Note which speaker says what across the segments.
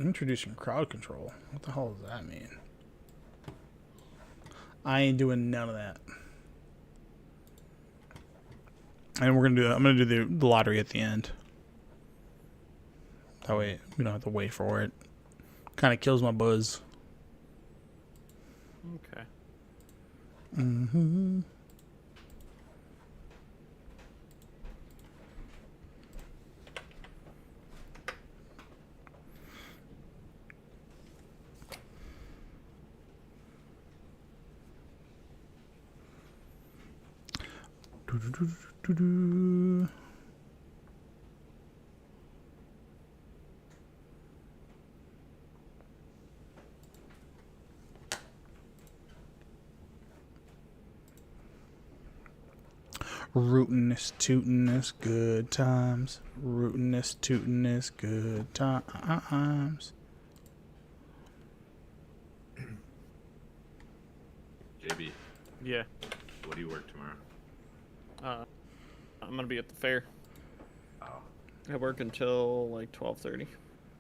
Speaker 1: Introducing crowd control. What the hell does that mean? I ain't doing none of that. And we're gonna do. I'm gonna do the lottery at the end. That way we don't have to wait for it. Kind of kills my buzz.
Speaker 2: Okay.
Speaker 1: Mm-hmm. Do-do-do-do-do-do. Rootin' tootin' is good times. Rootin' tootin' is good times.
Speaker 3: JB,
Speaker 2: Yeah.
Speaker 3: what do you work tomorrow?
Speaker 2: I'm gonna be at the fair.
Speaker 3: Oh,
Speaker 2: I work until like 12:30.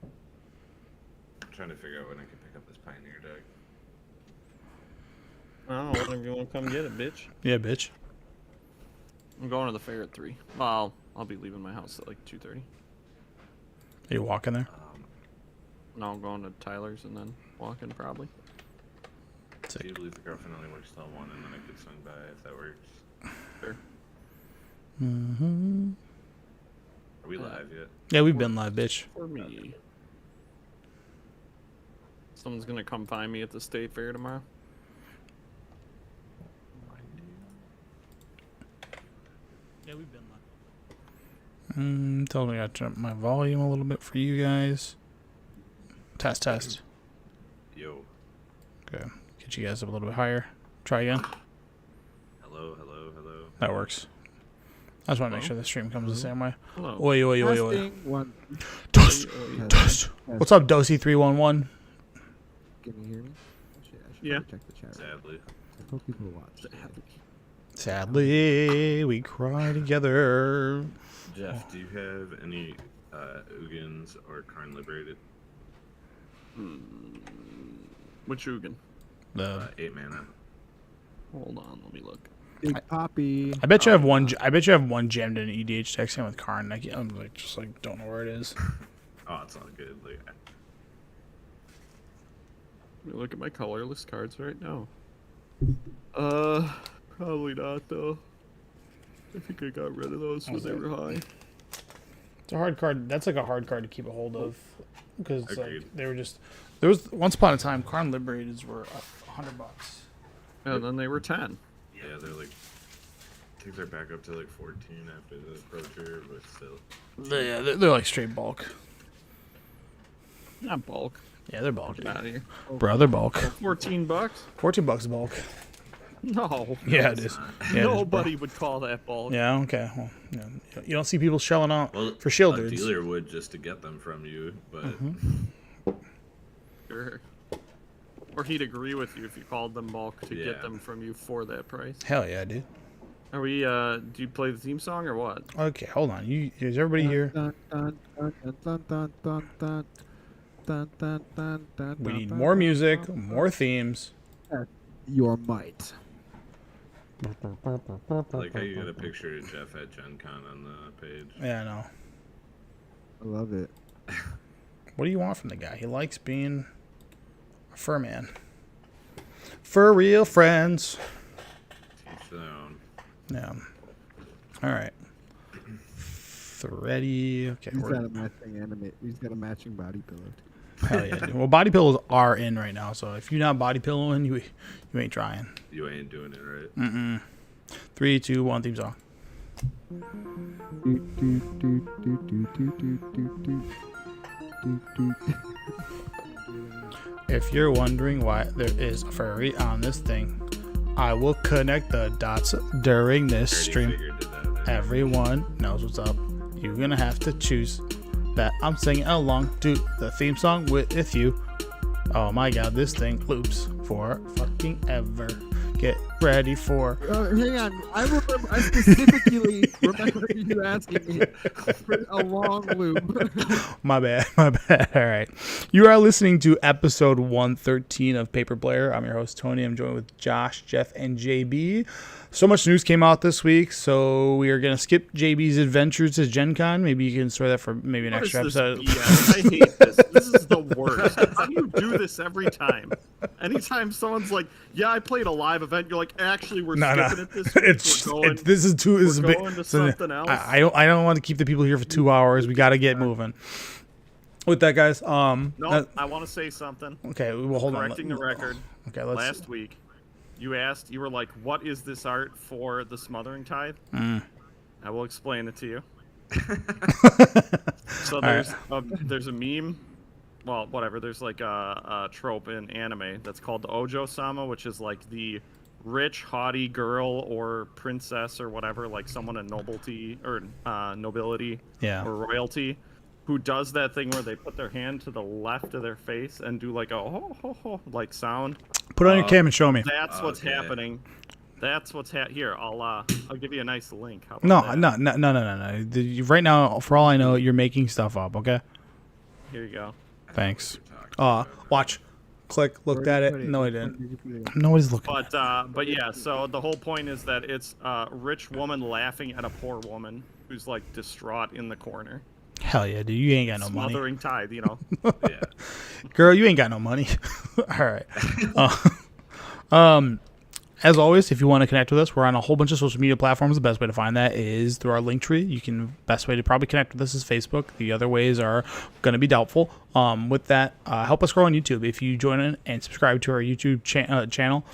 Speaker 3: I'm trying to figure out when I can pick up this Pioneer deck.
Speaker 2: Oh, whenever you want to come get it, bitch.
Speaker 1: Yeah, bitch.
Speaker 2: I'm going to the fair at 3. Well, I'll be leaving my house at like 2:30.
Speaker 1: Are you walking there?
Speaker 2: No, I'm going to Tyler's and then walking probably.
Speaker 3: Do you believe the girlfriend only works till 1 and then I could swing by if that works?
Speaker 2: Sure.
Speaker 1: Mm-hmm.
Speaker 3: Are we live yet?
Speaker 1: Yeah, we've been live, bitch.
Speaker 2: For me. Someone's gonna come find me at the state fair tomorrow.
Speaker 1: Yeah, we've been live. Tell me I turn up my volume a little bit for you guys. Test, test.
Speaker 3: Yo.
Speaker 1: Okay, get you guys up a little bit higher. Try again.
Speaker 3: Hello, hello, hello.
Speaker 1: That works. I just want to make sure the stream comes the same way.
Speaker 2: Hello.
Speaker 1: Oi, oi, oi, oi.
Speaker 4: Testing, one.
Speaker 1: Dust,
Speaker 2: Oi, oi.
Speaker 1: dust. What's up, Dosey311?
Speaker 4: Can you hear me? I should
Speaker 2: Yeah.
Speaker 4: probably check the chat.
Speaker 3: Sadly.
Speaker 4: I hope people watch.
Speaker 1: Sadly, we cry together.
Speaker 3: Jeff, do you have any Ugins or Karn Liberated?
Speaker 2: Which Ugin?
Speaker 1: The
Speaker 3: 8 mana.
Speaker 2: Hold on, let me look.
Speaker 4: Big Poppy.
Speaker 1: I bet you have one. I bet you have one gemmed in EDH deck same with Karn. I'm like just like don't know where it is.
Speaker 3: Oh, it's not good. Like,
Speaker 2: Let me look at my colorless cards right now. Probably not though. I think I got rid of those when they were high.
Speaker 1: It's a hard card. That's like a hard card to keep a hold of because like
Speaker 3: Agreed.
Speaker 1: they were just there was once upon a time Karn Liberateds were $100.
Speaker 2: And then they were 10.
Speaker 3: yeah, they're like. I think they're back up to like 14 after the approacher, but still.
Speaker 1: Yeah, they're like straight bulk.
Speaker 2: Not bulk.
Speaker 1: Yeah, they're bulk.
Speaker 2: Get out of here.
Speaker 1: Bro, they're bulk.
Speaker 2: $14?
Speaker 1: $14 is bulk.
Speaker 2: No.
Speaker 1: Yeah, it is. Yeah,
Speaker 2: Nobody would call that bulk.
Speaker 1: Yeah, okay. Well, yeah. You don't see people shelling out
Speaker 3: Well,
Speaker 1: for shield
Speaker 3: a
Speaker 1: dudes.
Speaker 3: dealer would just to get them from you, but
Speaker 2: Sure. Or he'd agree with you if you called them bulk to
Speaker 3: Yeah.
Speaker 2: get them from you for that price.
Speaker 1: Hell yeah, dude.
Speaker 2: Are we, do you play the theme song or what?
Speaker 1: Okay, hold on. Is everybody here? We need more music, more themes.
Speaker 4: Your might.
Speaker 3: I like how you got a picture of Jeff at Gen Con on the page.
Speaker 1: Yeah, I know.
Speaker 4: I love it.
Speaker 1: What do you want from the guy? He likes being a fur man. Fur real friends.
Speaker 3: Teach their own.
Speaker 1: Yeah. All right. Ready? Okay.
Speaker 4: He's got a matching anime. He's got a matching body pillow.
Speaker 1: Hell yeah. Dude. Well, body pillows are in right now, so if you're not body pillowing, you ain't trying.
Speaker 3: You ain't doing it right.
Speaker 1: 3, 2, 1, theme song. If you're wondering why there is a furry on this thing, I will connect the dots during this stream.
Speaker 3: Figured it out.
Speaker 1: Everyone knows what's up. You're gonna have to choose that I'm singing along to the theme song with you. Oh my god, this thing loops for fucking ever. Get ready for.
Speaker 4: Hang on. I specifically remember you asking me for a long loop.
Speaker 1: My bad. All right. You are listening to episode 113 of Paper Player. I'm your host, Tony. I'm joined with Josh, Jeff, and JB. So much news came out this week, so we are going to skip JB's adventures to Gen Con. Maybe you can store that for maybe an extra episode.
Speaker 2: I hate this. This is the worst. How do you do this every time? Anytime someone's like, yeah, I played a live event, you're like, actually, we're skipping it this week.
Speaker 1: This is too. This is
Speaker 2: We're
Speaker 1: big.
Speaker 2: going to something else.
Speaker 1: I don't want to keep the people here for 2 hours. We got to get moving. With that, guys.
Speaker 2: No, I want to say something.
Speaker 1: Okay, well, hold on.
Speaker 2: Correcting the record.
Speaker 1: Okay, let's.
Speaker 2: Last week, you were like, what is this art for the Smothering Tithe? I will explain it to you. So there's a meme. Well, whatever. There's like a trope in anime that's called the Ojo-sama, which is like the rich, haughty girl or princess or whatever, like someone in nobility or nobility or royalty, who does that thing where they put their hand to the left of their face and do like a ho ho ho like sound.
Speaker 1: Put it on your cam and show me.
Speaker 2: That's what's happening. That's what's here. I'll give you a nice link. How about
Speaker 1: No.
Speaker 2: that?
Speaker 1: Right now, for all I know, you're making stuff up. Okay.
Speaker 2: Here you go.
Speaker 1: Thanks. Watch. Click. Looked at it. No, I didn't. Nobody's looking.
Speaker 2: But yeah. So the whole point is that it's a rich woman laughing at a poor woman who's like distraught in the corner.
Speaker 1: Hell yeah, dude. You ain't got no money.
Speaker 2: Smothering tithe, you know.
Speaker 3: Yeah.
Speaker 1: Girl, you ain't got no money. All right. As always, if you want to connect with us, we're on a whole bunch of social media platforms. The best way to find that is through our link tree. Best way to probably connect with us is Facebook. The other ways are going to be doubtful. With that, help us grow on YouTube. If you join in and subscribe to our YouTube channel,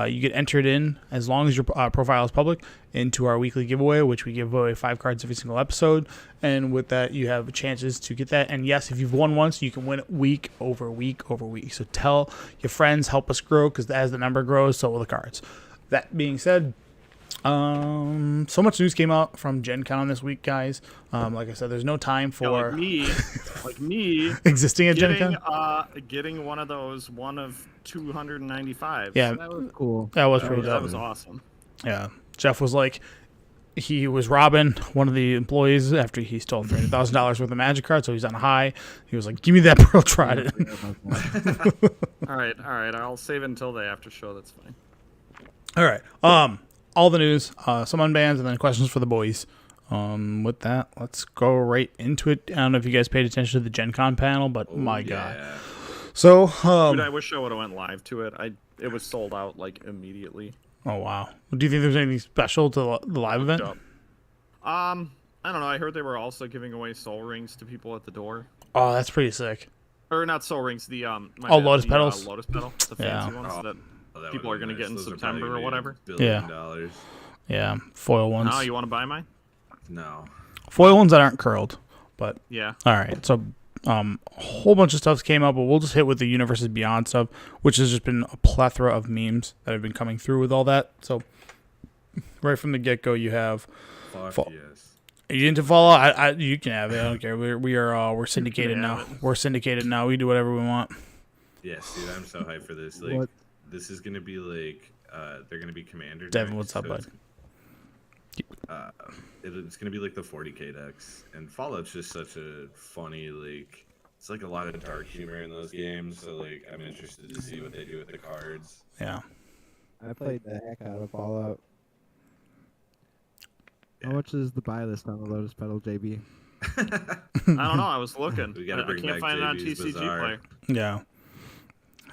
Speaker 1: you get entered in, as long as your profile is public, into our weekly giveaway, which we give away 5 cards every single episode. And with that, you have chances to get that. And yes, if you've won once, you can win it week over week over week. So tell your friends, help us grow, because as the number grows, so will the cards. That being said, so much news came out from Gen Con this week, guys. Like I said, there's no time for
Speaker 2: like me
Speaker 1: existing at Gen Con.
Speaker 2: Getting one of those, one of 295.
Speaker 1: Yeah,
Speaker 4: That was cool.
Speaker 1: that was pretty
Speaker 2: That
Speaker 1: dope.
Speaker 2: was awesome.
Speaker 1: Yeah, Jeff was like, he was robbing one of the employees after he stole $300,000 worth of magic cards, so he's on a high. He was like, "Give me that Pearl Trident."
Speaker 2: All right. I'll save it until the after show. That's fine.
Speaker 1: All right. All the news, some unbans, and then questions for the boys. With that, let's go right into it. I don't know if you guys paid attention to the Gen Con panel, but my God. So,
Speaker 2: Dude, I wish I would have went live to it. It was sold out like immediately.
Speaker 1: Oh wow. Do you think there's anything special to the live event?
Speaker 2: I don't know. I heard they were also giving away soul rings to people at the door.
Speaker 1: Oh, that's pretty sick.
Speaker 2: Or not soul rings. The
Speaker 1: lotus petals.
Speaker 2: Lotus petal. The fancy ones that people are going to get in September or whatever.
Speaker 3: $1 billion.
Speaker 1: Yeah, foil ones.
Speaker 2: Oh, you want to buy mine?
Speaker 3: No.
Speaker 1: Foil ones that aren't curled, but
Speaker 2: yeah.
Speaker 1: All right. So, a whole bunch of stuff came up, but we'll just hit with the Universe Beyond stuff, which has just been a plethora of memes that have been coming through with all that. So, right from the get-go, you have.
Speaker 3: Yes.
Speaker 1: Are you into Fallout? You can have it. I don't care. We're syndicated now. We're syndicated now. We do whatever we want.
Speaker 3: Yes, dude. I'm so hyped for this. Like, this is gonna be like, they're gonna be commander.
Speaker 1: Devin,
Speaker 3: decks,
Speaker 1: what's up,
Speaker 3: so
Speaker 1: bud?
Speaker 3: It's gonna be like the 40k decks, and Fallout's just such a funny, like, it's like a lot of dark humor in those games. So like, I'm interested to see what they do with the cards.
Speaker 1: Yeah.
Speaker 4: I played the heck out of Fallout.
Speaker 3: Yeah.
Speaker 4: How much is the buy list on the Lotus Petal, JB?
Speaker 2: I don't know. I was looking.
Speaker 3: We gotta
Speaker 2: I
Speaker 3: bring
Speaker 2: can't
Speaker 3: back
Speaker 2: find it on
Speaker 3: JB's
Speaker 2: TCG
Speaker 3: Bazaar.
Speaker 2: Player.
Speaker 1: Yeah.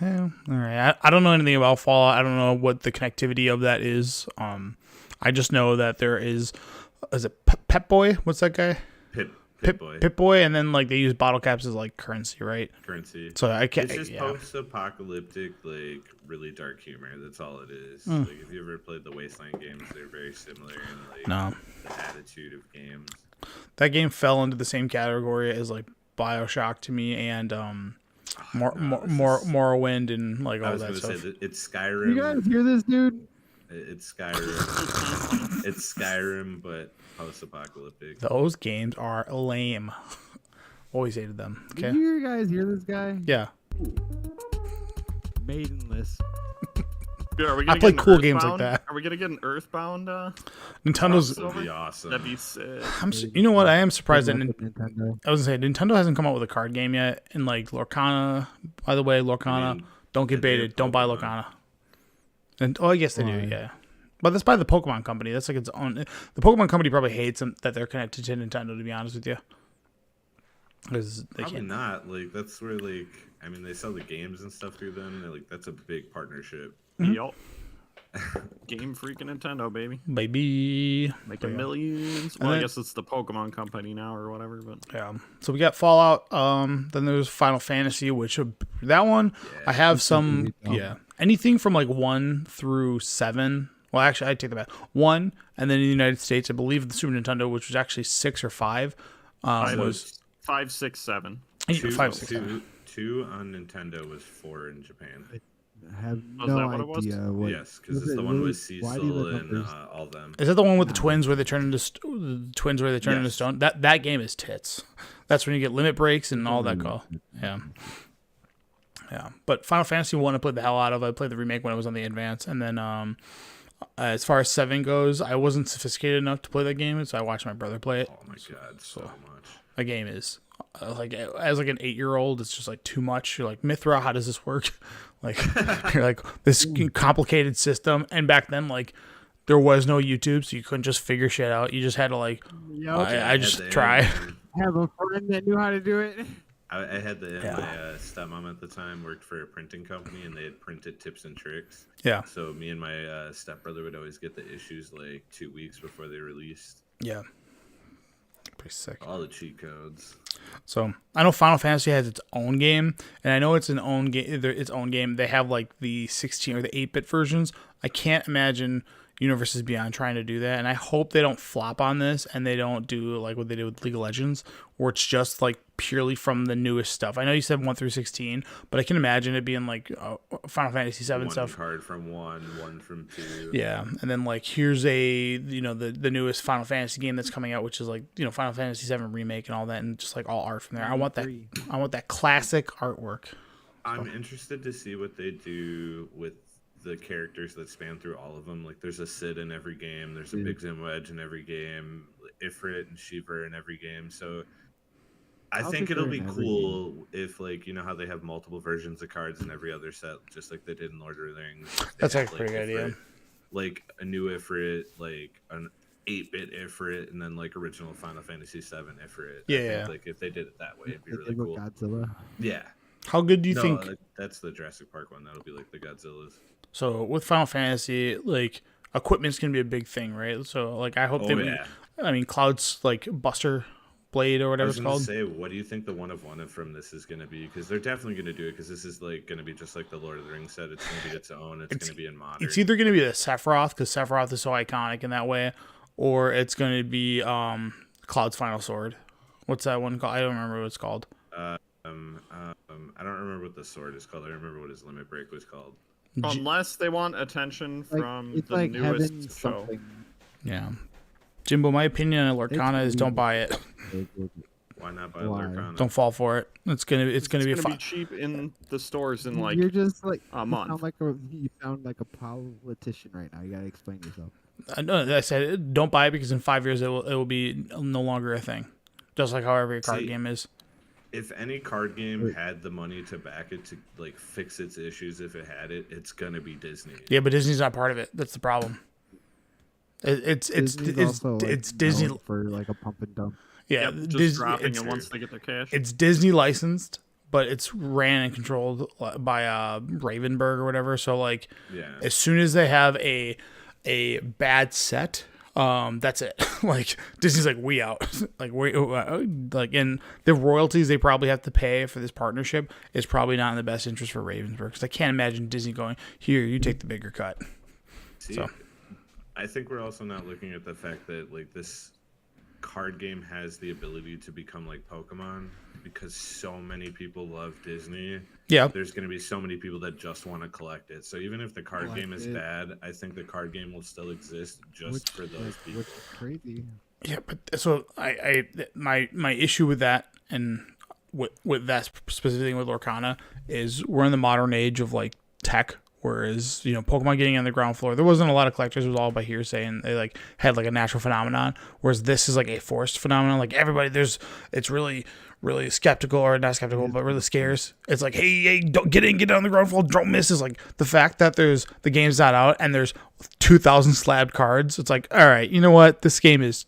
Speaker 1: Yeah. All right. I don't know anything about Fallout. I don't know what the connectivity of that is. I just know that there is it Pep Boy? What's that guy? Pip Boy, and then like they use bottle caps as like currency, right?
Speaker 3: Currency.
Speaker 1: So I can't.
Speaker 3: It's just post-apocalyptic, like really dark humor. That's all it is.
Speaker 1: Mm.
Speaker 3: Like if you ever played the Wasteland games, they're very similar in like
Speaker 1: No.
Speaker 3: the attitude of games.
Speaker 1: That game fell into the same category as like BioShock to me, and Morrowind and like all that stuff.
Speaker 3: Say that it's Skyrim.
Speaker 4: You guys hear this, dude?
Speaker 3: It's Skyrim. It's Skyrim, but post-apocalyptic.
Speaker 1: Those games are lame. Always hated them. Okay.
Speaker 4: Did you guys hear this guy?
Speaker 1: Yeah.
Speaker 4: Maidenless.
Speaker 2: Dude, are we
Speaker 1: I
Speaker 2: gonna
Speaker 1: play
Speaker 2: get an
Speaker 1: cool games like
Speaker 2: Earthbound?
Speaker 1: that.
Speaker 2: Are we gonna get an Earthbound?
Speaker 1: Nintendo.
Speaker 3: That would be awesome.
Speaker 2: That'd be sick.
Speaker 1: You know what? I am surprised that
Speaker 4: Nintendo.
Speaker 1: I was gonna say Nintendo hasn't come out with a card game yet. And like Lorcana, by the way, Lorcana,
Speaker 3: I mean,
Speaker 1: don't get
Speaker 3: they have
Speaker 1: baited. Don't buy
Speaker 3: Pokemon.
Speaker 1: Lorcana. And I guess they do.
Speaker 4: Why?
Speaker 1: Yeah, but that's by the Pokemon Company. That's like its own. The Pokemon Company probably hates them that they're connected to Nintendo. To be honest with you, because they
Speaker 3: Probably
Speaker 1: can't.
Speaker 3: not. Like that's where like I mean they sell the games and stuff through them. And, like that's a big partnership.
Speaker 2: Yup. Game freaking Nintendo, baby.
Speaker 1: Baby.
Speaker 2: Making millions. Well, I guess it's the Pokemon Company now or whatever, but
Speaker 1: Yeah. So we got Fallout. Then there's Final Fantasy, which that one I have some. Yeah. Anything from like 1 through 7. Well, actually, I take that back. 1, and then in the United States, I believe the Super Nintendo, which was actually 6 or 5, was
Speaker 2: 5, 6, 7.
Speaker 1: 5, 6, 7.
Speaker 3: Two on Nintendo was 4 in Japan.
Speaker 4: I have
Speaker 2: Was
Speaker 4: no
Speaker 2: that what it was?
Speaker 4: idea. What,
Speaker 3: Yes, because it's the one with
Speaker 4: why do the
Speaker 3: Cecil and
Speaker 4: numbers-
Speaker 3: all them.
Speaker 1: Is that the one with the twins where they turn into into
Speaker 3: Yes.
Speaker 1: stone? That game is tits. That's when you get limit breaks and all that call. Yeah. Yeah. But Final Fantasy 1 I played the hell out of. I played the remake when it was on the Advance. And then as far as 7 goes, I wasn't sophisticated enough to play that game, so I watched my brother play it.
Speaker 3: Oh my god, so much.
Speaker 1: The game is like as like an 8-year-old, it's just like too much. You're like, Mithra, how does this work? Like you're like this complicated system. And back then, like there was no YouTube, so you couldn't just figure shit out. You just had to like I just try.
Speaker 4: have a friend that knew how to do it.
Speaker 3: I had my
Speaker 1: Yeah.
Speaker 3: stepmom at the time worked for a printing company, and they had printed tips and tricks.
Speaker 1: Yeah.
Speaker 3: So me and my stepbrother would always get the issues like 2 weeks before they released.
Speaker 1: Yeah. Pretty sick.
Speaker 3: All the cheat codes.
Speaker 1: So I know Final Fantasy has its own game, and I know it's an own game. Its own game. They have like the 16 or the 8-bit versions. I can't imagine Universes Beyond trying to do that, and I hope they don't flop on this and they don't do like what they did with League of Legends, where it's just like purely from the newest stuff. I know you said 1 through 16, but I can imagine it being like Final Fantasy 7
Speaker 3: One
Speaker 1: stuff.
Speaker 3: card from one from 2.
Speaker 1: Yeah, and then like here's the newest Final Fantasy game that's coming out, which is like Final Fantasy 7 remake and all that, and just like all art from there. I want that classic artwork.
Speaker 3: I'm interested to see what they do with the characters that span through all of them. Like there's a Sid in every game, there's a Big Zim Wedge in every game, Ifrit and Shiva in every game. So I think it'll be cool if like how they have multiple versions of cards in every other set, just like they did in Lord of the Rings.
Speaker 1: That's
Speaker 3: They
Speaker 1: actually a pretty good idea.
Speaker 3: Like a new Ifrit, like an 8-bit Ifrit, and then like original Final Fantasy 7 Ifrit.
Speaker 1: Yeah,
Speaker 3: I think,
Speaker 1: yeah.
Speaker 3: like if they did it that way, it'd be
Speaker 4: They
Speaker 3: really
Speaker 4: did with
Speaker 3: cool.
Speaker 4: Godzilla.
Speaker 3: Yeah.
Speaker 1: How good do you
Speaker 3: No,
Speaker 1: think?
Speaker 3: that's the Jurassic Park one. That'll be like the Godzillas.
Speaker 1: So with Final Fantasy, like equipment's gonna be a big thing, right? So like I hope
Speaker 3: Oh,
Speaker 1: they.
Speaker 3: yeah.
Speaker 1: I mean, Cloud's like Buster Blade or
Speaker 3: I
Speaker 1: whatever
Speaker 3: was
Speaker 1: it's
Speaker 3: gonna
Speaker 1: called.
Speaker 3: say, what do you think the one of from this is gonna be? Because they're definitely gonna do it. Because this is like gonna be just like the Lord of the Rings set. It's gonna be its own. It's gonna be in modern.
Speaker 1: It's either gonna be the Sephiroth because Sephiroth is so iconic in that way, or it's gonna be Cloud's final sword. What's that one called? I don't remember what it's called.
Speaker 3: I don't remember what the sword is called. I remember what his limit break was called.
Speaker 2: Unless they want attention
Speaker 4: Like,
Speaker 2: from
Speaker 4: it's
Speaker 2: the
Speaker 4: like
Speaker 2: newest
Speaker 4: Heaven
Speaker 2: show.
Speaker 4: something.
Speaker 1: Yeah, Jimbo. My opinion on Lorcana is don't
Speaker 4: weird.
Speaker 1: buy it.
Speaker 3: Why not buy
Speaker 4: Why?
Speaker 3: Lorcana?
Speaker 1: Don't fall for it. It's gonna be
Speaker 2: It's gonna
Speaker 1: be
Speaker 2: be
Speaker 1: fun.
Speaker 2: cheap in the stores in like
Speaker 4: You're just like
Speaker 2: a
Speaker 4: you
Speaker 2: month.
Speaker 4: sound like a politician right now. You gotta explain yourself.
Speaker 1: I know. I said don't buy it because in 5 years it will be no longer a thing. Just like how every card
Speaker 3: See,
Speaker 1: game is.
Speaker 3: If any card game had the money to back it to like fix its issues, if it had it, it's gonna be Disney.
Speaker 1: Yeah, but Disney's not part of it. That's the problem. It's
Speaker 4: Disney's also, like,
Speaker 1: Disney.
Speaker 4: known for like a pump and dump.
Speaker 1: Yeah,
Speaker 2: Yep, just
Speaker 1: Dis-
Speaker 2: dropping
Speaker 1: it's,
Speaker 2: it once they get their cash.
Speaker 1: it's Disney licensed, but it's ran and controlled by Ravenberg or whatever. So like,
Speaker 3: Yeah.
Speaker 1: as soon as they have a bad set, that's it. Like Disney's like we out. Like like and the royalties they probably have to pay for this partnership is probably not in the best interest for Ravensburg because I can't imagine Disney going here. You take the bigger cut.
Speaker 3: See,
Speaker 1: So.
Speaker 3: I think we're also not looking at the fact that like this card game has the ability to become like Pokemon because so many people love Disney.
Speaker 1: Yeah,
Speaker 3: There's going to be so many people that just want to collect it. So even if the card game is bad, I think the card game will still exist just for those people.
Speaker 4: Which is crazy.
Speaker 1: yeah. But so my issue with that and with that specific thing with Lorcana is we're in the modern age of like tech Whereas, Pokemon getting on the ground floor, there wasn't a lot of collectors. It was all by hearsay, and they like had like a natural phenomenon. Whereas this is like a forced phenomenon. Like everybody, it's really, really skeptical, or not skeptical, but really scarce. It's like, hey, don't get on the ground floor, don't miss. Is like the fact that the game's not out and there's 2,000 slabbed cards. It's like, all right, you know what? This game is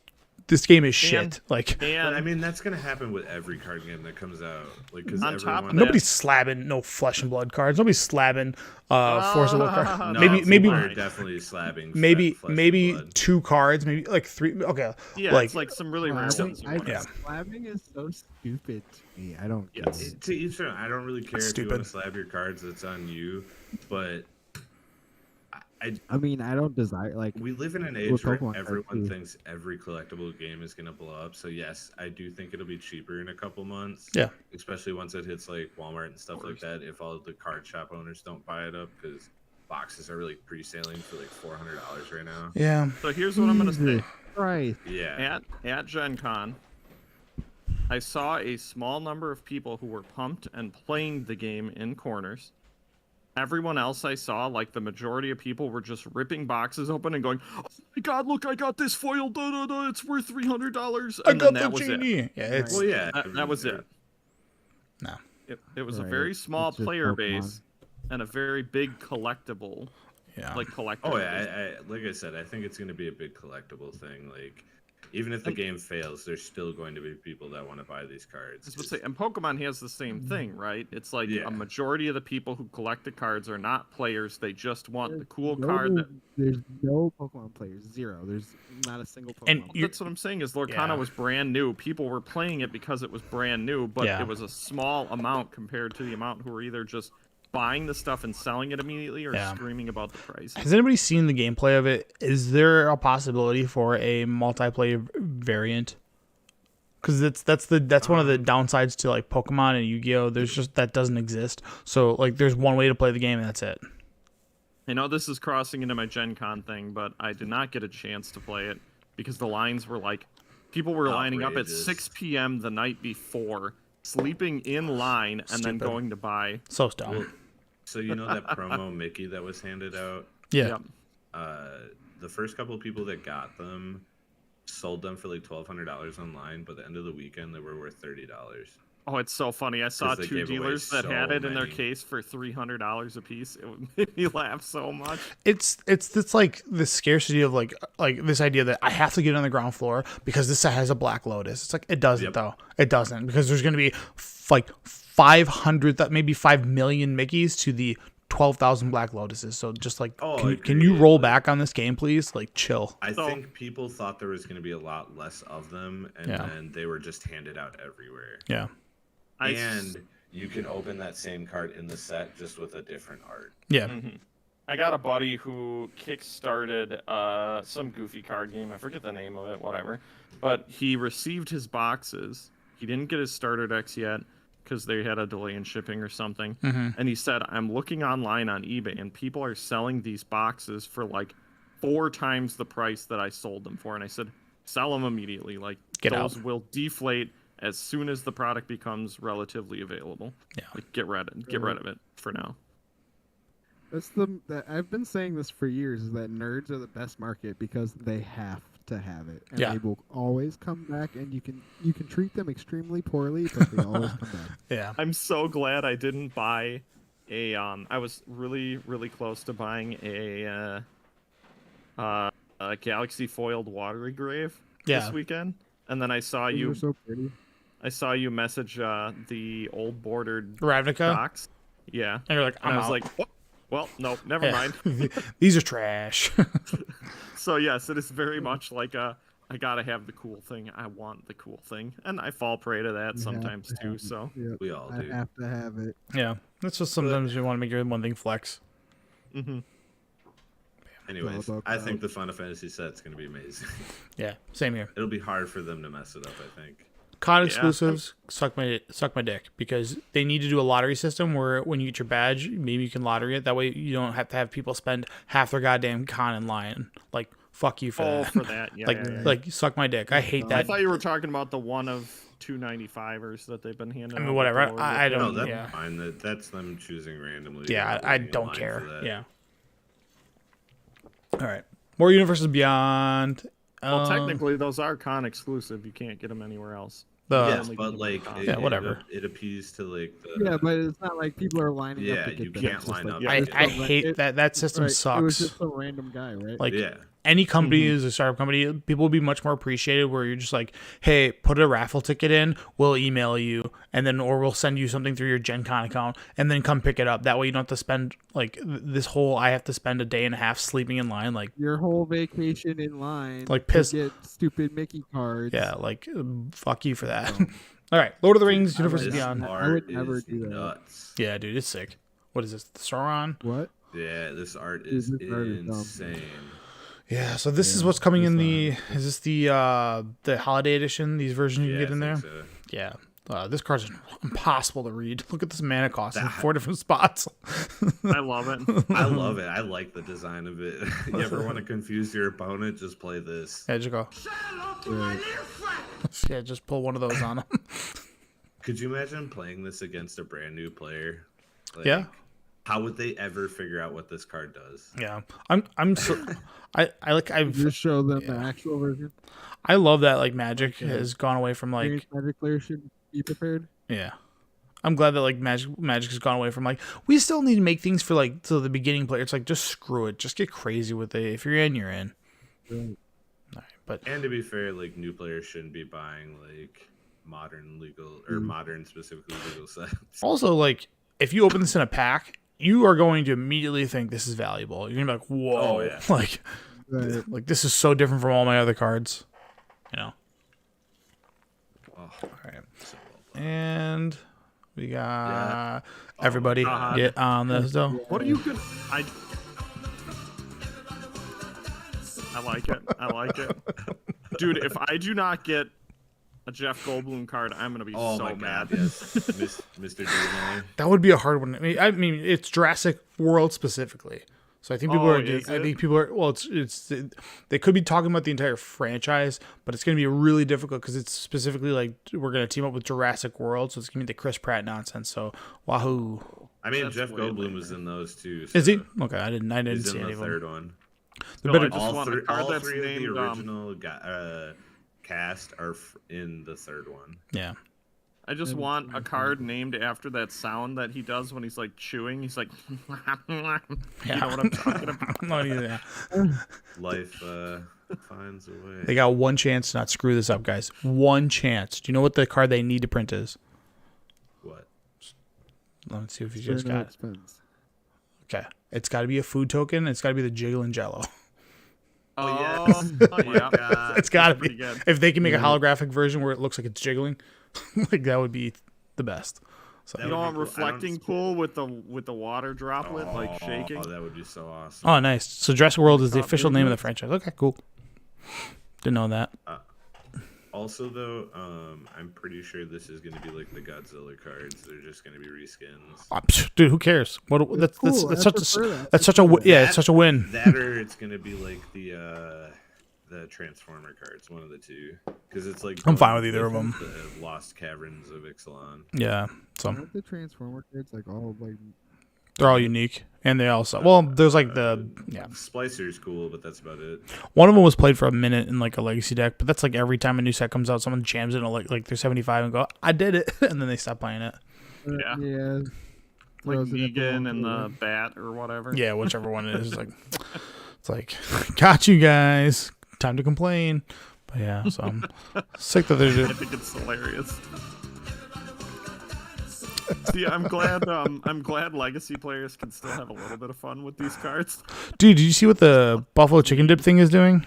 Speaker 1: shit. Like,
Speaker 3: but I mean, that's gonna happen with every card game that comes out. Like, because
Speaker 2: On top of that-
Speaker 1: nobody's slabbing no flesh and blood cards. Nobody's slabbing Force of Will cards.
Speaker 3: no,
Speaker 1: maybe
Speaker 3: people are definitely slabbing.
Speaker 1: maybe
Speaker 3: flesh and
Speaker 1: maybe
Speaker 3: blood.
Speaker 1: 2 cards, maybe like 3. Okay,
Speaker 2: Yeah, it's like some really rare ones.
Speaker 4: Slabbing is so stupid to me. I don't get
Speaker 2: Yes.
Speaker 4: it.
Speaker 3: To each their own. I don't really care
Speaker 1: That's
Speaker 3: if you
Speaker 1: stupid.
Speaker 3: want to slab your cards. That's on you. But
Speaker 4: I mean, I don't desire like.
Speaker 3: we live in an age
Speaker 4: With
Speaker 3: where
Speaker 4: Pokemon cards,
Speaker 3: everyone
Speaker 4: too.
Speaker 3: thinks every collectible game is gonna blow up. So yes, I do think it'll be cheaper in a couple months.
Speaker 1: Yeah.
Speaker 3: Especially once it hits like Walmart and stuff like that. If all of the card shop owners don't buy it up, because boxes are really pre-selling for like $400 right now.
Speaker 1: yeah.
Speaker 2: So here's what I'm gonna say.
Speaker 4: Jesus Christ.
Speaker 3: Yeah.
Speaker 2: At Gen Con, I saw a small number of people who were pumped and playing the game in corners. Everyone else I saw, like the majority of people, were just ripping boxes open and going, "Oh my god, look, I got this foil, it's worth $300."
Speaker 1: I
Speaker 2: And
Speaker 1: got
Speaker 2: then
Speaker 1: the
Speaker 2: that was it.
Speaker 1: genie. Yeah, it's
Speaker 3: Well, yeah.
Speaker 2: That was it.
Speaker 1: no.
Speaker 2: It was a
Speaker 4: Right.
Speaker 2: very small
Speaker 4: It's just
Speaker 2: player
Speaker 4: Pokemon.
Speaker 2: base and a very big collectible,
Speaker 1: Yeah.
Speaker 2: like collectible.
Speaker 3: Oh yeah, I like I said, I think it's going to be a big collectible thing. Like, even if the game fails, there's still going to be people that want to buy these cards.
Speaker 2: I was about to say, and Pokemon has the same thing, right? It's like
Speaker 3: Yeah.
Speaker 2: a majority of the people who collect the cards are not players; they just want the cool
Speaker 4: No-
Speaker 2: card. That,
Speaker 4: There's no Pokemon players. Zero. There's not a single Pokemon.
Speaker 1: And
Speaker 4: player.
Speaker 2: that's what I'm saying. Is Lorcana
Speaker 1: Yeah.
Speaker 2: was brand new. People were playing it because it was brand new, but
Speaker 1: Yeah.
Speaker 2: it was a small amount compared to the amount who were either just buying the stuff and selling it immediately or
Speaker 1: Yeah.
Speaker 2: screaming about the price.
Speaker 1: Has anybody seen the gameplay of it? Is there a possibility for a multiplayer variant? Because that's one of the downsides to like Pokemon and Yu-Gi-Oh. There's just that doesn't exist. So like, there's one way to play the game and that's it.
Speaker 2: I know this is crossing into my Gen Con thing, but I did not get a chance to play it because the lines were like, people were lining up at
Speaker 3: Outrageous.
Speaker 2: 6 p.m. the night before, sleeping in line, and then
Speaker 1: Stupid.
Speaker 2: going to buy.
Speaker 1: So dumb.
Speaker 3: Well, so you know that promo Mickey that was handed out?
Speaker 1: Yeah.
Speaker 2: Yep.
Speaker 3: The first couple of people that got them sold them for like $1,200 online, but at the end of the weekend they were worth $30.
Speaker 2: Oh, it's so funny. I saw
Speaker 3: 'Cause they
Speaker 2: two
Speaker 3: gave away
Speaker 2: dealers that
Speaker 3: so
Speaker 2: had it in their
Speaker 3: many.
Speaker 2: case for $300 a piece. It made me laugh so much.
Speaker 1: It's like the scarcity of like this idea that I have to get on the ground floor because this set has a Black Lotus. It's like it doesn't
Speaker 3: Yep.
Speaker 1: though. It doesn't, because there's going to be like 500 that maybe 5 million Mickeys to the 12,000 Black Lotuses. So just like,
Speaker 3: Oh,
Speaker 1: can you
Speaker 3: agreed.
Speaker 1: roll back on this game, please? Like, chill.
Speaker 3: I
Speaker 2: So-
Speaker 3: think people thought there was going to be a lot less of them, and
Speaker 1: Yeah.
Speaker 3: then they were just handed out everywhere.
Speaker 1: Yeah.
Speaker 3: And you can open that same card in the set just with a different art.
Speaker 1: Yeah.
Speaker 2: I got a buddy who kickstarted some goofy card game. I forget the name of it, whatever. But he received his boxes. He didn't get his starter decks yet because they had a delay in shipping or something. And he said, I'm looking online on eBay, and people are selling these boxes for like 4 times the price that I sold them for. And I said, sell them immediately. Like,
Speaker 1: Get
Speaker 2: those
Speaker 1: out.
Speaker 2: will deflate as soon as the product becomes relatively available.
Speaker 1: Yeah.
Speaker 2: Like, get rid of it for now.
Speaker 4: That's that I've been saying this for years, is that nerds are the best market because they have to have it, and
Speaker 1: Yeah.
Speaker 4: they will always come back. And you can treat them extremely poorly, but they always come back.
Speaker 1: Yeah.
Speaker 2: I'm so glad I didn't buy a. I was really, really close to buying a Galaxy foiled watery grave
Speaker 1: Yeah.
Speaker 2: this weekend, and then I saw
Speaker 4: Those
Speaker 2: you.
Speaker 4: are so pretty.
Speaker 2: I saw you message the old bordered
Speaker 1: Ravnica.
Speaker 2: box. Yeah,
Speaker 1: And you're like,
Speaker 2: and
Speaker 1: I'm
Speaker 2: I was
Speaker 1: out.
Speaker 2: like, "What? Well, no, never
Speaker 1: Yeah.
Speaker 2: mind.
Speaker 1: These are trash.
Speaker 2: So yes, it is very much like a. I gotta have the cool thing. I want the cool thing, and I fall prey to that
Speaker 4: You have
Speaker 2: sometimes
Speaker 4: to
Speaker 2: too.
Speaker 4: have it.
Speaker 2: So.
Speaker 4: Yep.
Speaker 3: We all
Speaker 4: I
Speaker 3: do.
Speaker 4: have to have it.
Speaker 1: Yeah. That's just sometimes you want to make your one thing flex.
Speaker 2: hmm
Speaker 3: Anyways,
Speaker 4: about
Speaker 3: I
Speaker 4: that.
Speaker 3: think the Final Fantasy set's going to be amazing.
Speaker 1: Yeah. Same here.
Speaker 3: It'll be hard for them to mess it up, I think.
Speaker 1: COD
Speaker 2: Yeah.
Speaker 1: exclusives suck my dick, because they need to do a lottery system where when you get your badge, maybe you can lottery it. That way you don't have to have people spend half their goddamn con in line. Like, fuck you for
Speaker 2: Oh,
Speaker 1: that.
Speaker 2: for that, yeah.
Speaker 1: like
Speaker 2: yeah, yeah.
Speaker 1: like suck my dick. I hate
Speaker 2: I
Speaker 1: that.
Speaker 2: thought you were talking about the one of 295ers that they've been handing
Speaker 1: I mean,
Speaker 2: out
Speaker 1: whatever.
Speaker 2: before
Speaker 1: I
Speaker 2: with
Speaker 1: don't.
Speaker 3: No, that's
Speaker 1: Yeah.
Speaker 3: fine. That's them choosing randomly.
Speaker 1: Yeah,
Speaker 3: without
Speaker 1: I
Speaker 3: waiting in
Speaker 1: don't
Speaker 3: line
Speaker 1: care.
Speaker 3: for that.
Speaker 1: Yeah. All right. More Universes Beyond.
Speaker 2: Well, technically, those are con exclusive. You can't get them anywhere else.
Speaker 3: Yes,
Speaker 2: only
Speaker 3: but
Speaker 2: get them
Speaker 3: like,
Speaker 2: con.
Speaker 1: Yeah, whatever.
Speaker 3: It appeals to like the.
Speaker 4: Yeah, but it's not like people are lining up
Speaker 3: Yeah,
Speaker 4: to get
Speaker 3: you
Speaker 4: them.
Speaker 3: can't
Speaker 4: It's just
Speaker 3: line
Speaker 4: like,
Speaker 3: up
Speaker 2: Yeah.
Speaker 1: I,
Speaker 3: to
Speaker 1: I
Speaker 3: get it.
Speaker 1: hate that system
Speaker 4: Right,
Speaker 1: sucks.
Speaker 4: It was just some random guy, right?
Speaker 1: Like
Speaker 3: Yeah.
Speaker 1: any company is a startup company, people would be much more appreciated where you're just like, hey, put a raffle ticket in, we'll email you, and then or we'll send you something through your Gen Con account, and then come pick it up. That way you don't have to spend like this whole I have to spend a day and a half sleeping in line. Like
Speaker 4: Your whole vacation in line.
Speaker 1: Like,
Speaker 4: to
Speaker 1: piss-
Speaker 4: get stupid Mickey cards.
Speaker 1: yeah, like fuck you for that. All right, Lord of the Rings, Universe
Speaker 3: This
Speaker 1: Beyond.
Speaker 4: I
Speaker 3: art
Speaker 4: would never
Speaker 3: is
Speaker 4: do that.
Speaker 3: nuts.
Speaker 1: Yeah, dude, it's sick. What is this? The Sauron?
Speaker 4: What?
Speaker 3: Yeah, this art
Speaker 4: Dude,
Speaker 3: is
Speaker 4: this art is dumb.
Speaker 3: insane.
Speaker 1: Yeah, so this is
Speaker 4: Yeah,
Speaker 1: what's coming in
Speaker 4: this
Speaker 1: the. Is this the holiday edition? These versions you
Speaker 3: Yeah,
Speaker 1: can get in
Speaker 3: I
Speaker 1: there.
Speaker 3: think so.
Speaker 1: Yeah. This card's impossible to read. Look at this mana cost in 4 different spots.
Speaker 2: I love it.
Speaker 3: I love it. I like the design of it. You ever want to confuse your opponent? Just play this.
Speaker 1: Yeah, just go.
Speaker 4: Right.
Speaker 1: Yeah, just pull one of those on them.
Speaker 3: Could you imagine playing this against a brand new player? Like,
Speaker 1: Yeah.
Speaker 3: How would they ever figure out what this card does?
Speaker 1: Yeah, I'm so I've
Speaker 4: Just show them the actual version.
Speaker 1: I love that like Magic has gone away from like
Speaker 4: Experienced Magic players should be prepared.
Speaker 1: yeah. I'm glad that like Magic has gone away from like we still need to make things for like to the beginning player. It's like just screw it, just get crazy with it. If you're in, you're in.
Speaker 4: Right.
Speaker 1: All right, but
Speaker 3: And to be fair, like new players shouldn't be buying like modern legal or modern specifically legal sets.
Speaker 1: also like if you open this in a pack, you are going to immediately think this is valuable. You're gonna be like, whoa,
Speaker 3: Oh, yeah.
Speaker 1: like this is so different from all my other cards, you know.
Speaker 3: Oh,
Speaker 1: All right,
Speaker 3: so well done.
Speaker 1: and we got
Speaker 3: Yeah.
Speaker 1: everybody
Speaker 2: God.
Speaker 1: get on this though.
Speaker 2: What are you gonna? I like it. I like it, dude. If I do not get a Jeff Goldblum card, I'm gonna be
Speaker 3: Oh
Speaker 2: so
Speaker 3: my
Speaker 2: mad.
Speaker 3: god, yes, Mr. Disney.
Speaker 1: That would be a hard one. I mean, it's Jurassic World specifically, so I think people
Speaker 2: Oh,
Speaker 1: are.
Speaker 2: is
Speaker 1: I
Speaker 2: it?
Speaker 1: think people are. Well, it's they could be talking about the entire franchise, but it's going to be really difficult because it's specifically like we're going to team up with Jurassic World, so it's going to be the Chris Pratt nonsense. So wahoo!
Speaker 3: I mean,
Speaker 2: That's
Speaker 3: Jeff
Speaker 2: way
Speaker 3: Goldblum
Speaker 2: later.
Speaker 3: was in those too.
Speaker 1: Is he
Speaker 3: so
Speaker 1: okay? I didn't
Speaker 3: He's
Speaker 1: see
Speaker 3: in
Speaker 1: any
Speaker 3: the
Speaker 1: of them.
Speaker 3: third one.
Speaker 1: The
Speaker 2: No,
Speaker 1: better-
Speaker 2: I just want a card
Speaker 3: all
Speaker 2: that's
Speaker 3: three of
Speaker 2: named,
Speaker 3: the original cast are in the third one.
Speaker 1: yeah.
Speaker 2: I just want a card named after that sound that he does when he's like chewing. He's like, you know what I'm talking about.
Speaker 1: No, yeah.
Speaker 3: Life finds a way.
Speaker 1: They got one chance to not screw this up, guys. One chance. Do you know what the card they need to print is?
Speaker 3: What?
Speaker 1: Let's see if you
Speaker 4: Sure,
Speaker 1: just
Speaker 4: no
Speaker 1: got.
Speaker 4: expense.
Speaker 1: Okay, it's got to be a food token. It's got to be the Jiggling Jello.
Speaker 3: Oh,
Speaker 2: Oh,
Speaker 3: yes.
Speaker 2: yeah.
Speaker 3: God.
Speaker 1: It's got to
Speaker 2: pretty
Speaker 1: be.
Speaker 2: good.
Speaker 1: If they can make a holographic version where it looks like it's jiggling, like that would be the best. So,
Speaker 3: That
Speaker 2: You
Speaker 3: would
Speaker 2: know,
Speaker 3: be
Speaker 2: a
Speaker 3: cool. I
Speaker 2: reflecting
Speaker 3: don't-
Speaker 2: pool with the water droplet like shaking.
Speaker 3: Oh, that would be so awesome.
Speaker 1: oh, nice. So Jurassic World is the
Speaker 2: Top
Speaker 1: official name of the
Speaker 2: videos.
Speaker 1: franchise. Okay, cool. Didn't know that.
Speaker 3: Also, though, I'm pretty sure this is going to be like the Godzilla cards. They're just going to be reskins.
Speaker 1: Dude, who cares? What? That's
Speaker 4: cool.
Speaker 1: that's
Speaker 4: I
Speaker 1: such
Speaker 4: prefer
Speaker 1: a
Speaker 4: that.
Speaker 1: that's such a yeah. It's
Speaker 3: That-
Speaker 1: such a win.
Speaker 3: That or it's going to be like the Transformer cards, one of the two. Because it's like
Speaker 1: I'm fine
Speaker 3: going
Speaker 1: with either of them.
Speaker 3: The Lost Caverns of Ixalan.
Speaker 1: Yeah. So
Speaker 4: Aren't the Transformer cards like all like?
Speaker 1: they're all unique, and they also well, there's like the yeah.
Speaker 3: Splicer's cool, but that's about it.
Speaker 1: One of them was played for a minute in like a legacy deck, but that's like every time a new set comes out, someone jams it in like they're 75 and go, I did it, and then they stop playing it.
Speaker 2: Yeah.
Speaker 4: Yeah.
Speaker 2: Like
Speaker 4: throws it at the
Speaker 2: Negan
Speaker 4: wall
Speaker 2: and
Speaker 4: too.
Speaker 2: the bat or whatever.
Speaker 1: Yeah, whichever one it is. It's like, got you guys. Time to complain. But yeah, so I'm sick that they're
Speaker 2: I
Speaker 1: just.
Speaker 2: think it's hilarious. See, I'm glad legacy players can still have a little bit of fun with these cards.
Speaker 1: Dude, did you see what the Buffalo Chicken Dip thing is doing?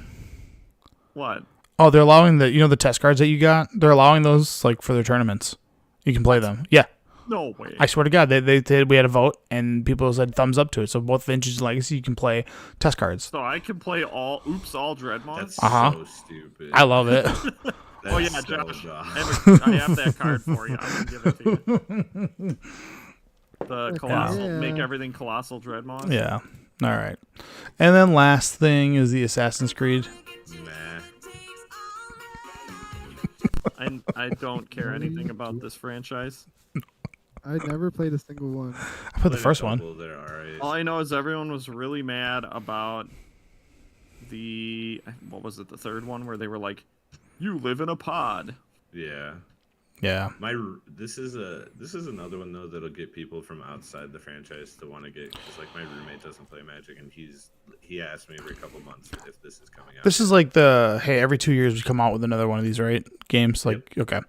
Speaker 2: What?
Speaker 1: Oh, they're allowing the test cards that you got. They're allowing those like for their tournaments. You can play them. Yeah,
Speaker 2: No way.
Speaker 1: I swear to God, they did. We had a vote and people said thumbs up to it. So both Vintage and Legacy, you can play test cards.
Speaker 2: So I can play all Dreadmonks?
Speaker 3: That's
Speaker 1: Uh-huh.
Speaker 3: so stupid.
Speaker 1: I love it.
Speaker 2: Oh yeah,
Speaker 3: That's so
Speaker 2: Josh.
Speaker 3: dumb.
Speaker 2: I have that card for you. I'm gonna give it to you. The colossal,
Speaker 4: Yeah.
Speaker 2: make everything colossal Dreadmonks.
Speaker 1: Yeah. All right. And then last thing is the Assassin's Creed.
Speaker 3: Nah.
Speaker 2: I I don't care anything about this franchise.
Speaker 4: I never played a single one.
Speaker 1: I put the
Speaker 3: Played a
Speaker 1: first one.
Speaker 3: couple that are alright.
Speaker 2: All I know is everyone was really mad about what was it, the third one where they were like, "You live in a pod."
Speaker 3: Yeah.
Speaker 1: Yeah.
Speaker 3: This is another one though that'll get people from outside the franchise to want to get, because like my roommate doesn't play Magic and he asks me every couple months if this is coming out.
Speaker 1: This is like the hey, every 2 years we come out with another one of these, right? Games like okay.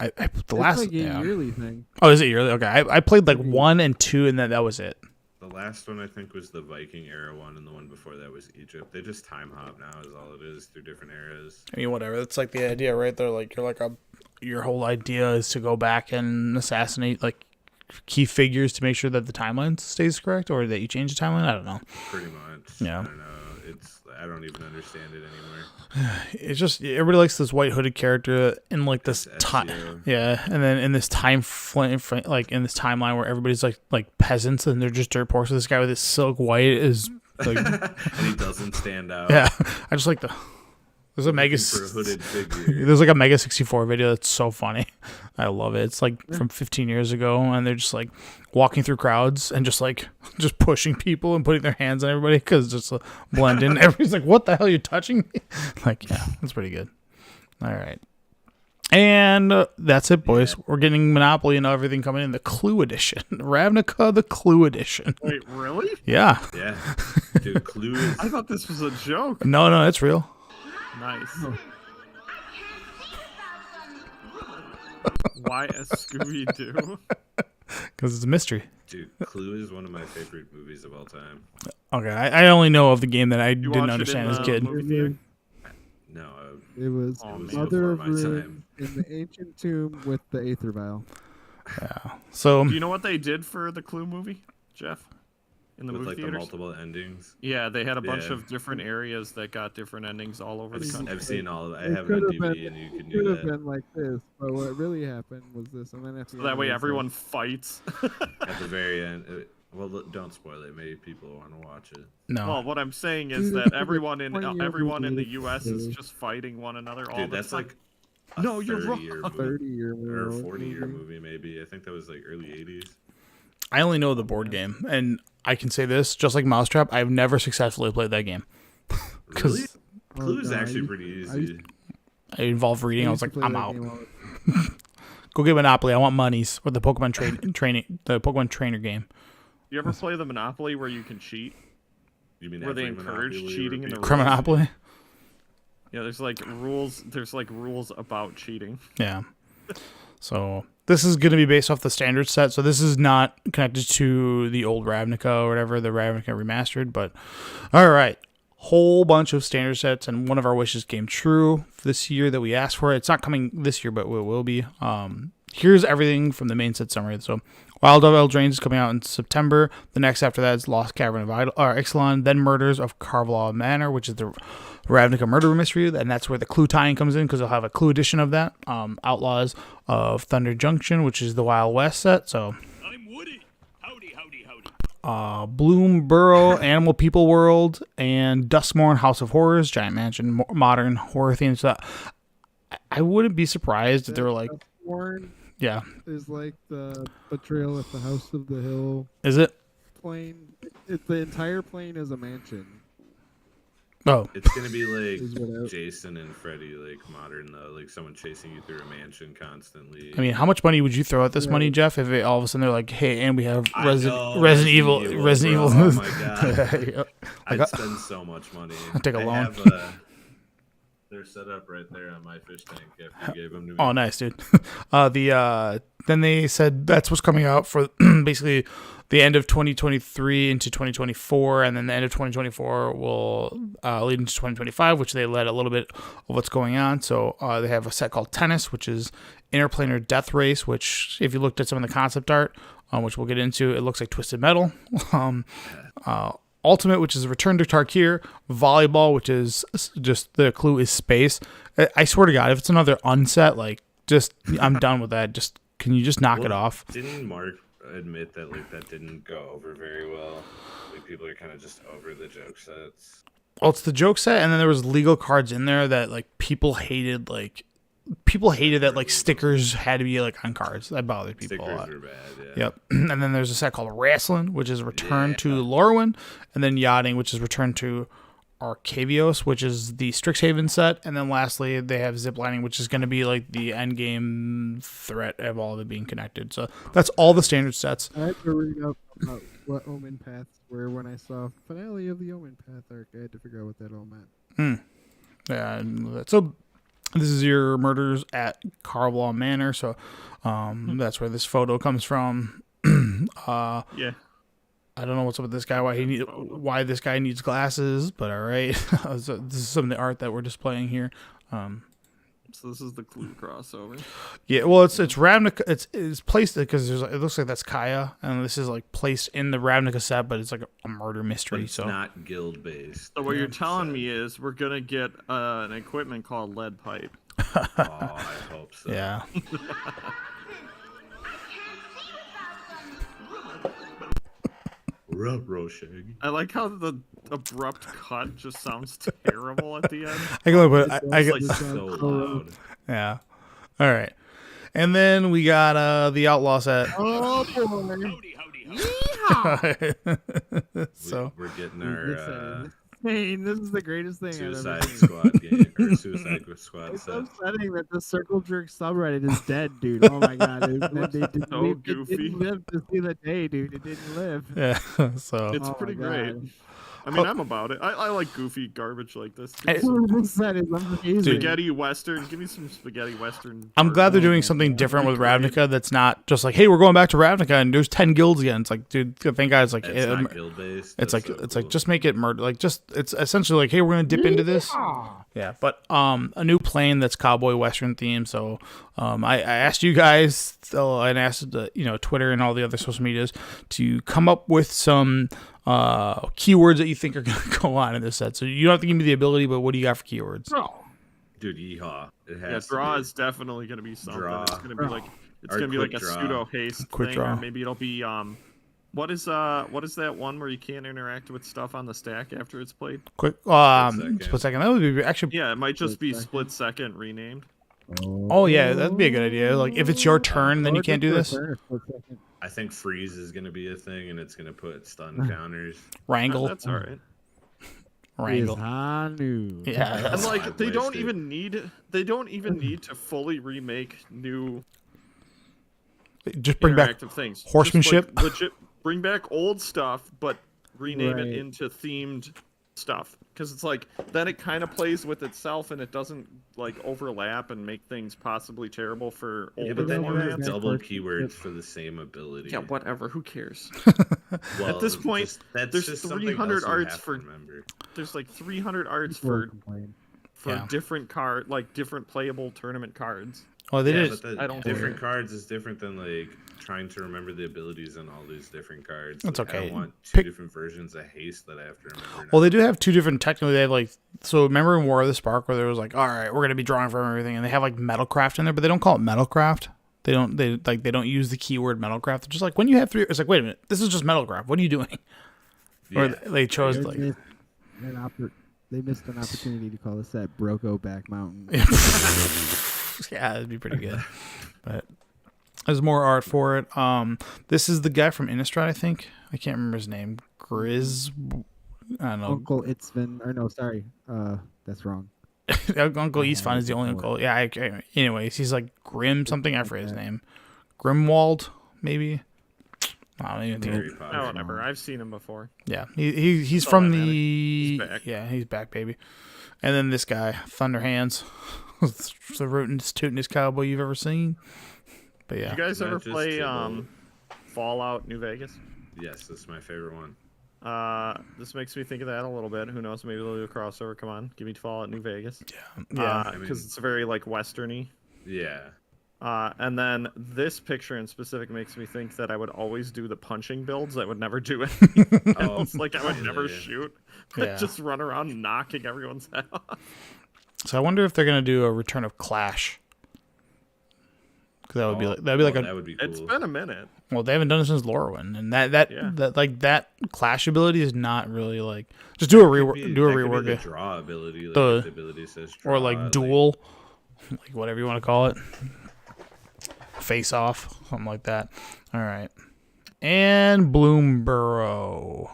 Speaker 1: I the
Speaker 4: It's
Speaker 1: last
Speaker 4: like a
Speaker 1: yeah.
Speaker 4: yearly thing.
Speaker 1: Oh, is it yearly? Okay. I played like 1 and 2 and then that was it.
Speaker 3: The last one I think was the Viking era one, and the one before that was Egypt. They just time hop now, is all it is, through different eras.
Speaker 1: I mean, whatever. That's like the idea, right? They're like your whole idea is to go back and assassinate like key figures to make sure that the timeline stays correct, or that you change the timeline. I don't know.
Speaker 3: Pretty much.
Speaker 1: Yeah.
Speaker 3: I don't know. I don't even understand it anymore.
Speaker 1: It's just everybody likes this white hooded character in like this time,
Speaker 3: SEO.
Speaker 1: yeah, and then in this time like in this timeline where everybody's like peasants and they're just dirt poor. So this guy with his silk white is like,
Speaker 3: And he doesn't stand out.
Speaker 1: yeah. I just like there's a mega
Speaker 3: For a hooded figure.
Speaker 1: there's like a Mega 64 video that's so funny. I love it. It's like from 15 years ago, and they're just like walking through crowds and just pushing people and putting their hands on everybody because just blend in. Everybody's like, "What the hell? You're touching me?" Like, yeah, that's pretty good. All right, and that's it, boys. We're getting Monopoly and everything coming in the Clue edition, Ravnica, the Clue edition.
Speaker 2: Wait, really?
Speaker 1: Yeah.
Speaker 3: Yeah. Dude, Clue is...
Speaker 2: I thought this was a joke.
Speaker 1: No, it's real.
Speaker 2: Nice. Why a Scooby-Doo?
Speaker 1: Because it's a mystery.
Speaker 3: Dude, Clue is one of my favorite movies of all time.
Speaker 1: Okay, I only know of the game that I
Speaker 2: You
Speaker 1: didn't
Speaker 2: watched it
Speaker 1: understand
Speaker 2: in
Speaker 1: as a
Speaker 2: the
Speaker 1: kid.
Speaker 2: movie theater?
Speaker 3: No,
Speaker 4: It was
Speaker 2: Oh, man.
Speaker 4: Mother of
Speaker 3: before my
Speaker 4: Ruin
Speaker 3: time.
Speaker 4: in the ancient tomb with the Aether Vial.
Speaker 1: Yeah. So
Speaker 2: Do you know what they did for the Clue movie, Jeff? In the
Speaker 3: with
Speaker 2: movie
Speaker 3: like the
Speaker 2: theaters?
Speaker 3: multiple endings.
Speaker 2: Yeah, they had a bunch
Speaker 3: Yeah.
Speaker 2: of different areas that got different endings all over the country.
Speaker 3: I've seen all of it. I
Speaker 4: It
Speaker 3: have it on
Speaker 4: could have
Speaker 3: DVD,
Speaker 4: been-
Speaker 3: and you can
Speaker 4: It
Speaker 3: do
Speaker 4: could have
Speaker 3: that.
Speaker 4: been like this, but what really happened was this, and then
Speaker 2: So that way everyone fights.
Speaker 3: At the very end. Well, don't spoil it. Maybe people want to watch it.
Speaker 1: no.
Speaker 2: Well, what I'm saying is
Speaker 4: Dude,
Speaker 2: that
Speaker 4: it's like
Speaker 2: everyone in
Speaker 4: 20 years
Speaker 2: everyone in the
Speaker 4: movie.
Speaker 2: U.S. is just fighting one another all
Speaker 3: Dude,
Speaker 2: the
Speaker 3: that's
Speaker 2: time.
Speaker 3: like a
Speaker 2: No, you're wrong.
Speaker 3: 30-year movie,
Speaker 4: 30-year
Speaker 3: or
Speaker 4: movie.
Speaker 3: 40-year movie, maybe. I think that was like early 80s.
Speaker 1: I only know the board game, and I can say this, just like Mousetrap, I've never successfully played that game.
Speaker 3: Really?
Speaker 4: Oh,
Speaker 3: Clue's
Speaker 4: no, I
Speaker 3: actually
Speaker 4: used-
Speaker 3: pretty
Speaker 4: I
Speaker 3: easy.
Speaker 4: used-
Speaker 1: It involved reading. I was
Speaker 4: used
Speaker 1: like,
Speaker 4: to play
Speaker 1: I'm
Speaker 4: that
Speaker 1: out.
Speaker 4: game all the-
Speaker 1: Go get Monopoly. I want monies or the Pokemon training, the Pokemon trainer game.
Speaker 2: You ever play the Monopoly where you can cheat?
Speaker 3: You mean
Speaker 2: Where they
Speaker 3: every
Speaker 2: encourage
Speaker 3: Monopoly
Speaker 2: cheating in the
Speaker 3: repeat?
Speaker 1: Crimonopoly.
Speaker 2: Yeah, there's like rules. There's like rules about cheating.
Speaker 1: Yeah. So this is going to be based off the standard set. So this is not connected to the old Ravnica or whatever, the Ravnica remastered. But all right, whole bunch of standard sets, and one of our wishes came true this year that we asked for. It's not coming this year, but it will be. Here's everything from the main set summary. So Wild of Eldraine is coming out in September. The next after that is Lost Cavern of Ixalan, then Murders of Carvelaw Manor, which is the Ravnica murder mystery, and that's where the Clue tie-in comes in because they'll have a Clue edition of that. Outlaws of Thunder Junction, which is the Wild West set. So
Speaker 5: I'm Woody. Howdy, howdy, howdy.
Speaker 1: Bloomborough, Animal People World, and Duskmorn House of Horrors, Giant Mansion, modern horror themes. So I wouldn't be surprised if they were like,
Speaker 4: Warren
Speaker 1: yeah,
Speaker 4: is like the betrayal at the House of the Hill
Speaker 1: is it?
Speaker 4: plane. The entire plane is a mansion.
Speaker 1: Oh,
Speaker 3: It's gonna be like
Speaker 4: Is what I-
Speaker 3: Jason and Freddy, like modern though, like someone chasing you through a mansion constantly.
Speaker 1: I mean, how much money would you throw at this money, Jeff? If all of a sudden they're like, "Hey, and we have Resident Evil."
Speaker 3: bro. Oh my god,
Speaker 1: Like,
Speaker 3: I'd spend so much money.
Speaker 1: I'd take a
Speaker 3: I
Speaker 1: loan.
Speaker 3: have, they're set up right there on my fish tank after you gave them to me.
Speaker 1: oh, nice, dude. Then they said that's what's coming out for basically the end of 2023 into 2024, and then the end of 2024 will lead into 2025, which they led a little bit of what's going on. So they have a set called Tennis, which is Interplanar Death Race, which if you looked at some of the concept art, which we'll get into, it looks like Twisted Metal. Ultimate, which is Return to Tarkir. Volleyball, which is just the clue is space. I swear to God, if it's another unset, like just I'm done with that. Just can you just knock it off?
Speaker 3: Didn't Mark admit that like that didn't go over very well? Like people are kind of just over the joke sets.
Speaker 1: Well, it's the joke set, and then there was legal cards in there that like people hated, like people hated that like stickers had to be like on cards. That bothered people a lot.
Speaker 3: Stickers are bad. Yeah.
Speaker 1: Yep. And then there's a set called Wrestling, which is Return to Lorwyn, and then Yachting, which is Return to Arcavios, which is the Strixhaven set, and then lastly they have Ziplining, which is going to be like the end game threat of all of it being connected. So that's all the standard sets.
Speaker 4: I had to read up about what Omen Paths were when I saw finale of the Omen Path arc. I had to figure out what that all meant.
Speaker 1: Yeah. So this is your murders at Carvelaw Manor. So that's where this photo comes from.
Speaker 2: Yeah.
Speaker 1: I don't know what's up with this guy. Why this guy needs glasses, but all right. So this is some of the art that we're displaying here.
Speaker 2: So this is the Clue crossover.
Speaker 1: Yeah, well, it's Ravnica. It's placed because it looks like that's Kaya, and this is like placed in the Ravnica set, but it's like a murder mystery.
Speaker 3: But it's
Speaker 1: so
Speaker 3: not guild based.
Speaker 2: So what you're telling me is we're gonna get an equipment called lead pipe.
Speaker 3: Oh, I hope so.
Speaker 1: yeah.
Speaker 3: Roshig.
Speaker 2: I like how the abrupt cut just sounds terrible at the end.
Speaker 1: I can only put. I
Speaker 2: It's
Speaker 1: can,
Speaker 2: like
Speaker 3: So loud.
Speaker 1: yeah. All right, and then we got the Outlaw set.
Speaker 4: Oh boy!
Speaker 5: Howdy, howdy.
Speaker 1: So
Speaker 3: We're getting our
Speaker 4: This is the greatest thing
Speaker 3: Suicide
Speaker 4: I've ever seen.
Speaker 3: Squad game or Suicide Squad
Speaker 4: It's
Speaker 3: set.
Speaker 4: so upsetting that the Circle Jerk subreddit is dead, dude. Oh my god, it
Speaker 2: goofy.
Speaker 4: didn't live to see the day, dude. It didn't live.
Speaker 1: yeah. So
Speaker 2: It's
Speaker 4: Oh
Speaker 2: pretty
Speaker 4: my
Speaker 2: great.
Speaker 4: God.
Speaker 2: I mean, I'm about it. I like goofy garbage like this. Too.
Speaker 1: Hey,
Speaker 4: This set is amazing.
Speaker 2: Spaghetti Western. Give me some spaghetti Western.
Speaker 1: I'm glad they're
Speaker 2: art.
Speaker 1: doing something different with Ravnica. That's not just like, hey, we're going back to Ravnica and there's 10 guilds again. It's like, dude, thank God. It's like
Speaker 3: It's not guild based.
Speaker 1: It's like just make it murder. Like it's essentially like, hey, we're gonna dip into this. Yeah, but a new plane that's cowboy western themed. So I asked you guys and asked Twitter and all the other social medias to come up with some keywords that you think are gonna go on in this set. So you don't have to give me the ability, but what do you got for keywords?
Speaker 3: Dude, yeehaw! It has
Speaker 2: Yeah,
Speaker 3: to
Speaker 2: draw
Speaker 3: be.
Speaker 2: is definitely gonna be something.
Speaker 3: Draw.
Speaker 2: It's gonna be like
Speaker 3: Or
Speaker 2: a
Speaker 3: quick draw.
Speaker 2: pseudo haste
Speaker 1: Quick
Speaker 2: thing,
Speaker 1: draw.
Speaker 2: or maybe it'll be what is that one where you can't interact with stuff on the stack after it's played?
Speaker 1: Quick,
Speaker 3: second.
Speaker 1: split second. That would be actually.
Speaker 2: Yeah, it might just be
Speaker 4: Split
Speaker 2: split second renamed.
Speaker 1: Oh yeah, that'd be a good idea. Like if it's your turn, then you can't do this.
Speaker 3: I think freeze is gonna be a thing, and it's gonna put stun counters.
Speaker 1: Wrangle,
Speaker 2: That's all right.
Speaker 1: wrangle.
Speaker 4: Hanu.
Speaker 1: Yeah,
Speaker 2: And
Speaker 1: that's,
Speaker 2: like they don't
Speaker 3: wasted.
Speaker 2: even need to fully remake new
Speaker 1: just bring back
Speaker 2: interactive things.
Speaker 1: horsemanship.
Speaker 2: Just, like, legit bring back old stuff, but rename
Speaker 4: Right.
Speaker 2: it into themed stuff. Because it's like then it kind of plays with itself and it doesn't like overlap and make things possibly terrible for
Speaker 3: Yeah,
Speaker 2: older
Speaker 3: but then you
Speaker 2: formats.
Speaker 3: have
Speaker 4: Yeah.
Speaker 3: double keywords for the same ability.
Speaker 2: Yeah, whatever. Who cares?
Speaker 3: Well,
Speaker 2: At this point,
Speaker 3: that's
Speaker 2: there's
Speaker 3: just something
Speaker 2: 300
Speaker 3: else you
Speaker 2: arts
Speaker 3: have to
Speaker 2: for-
Speaker 3: remember.
Speaker 2: There's like 300 arts
Speaker 4: People
Speaker 2: for
Speaker 4: complain.
Speaker 1: Yeah.
Speaker 2: different different playable tournament cards.
Speaker 1: oh, they
Speaker 3: Yeah,
Speaker 1: did.
Speaker 3: but the
Speaker 2: I don't
Speaker 3: different
Speaker 2: care.
Speaker 3: cards is different than like trying to remember the abilities on all these different cards.
Speaker 1: That's
Speaker 3: Like, I
Speaker 1: okay.
Speaker 3: don't want two
Speaker 1: Pick-
Speaker 3: different versions of haste that I have to remember.
Speaker 1: Well,
Speaker 3: now.
Speaker 1: they do have two different. Technically, they have like. So remember in War of the Spark where there was like, all right, we're gonna be drawing from everything, and they have like Metalcraft in there, but they don't call it Metalcraft. They don't use the keyword Metalcraft. They're just like when you have three, it's like, wait a minute, this is just Metalcraft. What are you doing? Or
Speaker 3: Yeah.
Speaker 1: they chose
Speaker 4: They
Speaker 1: like.
Speaker 4: missed they missed an opportunity to call this set Broco Back Mountain.
Speaker 1: Yeah, that'd be pretty good. But there's more art for it. This is the guy from Innistrad, I think. I can't remember his name. Grizz. I don't know.
Speaker 4: Uncle Itzvin, or no, sorry, that's wrong.
Speaker 1: Uncle Eastfun is the only uncle. Yeah. Anyways, he's like Grim something. I forget his name. Grimwald, maybe. I don't even think.
Speaker 3: Harry Potter.
Speaker 2: Oh, whatever. I've seen him before.
Speaker 1: Yeah, he's
Speaker 2: all
Speaker 1: from
Speaker 2: that matters.
Speaker 1: the.
Speaker 2: He's back.
Speaker 1: Yeah, he's back, baby. And then this guy, Thunder Hands, the rootin' tootin'est cowboy you've ever seen. But yeah,
Speaker 2: You guys
Speaker 3: Not
Speaker 2: ever
Speaker 3: just
Speaker 2: play
Speaker 3: Tibble.
Speaker 2: Fallout New Vegas?
Speaker 3: Yes, that's my favorite one.
Speaker 2: This makes me think of that a little bit. Who knows? Maybe they'll do a crossover. Come on, give me Fallout New Vegas.
Speaker 1: yeah.
Speaker 3: I mean-
Speaker 2: Because it's very like westerny.
Speaker 3: Yeah.
Speaker 2: And then this picture in specific makes me think that I would always do the punching builds. I would never do anything else. Like I would never
Speaker 3: yeah.
Speaker 2: shoot.
Speaker 1: Yeah.
Speaker 2: Just run around knocking everyone's head off.
Speaker 1: So I wonder if they're gonna do a return of Clash. 'Cause that would be like that'd be like
Speaker 3: that
Speaker 1: a
Speaker 3: would be cool.
Speaker 2: It's been a minute.
Speaker 1: well they haven't done it since Lorwyn, and
Speaker 2: Yeah.
Speaker 1: that Clash ability is not really like just do a rework,
Speaker 3: That could be
Speaker 1: do a
Speaker 3: the
Speaker 1: rework,
Speaker 3: draw ability, like
Speaker 1: The-
Speaker 3: if the ability says draw,
Speaker 1: or like duel, like whatever you want to call it. Face Off, something like that. All right. And Bloomborough.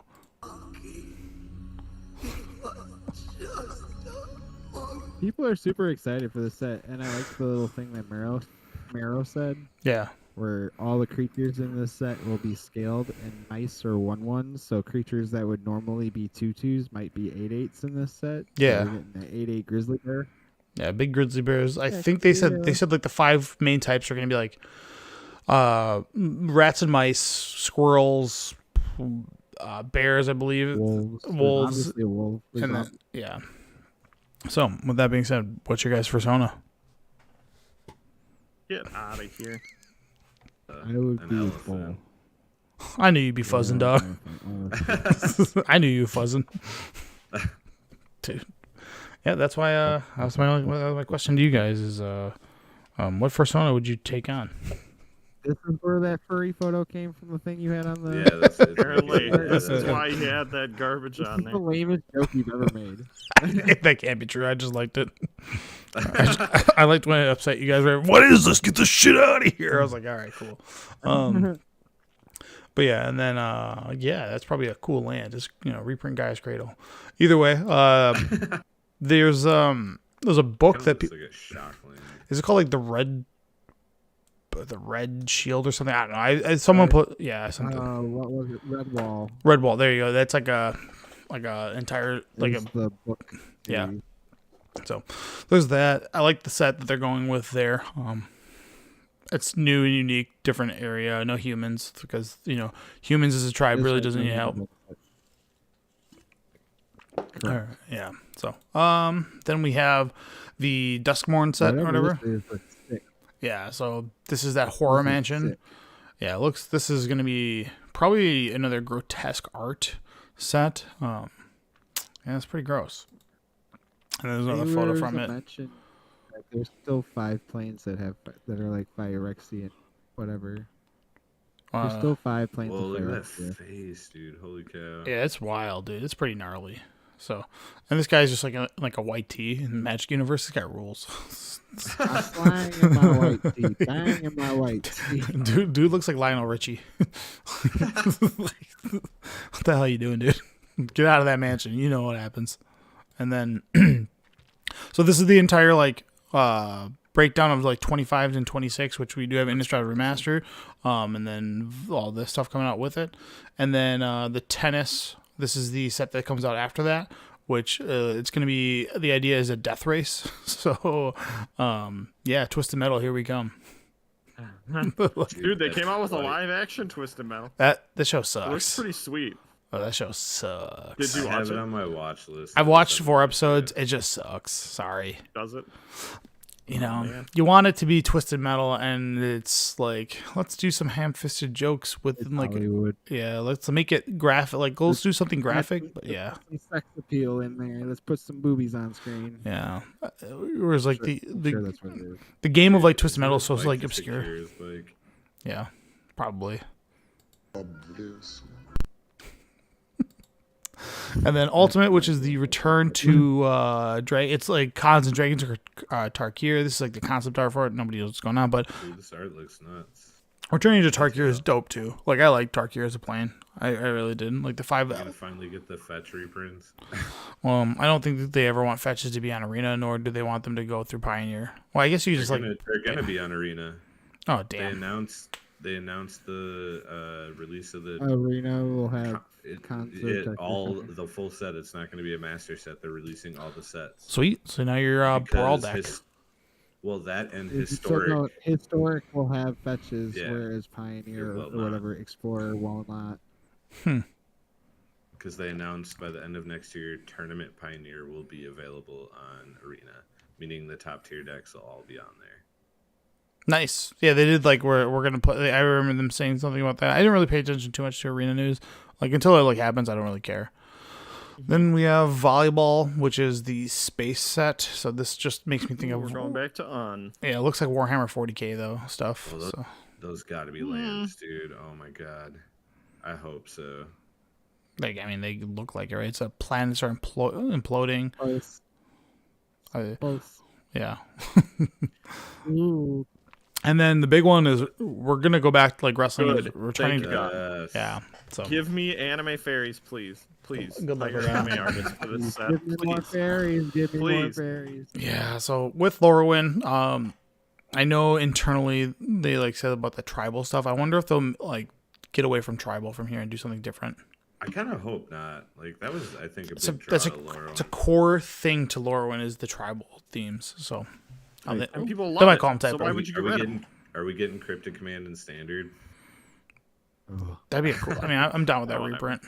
Speaker 4: People are super excited for this set, and I like the little thing that Mero said,
Speaker 1: Yeah.
Speaker 4: where all the creatures in this set will be scaled, and mice are 1/1s. So creatures that would normally be 2/2s might be 8/8s in this set.
Speaker 1: Yeah.
Speaker 4: So we're getting the 8/8 grizzly bear.
Speaker 1: Yeah, big grizzly bears. I
Speaker 4: Heck
Speaker 1: think they said
Speaker 4: yeah.
Speaker 1: like the 5 main types are going to be like rats and mice, squirrels, bears, I believe,
Speaker 4: Wolves.
Speaker 1: wolves,
Speaker 4: Obviously a wolf. There's
Speaker 1: and then, yeah. So, with that being said, what's your guys' persona?
Speaker 2: Get out of here.
Speaker 4: I would
Speaker 3: An
Speaker 4: be a
Speaker 3: elephant.
Speaker 4: bull.
Speaker 1: I knew you'd be fuzzing, dog. I knew you were fuzzing. Dude. Yeah, that's why that was my question to you guys is what persona would you take on?
Speaker 4: This is where that furry photo came from, the thing you had on the...
Speaker 3: Yeah, that's it.
Speaker 2: Apparently,
Speaker 4: Yeah,
Speaker 2: this is
Speaker 4: yeah.
Speaker 2: why you had that garbage
Speaker 4: This
Speaker 2: on
Speaker 4: is the
Speaker 2: there.
Speaker 4: lamest joke you've ever made.
Speaker 1: That can't be true. I just liked it. I liked when it upset you guys. Were, what is this? Get this shit out of here! I was like, all right, cool. But yeah, and then yeah, that's probably a cool land. Just reprint Guy's Cradle. Either way, there's a book
Speaker 3: Kinda
Speaker 1: that
Speaker 3: looks like a shock land.
Speaker 1: is it called like the Red Shield or something? I don't know. Someone put something.
Speaker 4: What was it? Red Wall.
Speaker 1: Red Wall. There you go. That's like a entire
Speaker 4: Is the book.
Speaker 1: Yeah.
Speaker 4: series.
Speaker 1: So there's that. I like the set that they're going with there. It's new and unique, different area. No humans because humans as a tribe really doesn't need help.
Speaker 4: Correct.
Speaker 1: Alright, yeah. So then we have the Duskmorn set or whatever.
Speaker 4: this is, looks sick.
Speaker 1: Yeah. So this is that horror
Speaker 4: This looks
Speaker 1: mansion.
Speaker 4: sick.
Speaker 1: Yeah. This is gonna be probably another grotesque art set. Yeah, it's pretty gross. And there's another photo
Speaker 4: There's
Speaker 1: from
Speaker 4: a
Speaker 1: it.
Speaker 4: mention that there's still 5 planes that are like Phyrexia and whatever. There's still 5 planes
Speaker 3: Whoa,
Speaker 4: of
Speaker 3: look at that
Speaker 4: Phyrexia.
Speaker 3: face, dude. Holy cow.
Speaker 1: Yeah, it's wild, dude. It's pretty gnarly. So, and this guy's just like a white tee in the Magic Universe. This guy rules.
Speaker 4: I'm flying in my white tee. Bang in my white tee.
Speaker 1: dude looks like Lionel Richie. What the hell are you doing, dude? Get out of that mansion. You know what happens. And then, so this is the entire breakdown of like 25 and 26, which we do have Innistrad Remastered, and then all this stuff coming out with it, and then the tennis. This is the set that comes out after that, which it's going to be. The idea is a death race. So, yeah, Twisted Metal, here we come.
Speaker 2: Dude, they came out with a live action Twisted Metal.
Speaker 1: That show
Speaker 2: It looks
Speaker 1: sucks.
Speaker 2: pretty sweet.
Speaker 1: Oh, that show sucks.
Speaker 2: Did you
Speaker 3: I have
Speaker 2: watch
Speaker 3: it
Speaker 2: it?
Speaker 3: on my watch list.
Speaker 1: I've watched 4 episodes. It just sucks. Sorry.
Speaker 2: Does it?
Speaker 1: Man. You want it to be Twisted Metal, and it's like, let's do some ham-fisted jokes with
Speaker 4: It's
Speaker 1: like,
Speaker 4: Hollywood.
Speaker 1: yeah, let's make it graphic. Like, let's do something graphic, but yeah,
Speaker 4: Some sex appeal in there. Let's put some boobies on screen.
Speaker 1: yeah. Whereas like
Speaker 4: Sure, I'm sure that's what it is.
Speaker 1: the game of like Twisted Metal is
Speaker 3: It's
Speaker 1: so
Speaker 3: like
Speaker 1: like
Speaker 3: the
Speaker 1: obscure.
Speaker 3: Secures, like,
Speaker 1: Yeah, probably. And then Ultimate, which is the return to it's like Cons and Dragons or Tarkir. This is like the concept art for it. Nobody knows what's going on, but
Speaker 3: dude, this art looks nuts.
Speaker 1: returning to Tarkir is dope too. Like I like Tarkir as a plane. I really did. Like the 5.
Speaker 3: You're gonna finally get the fetch reprints.
Speaker 1: I don't think that they ever want fetches to be on Arena, nor do they want them to go through Pioneer. Well, I guess you just
Speaker 3: They're gonna be on Arena.
Speaker 1: oh
Speaker 3: They
Speaker 1: damn.
Speaker 3: announced the release of the
Speaker 4: Arena will have
Speaker 3: it,
Speaker 4: concert Tarkir
Speaker 3: all
Speaker 4: coming.
Speaker 3: the full set. It's not going to be a master set. They're releasing all the sets.
Speaker 1: Sweet. So now you're Brawl
Speaker 3: Because
Speaker 1: deck.
Speaker 3: well, that and
Speaker 4: So,
Speaker 3: historic.
Speaker 4: no, historic will have fetches,
Speaker 3: Yeah.
Speaker 4: whereas Pioneer
Speaker 3: It will
Speaker 4: or
Speaker 3: not.
Speaker 4: whatever Explorer will not.
Speaker 3: Because they announced by the end of next year, Tournament Pioneer will be available on Arena, meaning the top tier decks will all be on there.
Speaker 1: Nice. Yeah, they did like we're gonna play. I remember them saying something about that. I didn't really pay attention too much to Arena news. Like until it like happens, I don't really care. Then we have volleyball, which is the space set. So this just makes me think
Speaker 2: We're
Speaker 1: of
Speaker 2: going back to on.
Speaker 1: yeah. It looks like Warhammer 40K though stuff.
Speaker 3: Well,
Speaker 1: So
Speaker 3: Those got to be lands, dude. Oh my god. I hope so.
Speaker 1: like I mean they look like it, right? It's a planets are imploding.
Speaker 4: Close.
Speaker 1: Uh,
Speaker 4: Close.
Speaker 1: Yeah.
Speaker 4: Ooh,
Speaker 1: And then the big one is we're gonna go back to like wrestling.
Speaker 2: Good.
Speaker 1: Is returning.
Speaker 2: Thank God.
Speaker 1: Yeah. So
Speaker 2: Give me anime fairies, please. Please.
Speaker 1: Good luck
Speaker 2: Hire
Speaker 1: with that.
Speaker 2: anime artists for this set.
Speaker 4: give me more
Speaker 2: Please.
Speaker 4: fairies. Give me more
Speaker 2: Please.
Speaker 4: fairies.
Speaker 1: yeah. So with Lorwyn, I know internally they like said about the tribal stuff. I wonder if they'll like get away from tribal from here and do something different.
Speaker 3: I kind of hope not. Like that was, I think, a
Speaker 1: It's a
Speaker 3: big draw
Speaker 1: that's
Speaker 3: to Laurel.
Speaker 1: it's a core thing to Lorwyn is the tribal themes. So
Speaker 2: And people
Speaker 1: they
Speaker 2: love
Speaker 1: might
Speaker 2: it.
Speaker 1: call them
Speaker 2: So
Speaker 1: type.
Speaker 2: why would you get rid of them?
Speaker 3: Are we getting Cryptic Command in Standard?
Speaker 4: Ugh.
Speaker 1: That'd be a cool. I mean, I'm down with that
Speaker 2: Whatever.
Speaker 1: reprint.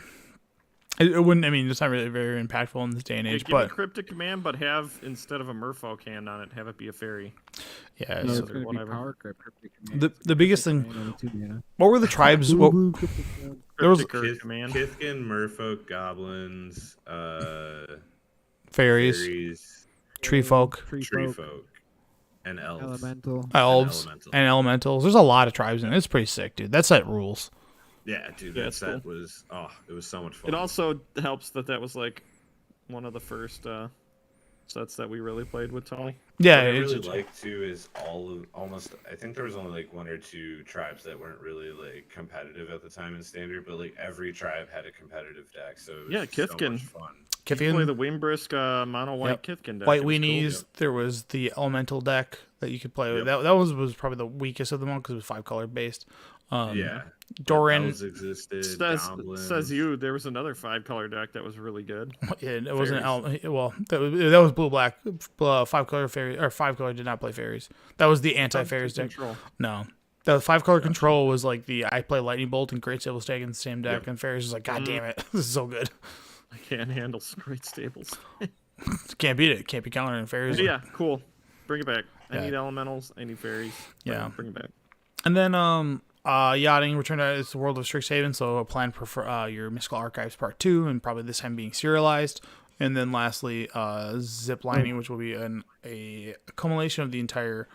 Speaker 1: It wouldn't. I mean, it's not really very impactful in this day and
Speaker 2: Hey,
Speaker 1: age,
Speaker 2: give me
Speaker 1: but
Speaker 2: Cryptic Command, but have, instead of a merfolk hand on it, have it be a fairy.
Speaker 1: yeah.
Speaker 4: No,
Speaker 1: so
Speaker 4: it's gonna be
Speaker 2: whatever.
Speaker 4: power crypt. Cryptic command.
Speaker 1: the biggest thing.
Speaker 4: Cryptic command, only 2 mana.
Speaker 1: What were the tribes?
Speaker 4: Blue,
Speaker 1: What,
Speaker 4: blue, cryptic command.
Speaker 1: There was-
Speaker 2: Cryptic Command.
Speaker 3: Kithkin, Merfolk, Goblins,
Speaker 1: fairies,
Speaker 3: Fairies,
Speaker 1: tree folk,
Speaker 4: Tree
Speaker 3: Tree
Speaker 4: folk,
Speaker 3: Folk, and Elves.
Speaker 4: elemental.
Speaker 1: elves,
Speaker 3: elemental.
Speaker 1: and elementals. There's a lot of tribes in it. It's pretty sick, dude. That set rules.
Speaker 3: Yeah, dude,
Speaker 2: Yeah,
Speaker 3: that
Speaker 2: it's
Speaker 3: set was, it was so much fun.
Speaker 2: It also helps that was like one of the first sets that we really played with Tony.
Speaker 1: Yeah,
Speaker 3: What I
Speaker 1: it's,
Speaker 3: really like too is almost. I think there was only like 1 or 2 tribes that weren't really like competitive at the time in Standard, but like every tribe had a competitive deck, so it was
Speaker 2: Yeah,
Speaker 3: just so
Speaker 2: Kithkin.
Speaker 3: much fun.
Speaker 2: Play
Speaker 1: Kithkin,
Speaker 2: the Wimbrisk mono white
Speaker 1: Yep.
Speaker 2: Kithkin deck.
Speaker 1: White
Speaker 2: It was cool.
Speaker 1: Weenies. There was the elemental deck that you could play with.
Speaker 3: Yep.
Speaker 1: That was probably the weakest of them all because it was 5 color based.
Speaker 3: Yeah,
Speaker 1: Doran.
Speaker 3: Elves existed.
Speaker 2: Says
Speaker 3: Goblins.
Speaker 2: you. There was another 5-color deck that was really good.
Speaker 1: It wasn't
Speaker 2: Fairies.
Speaker 1: well. That was blue black. 5 color fairy or 5 color did not play fairies. That was the anti fairies deck.
Speaker 2: Control.
Speaker 1: No, the 5 color control was like the I play lightning bolt and great stable stag in the same deck,
Speaker 3: Yep.
Speaker 1: and fairies was like, God damn it, this is so good.
Speaker 2: I can't handle great stables.
Speaker 1: Can't beat it. Can't be countering fairies.
Speaker 2: Yeah, cool. Bring it back. I
Speaker 1: Yeah.
Speaker 2: need elementals. I need fairies.
Speaker 1: Yeah.
Speaker 2: Bring it back.
Speaker 1: And then yachting returned to it's the world of Strixhaven, so plan for your Mystical Archives Part 2, and probably this time being serialized. And then lastly, zip lining, which will be a accumulation of the entire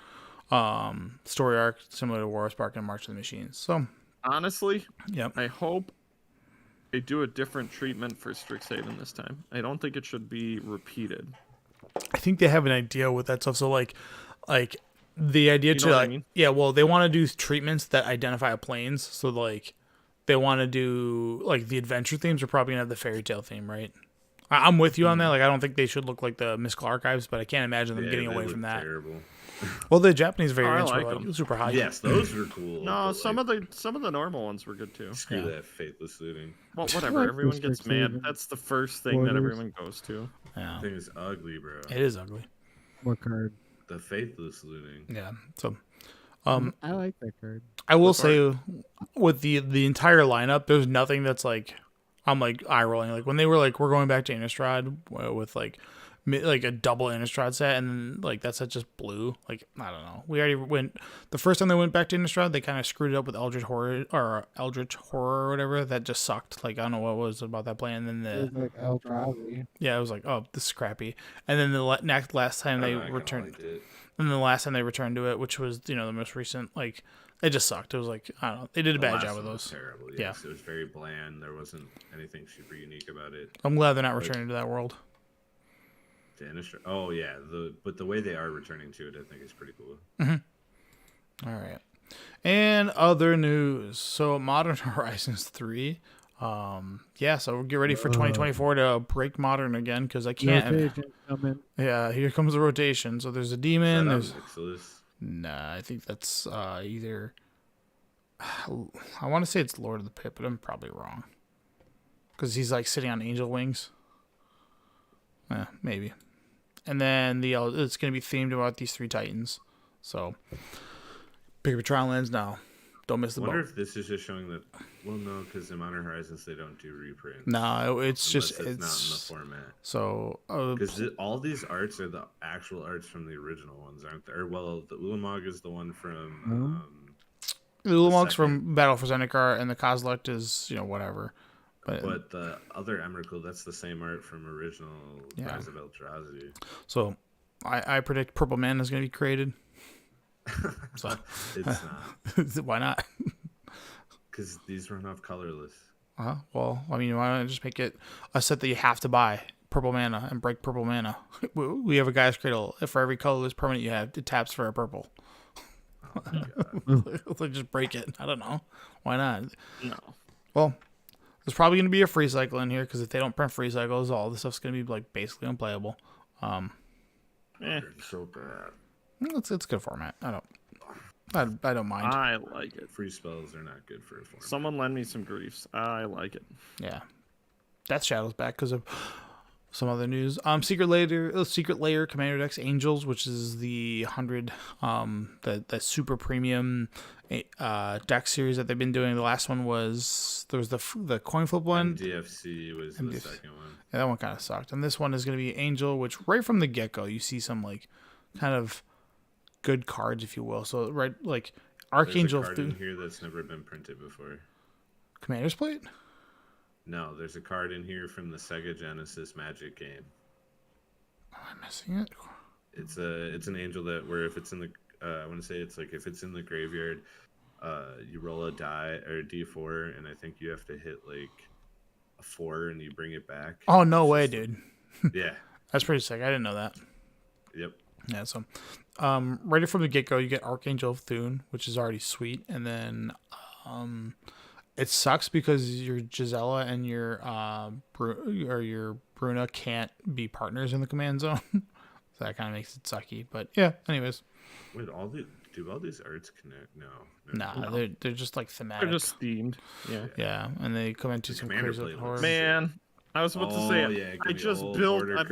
Speaker 1: story arc, similar to War of Spark and March of the Machines. So,
Speaker 2: Honestly,
Speaker 1: yep.
Speaker 2: I hope they do a different treatment for Strixhaven this time. I don't think it should be repeated.
Speaker 1: I think they have an idea with that stuff. So like the idea
Speaker 2: You
Speaker 1: to
Speaker 2: know what I
Speaker 1: like,
Speaker 2: mean?
Speaker 1: yeah, well, they want to do treatments that identify planes. So like they want to do like the adventure themes are probably gonna have the fairy tale theme, right? I'm with you on that. Like I don't think they should look like the Mystical Archives, but I can't imagine them
Speaker 3: Yeah,
Speaker 1: getting
Speaker 3: they
Speaker 1: away
Speaker 3: look
Speaker 1: from that.
Speaker 3: Terrible.
Speaker 1: Well, the Japanese variants
Speaker 2: like
Speaker 1: were like
Speaker 2: them.
Speaker 1: super high.
Speaker 3: Yes, those were cool.
Speaker 2: No,
Speaker 3: but,
Speaker 2: some
Speaker 3: like,
Speaker 2: of the normal ones were good too.
Speaker 3: screw
Speaker 1: Yeah.
Speaker 3: that faithless looting.
Speaker 2: Well,
Speaker 4: I
Speaker 2: whatever.
Speaker 4: like
Speaker 2: Everyone
Speaker 4: those
Speaker 2: gets mad.
Speaker 4: Strixhaven
Speaker 2: That's the first thing that
Speaker 4: borders.
Speaker 2: everyone goes to.
Speaker 1: Yeah,
Speaker 3: Thing is ugly, bro.
Speaker 1: it is ugly.
Speaker 4: What card?
Speaker 3: The faithless looting.
Speaker 1: Yeah. So,
Speaker 4: I like that card.
Speaker 1: I will
Speaker 2: What
Speaker 1: say with the entire lineup, there's nothing that's like I'm like eye rolling. Like when they were like we're going back to Innistrad with like a double Innistrad set, and like that set just blew. Like I don't know. We already went the first time they went back to Innistrad, they kind of screwed it up with Eldritch Horror or whatever. That just sucked. Like I don't know what was about that play. And then
Speaker 4: It was like Eldrazi.
Speaker 1: yeah, it was like oh this is crappy. And then the last time they
Speaker 3: I kinda
Speaker 1: returned.
Speaker 3: liked it.
Speaker 1: And the last time they returned to it, which was the most recent, like it just sucked. It was like I don't know. They did a
Speaker 3: The
Speaker 1: bad
Speaker 3: last
Speaker 1: job with
Speaker 3: one was
Speaker 1: those.
Speaker 3: Terrible.
Speaker 1: Yeah.
Speaker 3: Yes, it was very bland. There wasn't anything super unique about it.
Speaker 1: I'm glad they're not returning to that world.
Speaker 3: The Innistrad. Oh yeah, but the way they are returning to it, I think is pretty cool.
Speaker 1: All right. And other news. So Modern Horizons 3. Yeah, so we'll get ready for 2024 to break Modern again because I can't.
Speaker 4: Rotation coming.
Speaker 1: Yeah, here comes the rotation. So there's a demon.
Speaker 3: Is
Speaker 1: There's
Speaker 3: that on Ixalis?
Speaker 1: nah. I think that's either. I want to say it's Lord of the Pit, but I'm probably wrong. Because he's like sitting on angel wings. Maybe. And then it's going to be themed about these 3 titans. So pick up your trial lens now. Don't miss the
Speaker 3: I wonder
Speaker 1: boat.
Speaker 3: if this is just showing that. Well, no, because in Modern Horizons they don't do reprints.
Speaker 1: No, it's
Speaker 3: unless
Speaker 1: just
Speaker 3: it's not in the
Speaker 1: it's
Speaker 3: format.
Speaker 1: so
Speaker 3: Because all these arts are the actual arts from the original ones, aren't they? Or well, the Ulamog is the one from.
Speaker 1: the Ulamog's
Speaker 3: second.
Speaker 1: from Battle for Zendikar, and the Kozilek is whatever.
Speaker 3: But the other Emrakul, that's the same art from original
Speaker 1: Yeah.
Speaker 3: Rise of Eldrazi.
Speaker 1: So I predict Purple Man is going to be created. So
Speaker 3: It's not.
Speaker 1: why not?
Speaker 3: Because these run off colorless.
Speaker 1: Well, I mean, why not just make it a set that you have to buy purple mana and break purple mana. We have a Guy's Cradle. If for every colorless permanent you have, it taps for a purple. So just break it. I don't know. Why not?
Speaker 2: No.
Speaker 1: Well, there's probably going to be a free cycle in here because if they don't print free cycles, all this stuff's going to be like basically unplayable.
Speaker 3: It's so bad.
Speaker 1: It's good format. I don't mind.
Speaker 2: I like it.
Speaker 3: Free spells are not good for a format.
Speaker 2: Someone lend me some griefs. I like it.
Speaker 1: Yeah, Death Shadow's back because of some other news. Secret Layer Commander decks Angels, which is the 100 the super premium deck series that they've been doing. The last one was there was the coin flip one.
Speaker 3: DFC was the second one.
Speaker 1: Yeah, that one kind of sucked. And this one is going to be Angel, which right from the get go you see some like kind of good cards, if you will. So right, like Archangel.
Speaker 3: There's a card in here that's never been printed before.
Speaker 1: Commander's Plate.
Speaker 3: No, there's a card in here from the Sega Genesis Magic game.
Speaker 1: Am I missing it?
Speaker 3: It's an angel that where if it's in the I want to say it's like if it's in the graveyard, you roll a die or a d4, and I think you have to hit like a 4 and you bring it back.
Speaker 1: Oh no way, dude!
Speaker 3: Yeah,
Speaker 1: That's pretty sick. I didn't know that.
Speaker 3: yep.
Speaker 1: Yeah, so right from the get go, you get Archangel of Thune, which is already sweet, and then it sucks because your Gisela and your your Bruna can't be partners in the command zone. So that kind of makes it sucky. But yeah, anyways.
Speaker 3: Wait, do all these arts connect? No.
Speaker 1: Nah, they're just like thematic.
Speaker 2: They're just themed. Yeah.
Speaker 1: Yeah, and they come into some
Speaker 3: Commander
Speaker 1: crazy
Speaker 3: Plate
Speaker 1: horror.
Speaker 3: looks
Speaker 2: Man, I was about to say
Speaker 3: Oh, yeah, give
Speaker 2: I
Speaker 3: me
Speaker 2: just
Speaker 3: old
Speaker 2: built.
Speaker 3: border
Speaker 2: I've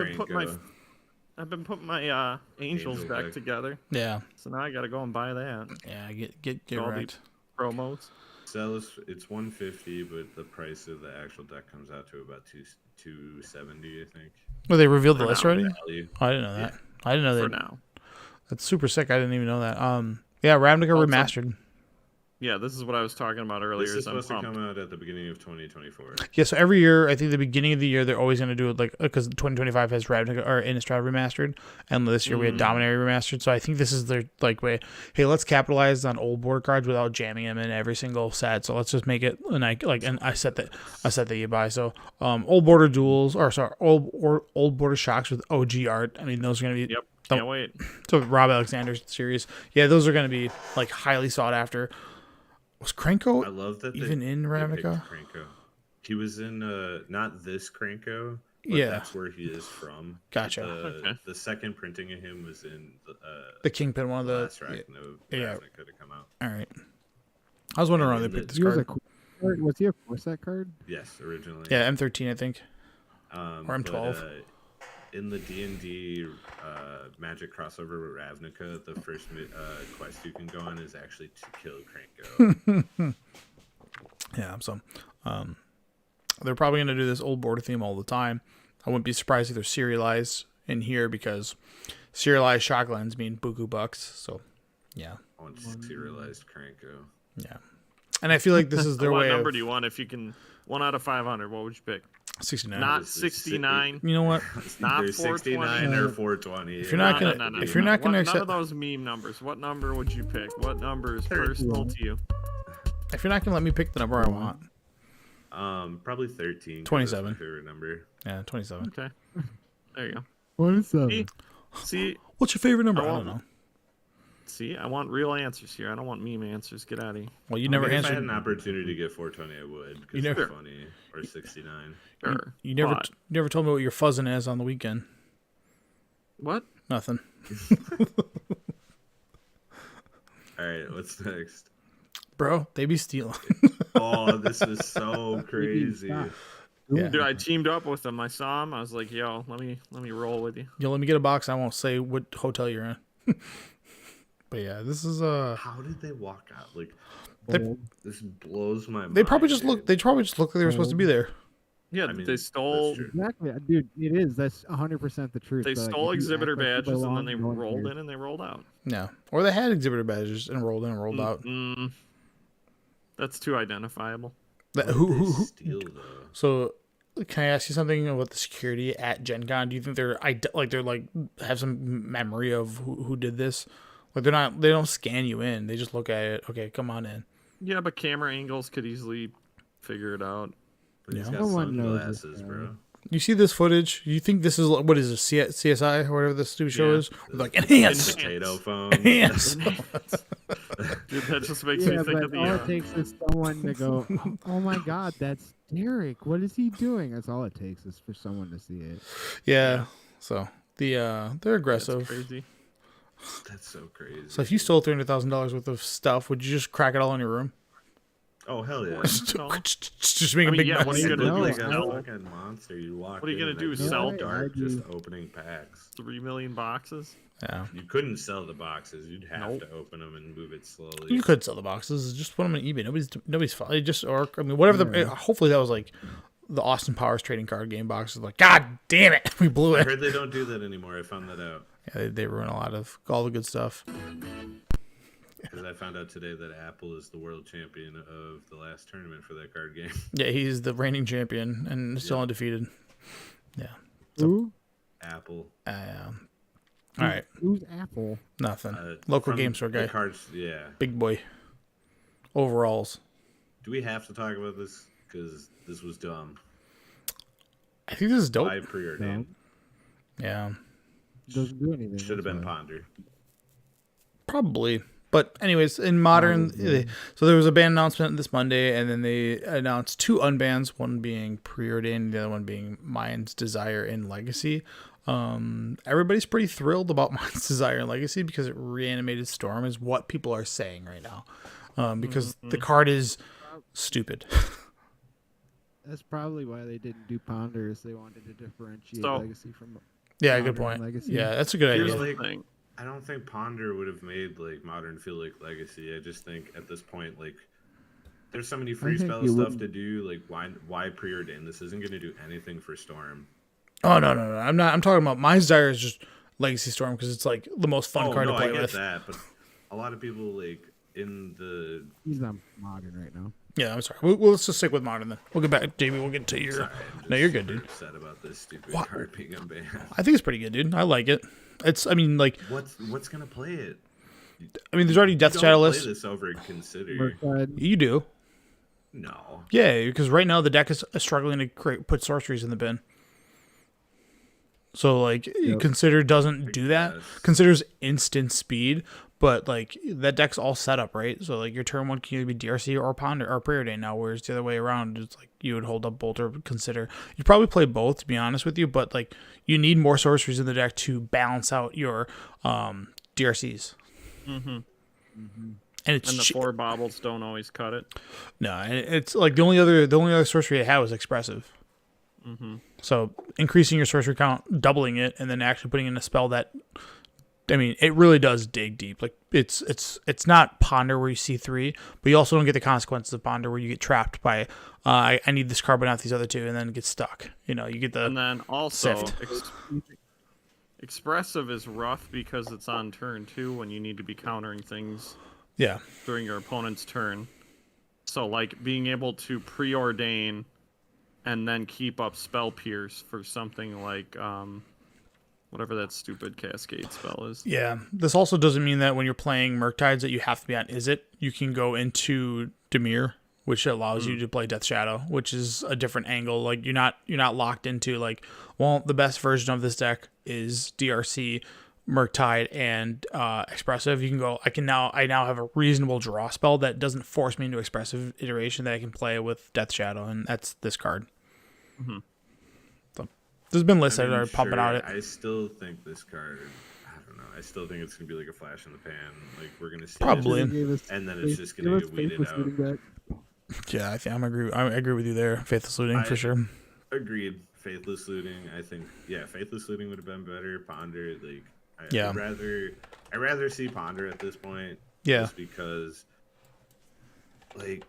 Speaker 2: been putting my Angels
Speaker 3: Angel
Speaker 2: deck
Speaker 3: deck.
Speaker 2: together.
Speaker 1: Yeah,
Speaker 2: So now I got to go and buy that.
Speaker 1: yeah, get
Speaker 2: All the
Speaker 1: right.
Speaker 2: promos.
Speaker 3: It's 150, but the price of the actual deck comes out to about 270, I think.
Speaker 1: Well, they revealed the
Speaker 2: For
Speaker 1: list
Speaker 2: now,
Speaker 1: already.
Speaker 3: Value.
Speaker 1: Oh, I didn't know that. I didn't know
Speaker 2: For
Speaker 1: that.
Speaker 2: now.
Speaker 1: That's super sick. I didn't even know that. Yeah, Ravnica
Speaker 2: Also-
Speaker 1: remastered.
Speaker 2: Yeah, this is what I was talking about earlier.
Speaker 3: This is
Speaker 2: I'm
Speaker 3: supposed to
Speaker 2: pumped.
Speaker 3: come out at the beginning of 2024.
Speaker 1: Yeah, so every year, I think the beginning of the year, they're always going to do it like because 2025 has Ravnica or Innistrad remastered, and this year we had Dominaria remastered. So I think this is their like way. Hey, let's capitalize on old board cards without jamming them in every single set. So let's just make it a set that you buy. So old border duels old border shocks with OG art. I mean, those are going to be
Speaker 2: Yep. Can't wait.
Speaker 1: so Rob Alexander's series. Yeah, those are going to be like highly sought after. Was Krenko
Speaker 3: I love that
Speaker 1: even in
Speaker 3: they picked
Speaker 1: Ravnica?
Speaker 3: Krenko. He was in not this Krenko, but
Speaker 1: Yeah.
Speaker 3: that's where he is from.
Speaker 1: Gotcha.
Speaker 2: Okay.
Speaker 3: The second printing of him was in
Speaker 1: The Kingpin, one of the.
Speaker 3: last Ravnica could have come out.
Speaker 1: All right. I was wondering why they
Speaker 3: And
Speaker 1: picked this
Speaker 4: He was
Speaker 1: card.
Speaker 4: was he a Corset card?
Speaker 3: Yes, originally.
Speaker 1: Yeah, M13, I think. or
Speaker 3: but,
Speaker 1: M12.
Speaker 3: In the D&D Magic crossover with Ravnica, the first quest you can go on is actually to kill Krenko.
Speaker 1: Yeah, so they're probably going to do this old border theme all the time. I wouldn't be surprised if they're serialized in here because serialized shocklands mean buku bucks. So, yeah.
Speaker 3: I want serialized Krenko.
Speaker 1: Yeah. And I feel like this is their
Speaker 2: What
Speaker 1: way
Speaker 2: number
Speaker 1: of
Speaker 2: do you want? If you can, 1 out of 500, what would you pick?
Speaker 1: 69.
Speaker 2: Not
Speaker 3: This is
Speaker 2: 69.
Speaker 1: You know what?
Speaker 2: Not
Speaker 3: Either 69 or 420.
Speaker 1: If you're not gonna- if you're not gonna
Speaker 2: None
Speaker 1: accept-
Speaker 2: of those meme numbers. What number would you pick? What number is personal to you?
Speaker 1: If you're not going to let me pick the number I want.
Speaker 3: Probably 13. 'cause
Speaker 1: 27.
Speaker 3: That's my favorite number.
Speaker 1: Yeah, 27.
Speaker 2: Okay. There you go.
Speaker 4: 27.
Speaker 2: See,
Speaker 1: What's your favorite number?
Speaker 2: I
Speaker 1: I
Speaker 2: won't-
Speaker 1: don't know.
Speaker 2: see, I want real answers here. I don't want meme answers. Get out of here.
Speaker 1: Well, you never
Speaker 3: If I had
Speaker 1: answered.
Speaker 3: an opportunity to get 420, I would.
Speaker 1: You
Speaker 3: Because
Speaker 1: never-
Speaker 3: it's funny. Or 69.
Speaker 2: Sure.
Speaker 1: You never
Speaker 2: But-
Speaker 1: never told me what you're fuzzing as on the weekend.
Speaker 2: What?
Speaker 1: Nothing.
Speaker 3: All right, what's next?
Speaker 1: Bro, they be stealing.
Speaker 3: Oh, this is so crazy.
Speaker 4: Stop.
Speaker 1: Yeah.
Speaker 2: Dude, I teamed up with them. I saw him. I was like, "Yo, let me roll with you."
Speaker 1: You'll let me get a box. I won't say what hotel you're in. But yeah, this is
Speaker 3: How did they walk out? Like,
Speaker 1: They-
Speaker 3: this blows my mind.
Speaker 1: they probably just
Speaker 3: dude.
Speaker 1: look. They probably just looked like they were supposed to be there.
Speaker 2: Yeah,
Speaker 3: I mean,
Speaker 2: they stole.
Speaker 3: that's true.
Speaker 4: Exactly, dude. It is. That's 100% the truth.
Speaker 2: They
Speaker 4: but, like,
Speaker 2: stole
Speaker 4: if you
Speaker 2: exhibitor
Speaker 4: act like you
Speaker 2: badges and
Speaker 4: belong,
Speaker 2: then they
Speaker 4: no one
Speaker 2: rolled
Speaker 4: cares.
Speaker 2: in and they rolled out.
Speaker 1: Yeah, or they had exhibitor badges and rolled in and rolled out.
Speaker 2: That's too identifiable.
Speaker 1: That,
Speaker 3: What
Speaker 1: who,
Speaker 3: did
Speaker 1: who,
Speaker 3: they
Speaker 1: who?
Speaker 3: steal though?
Speaker 1: So, can I ask you something about the security at Gen Con? Do you think they're have some memory of who did this? Like they don't scan you in. They just look at it. Okay, come on in.
Speaker 2: Yeah, but camera angles could easily figure it out.
Speaker 3: But he's
Speaker 1: Yeah.
Speaker 3: got
Speaker 4: No one knows this
Speaker 3: sunglasses,
Speaker 4: guy.
Speaker 3: bro.
Speaker 1: You see this footage? You think this is what is this CSI or whatever this stupid show
Speaker 2: Yeah.
Speaker 1: is? Like enhance,
Speaker 3: Potato phone.
Speaker 1: enhance.
Speaker 2: Dude, that just makes
Speaker 4: Yeah,
Speaker 2: me think
Speaker 4: but
Speaker 2: of the.
Speaker 4: all it takes is someone to go, "Oh my God, that's Derek. What is he doing?" That's all it takes is for someone to see it.
Speaker 1: Yeah. So they're
Speaker 2: That's
Speaker 1: aggressive.
Speaker 2: crazy.
Speaker 3: That's so crazy.
Speaker 1: So if you stole $300,000 worth of stuff, would you just crack it all in your room?
Speaker 3: Oh hell yeah!
Speaker 2: No.
Speaker 1: Just make
Speaker 2: I
Speaker 1: a
Speaker 2: mean,
Speaker 1: big
Speaker 2: yeah,
Speaker 1: mess.
Speaker 2: what are you
Speaker 3: You
Speaker 2: gonna
Speaker 3: look
Speaker 2: do?
Speaker 3: like a
Speaker 2: Sell
Speaker 3: fucking monster. You walk.
Speaker 2: What are you gonna
Speaker 3: in,
Speaker 2: do,
Speaker 3: like,
Speaker 2: sell
Speaker 3: dark,
Speaker 4: I do.
Speaker 3: just opening packs.
Speaker 2: 3 million boxes?
Speaker 1: Yeah.
Speaker 3: You couldn't sell the boxes. You'd have
Speaker 2: Nope.
Speaker 3: to open them and move it slowly.
Speaker 1: You could sell the boxes. Just put them on eBay. Nobody's fault. Just or I mean, whatever.
Speaker 4: Yeah.
Speaker 1: Hopefully that was like the Austin Powers trading card game boxes. Like, God damn it, we blew
Speaker 3: I
Speaker 1: it.
Speaker 3: heard they don't do that anymore. I found that out
Speaker 1: Yeah, they ruin a lot of all the good stuff.
Speaker 3: because I found out today that Apple is the world champion of the last tournament for that card game.
Speaker 1: Yeah, he's the reigning champion and still
Speaker 3: Yeah.
Speaker 1: undefeated. Yeah.
Speaker 4: Who?
Speaker 3: Apple.
Speaker 1: All right.
Speaker 4: Who's Apple?
Speaker 1: Nothing. Local
Speaker 3: from
Speaker 1: game store
Speaker 3: the
Speaker 1: guy.
Speaker 3: Cards, yeah.
Speaker 1: Big boy. Overalls.
Speaker 3: Do we have to talk about this? Because this was dumb.
Speaker 1: I think this is dope.
Speaker 3: I preordained.
Speaker 1: Yeah.
Speaker 4: Doesn't do anything.
Speaker 3: Should have
Speaker 4: that's
Speaker 3: been
Speaker 4: why.
Speaker 3: Ponder.
Speaker 1: Probably. But anyways, in modern, so there was a ban announcement this Monday, and then they announced 2 unbans, one being preordained, the other one being Mind's Desire and Legacy. Everybody's pretty thrilled about Mind's Desire and Legacy because it reanimated Storm, is what people are saying right now. Because the card is stupid.
Speaker 4: That's probably why they didn't do Ponder, is they wanted to differentiate
Speaker 2: So-
Speaker 4: Legacy from.
Speaker 1: Yeah,
Speaker 4: Ponder
Speaker 1: good
Speaker 4: and
Speaker 1: point.
Speaker 4: Legacy.
Speaker 1: Yeah, that's a good
Speaker 2: Here's
Speaker 1: idea.
Speaker 2: the thing.
Speaker 3: I don't think Ponder would have made like Modern feel like Legacy. I just think at this point, like, there's so many free
Speaker 4: think
Speaker 3: spell
Speaker 4: you
Speaker 3: stuff
Speaker 4: wouldn't-
Speaker 3: to do. Like, why preordain? This isn't going to do anything for Storm.
Speaker 1: Oh no. I'm not. I'm talking about Mind's Desire is just Legacy Storm because it's like the most fun card
Speaker 3: no,
Speaker 1: to play
Speaker 3: I get
Speaker 1: with.
Speaker 3: that, but a lot of people like in the.
Speaker 4: He's on Modern right now.
Speaker 1: Yeah, I'm sorry. We'll let's just stick with Modern then. We'll get back, Jamie. We'll get to your.
Speaker 3: Sorry, I'm
Speaker 1: No, you're
Speaker 3: just
Speaker 1: good, dude.
Speaker 3: Upset about this stupid
Speaker 1: What?
Speaker 3: card being unbanned.
Speaker 1: I think it's pretty good, dude. I like it. It's. I mean, like.
Speaker 3: What's gonna play it?
Speaker 1: I mean, there's already Death
Speaker 3: Don't
Speaker 1: Shadow
Speaker 3: play
Speaker 1: list.
Speaker 3: this over Consider.
Speaker 4: Murktide.
Speaker 1: You do.
Speaker 3: No.
Speaker 1: Yeah, because right now the deck is struggling to put sorceries in the bin. So like, Consider doesn't do that.
Speaker 3: guess.
Speaker 1: Consider's instant speed, but like that deck's all set up, right? So like your turn 1 can either be DRC or Ponder or Preordain now, whereas the other way around, it's like you would hold up Bolt or Consider. You probably play both, to be honest with you, but like you need more sorceries in the deck to balance out your DRCs.
Speaker 2: Mm-hmm.
Speaker 1: And it's
Speaker 2: And the 4 baubles don't always cut it.
Speaker 1: No, and it's like the only other sorcery I had was Expressive.
Speaker 2: Mm-hmm.
Speaker 1: So increasing your sorcery count, doubling it, and then actually putting in a spell that, I mean, it really does dig deep. Like it's not Ponder where you see 3, but you also don't get the consequences of Ponder where you get trapped by I need this card but not these other 2, and then get stuck. You know, you get the
Speaker 2: And then also,
Speaker 1: Sift.
Speaker 2: Expressive is rough because it's on turn 2 when you need to be countering things
Speaker 1: yeah.
Speaker 2: during your opponent's turn. So, like, being able to preordain and then keep up Spell Pierce for something like whatever that stupid Cascade spell is.
Speaker 1: Yeah. This also doesn't mean that when you're playing Murktides that you have to be on Izzet. You can go into Dimir, which allows you to play Death Shadow, which is a different angle. Like you're not locked into like, well, the best version of this deck is DRC, Murktide, and Expressive. You can go. I now have a reasonable draw spell that doesn't force me into Expressive iteration that I can play with Death Shadow, and that's this card.
Speaker 2: Mm-hmm.
Speaker 1: So there's been lists
Speaker 3: I
Speaker 1: that
Speaker 3: mean,
Speaker 1: are pumping
Speaker 3: sure,
Speaker 1: out it.
Speaker 3: I still think this card. I don't know. I still think it's gonna be like a flash in the pan. Like we're gonna see it,
Speaker 1: Probably.
Speaker 3: and then it's just gonna get weeded out.
Speaker 1: Yeah, I think I agree with you there. Faithless Looting for sure.
Speaker 3: Agreed. Faithless Looting. I think Faithless Looting would have been better. Ponder, like
Speaker 1: Yeah.
Speaker 3: I'd rather see Ponder at this point.
Speaker 1: Yeah.
Speaker 3: Just because, like,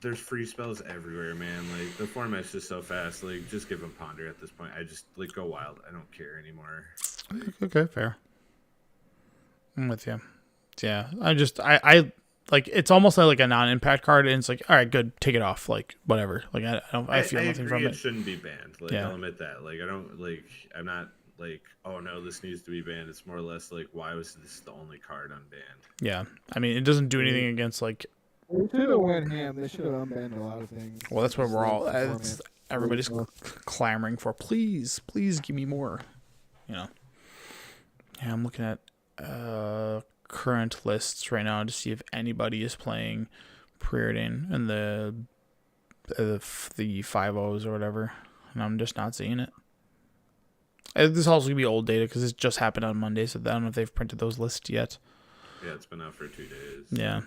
Speaker 3: there's free spells everywhere, man. Like the format's just so fast. Like, just give him Ponder at this point. I just like go wild. I don't care anymore.
Speaker 1: Okay, fair. I'm with you. Yeah, I like it's almost like a non-impact card, and it's like, all right, good, take it off, like whatever. Like I feel nothing
Speaker 3: agree
Speaker 1: from
Speaker 3: it
Speaker 1: it.
Speaker 3: shouldn't be banned. Like
Speaker 1: Yeah.
Speaker 3: I'll admit that. Like I'm not like, oh no, this needs to be banned. It's more or less like, why was this the only card unbanned?
Speaker 1: Yeah, I mean, it doesn't do anything against like.
Speaker 6: They should have went ham. They should have unbanned a lot of things.
Speaker 1: Well, that's what we're all.
Speaker 6: Just like the
Speaker 1: everybody's clamoring for. Please give me more. Yeah, I'm looking at current lists right now to see if anybody is playing Preordain and the 5.0s or whatever, and I'm just not seeing it. This also gonna be old data because it just happened on Monday, so I don't know if they've printed those lists yet.
Speaker 3: Yeah, it's been out for 2 days.
Speaker 1: Yeah.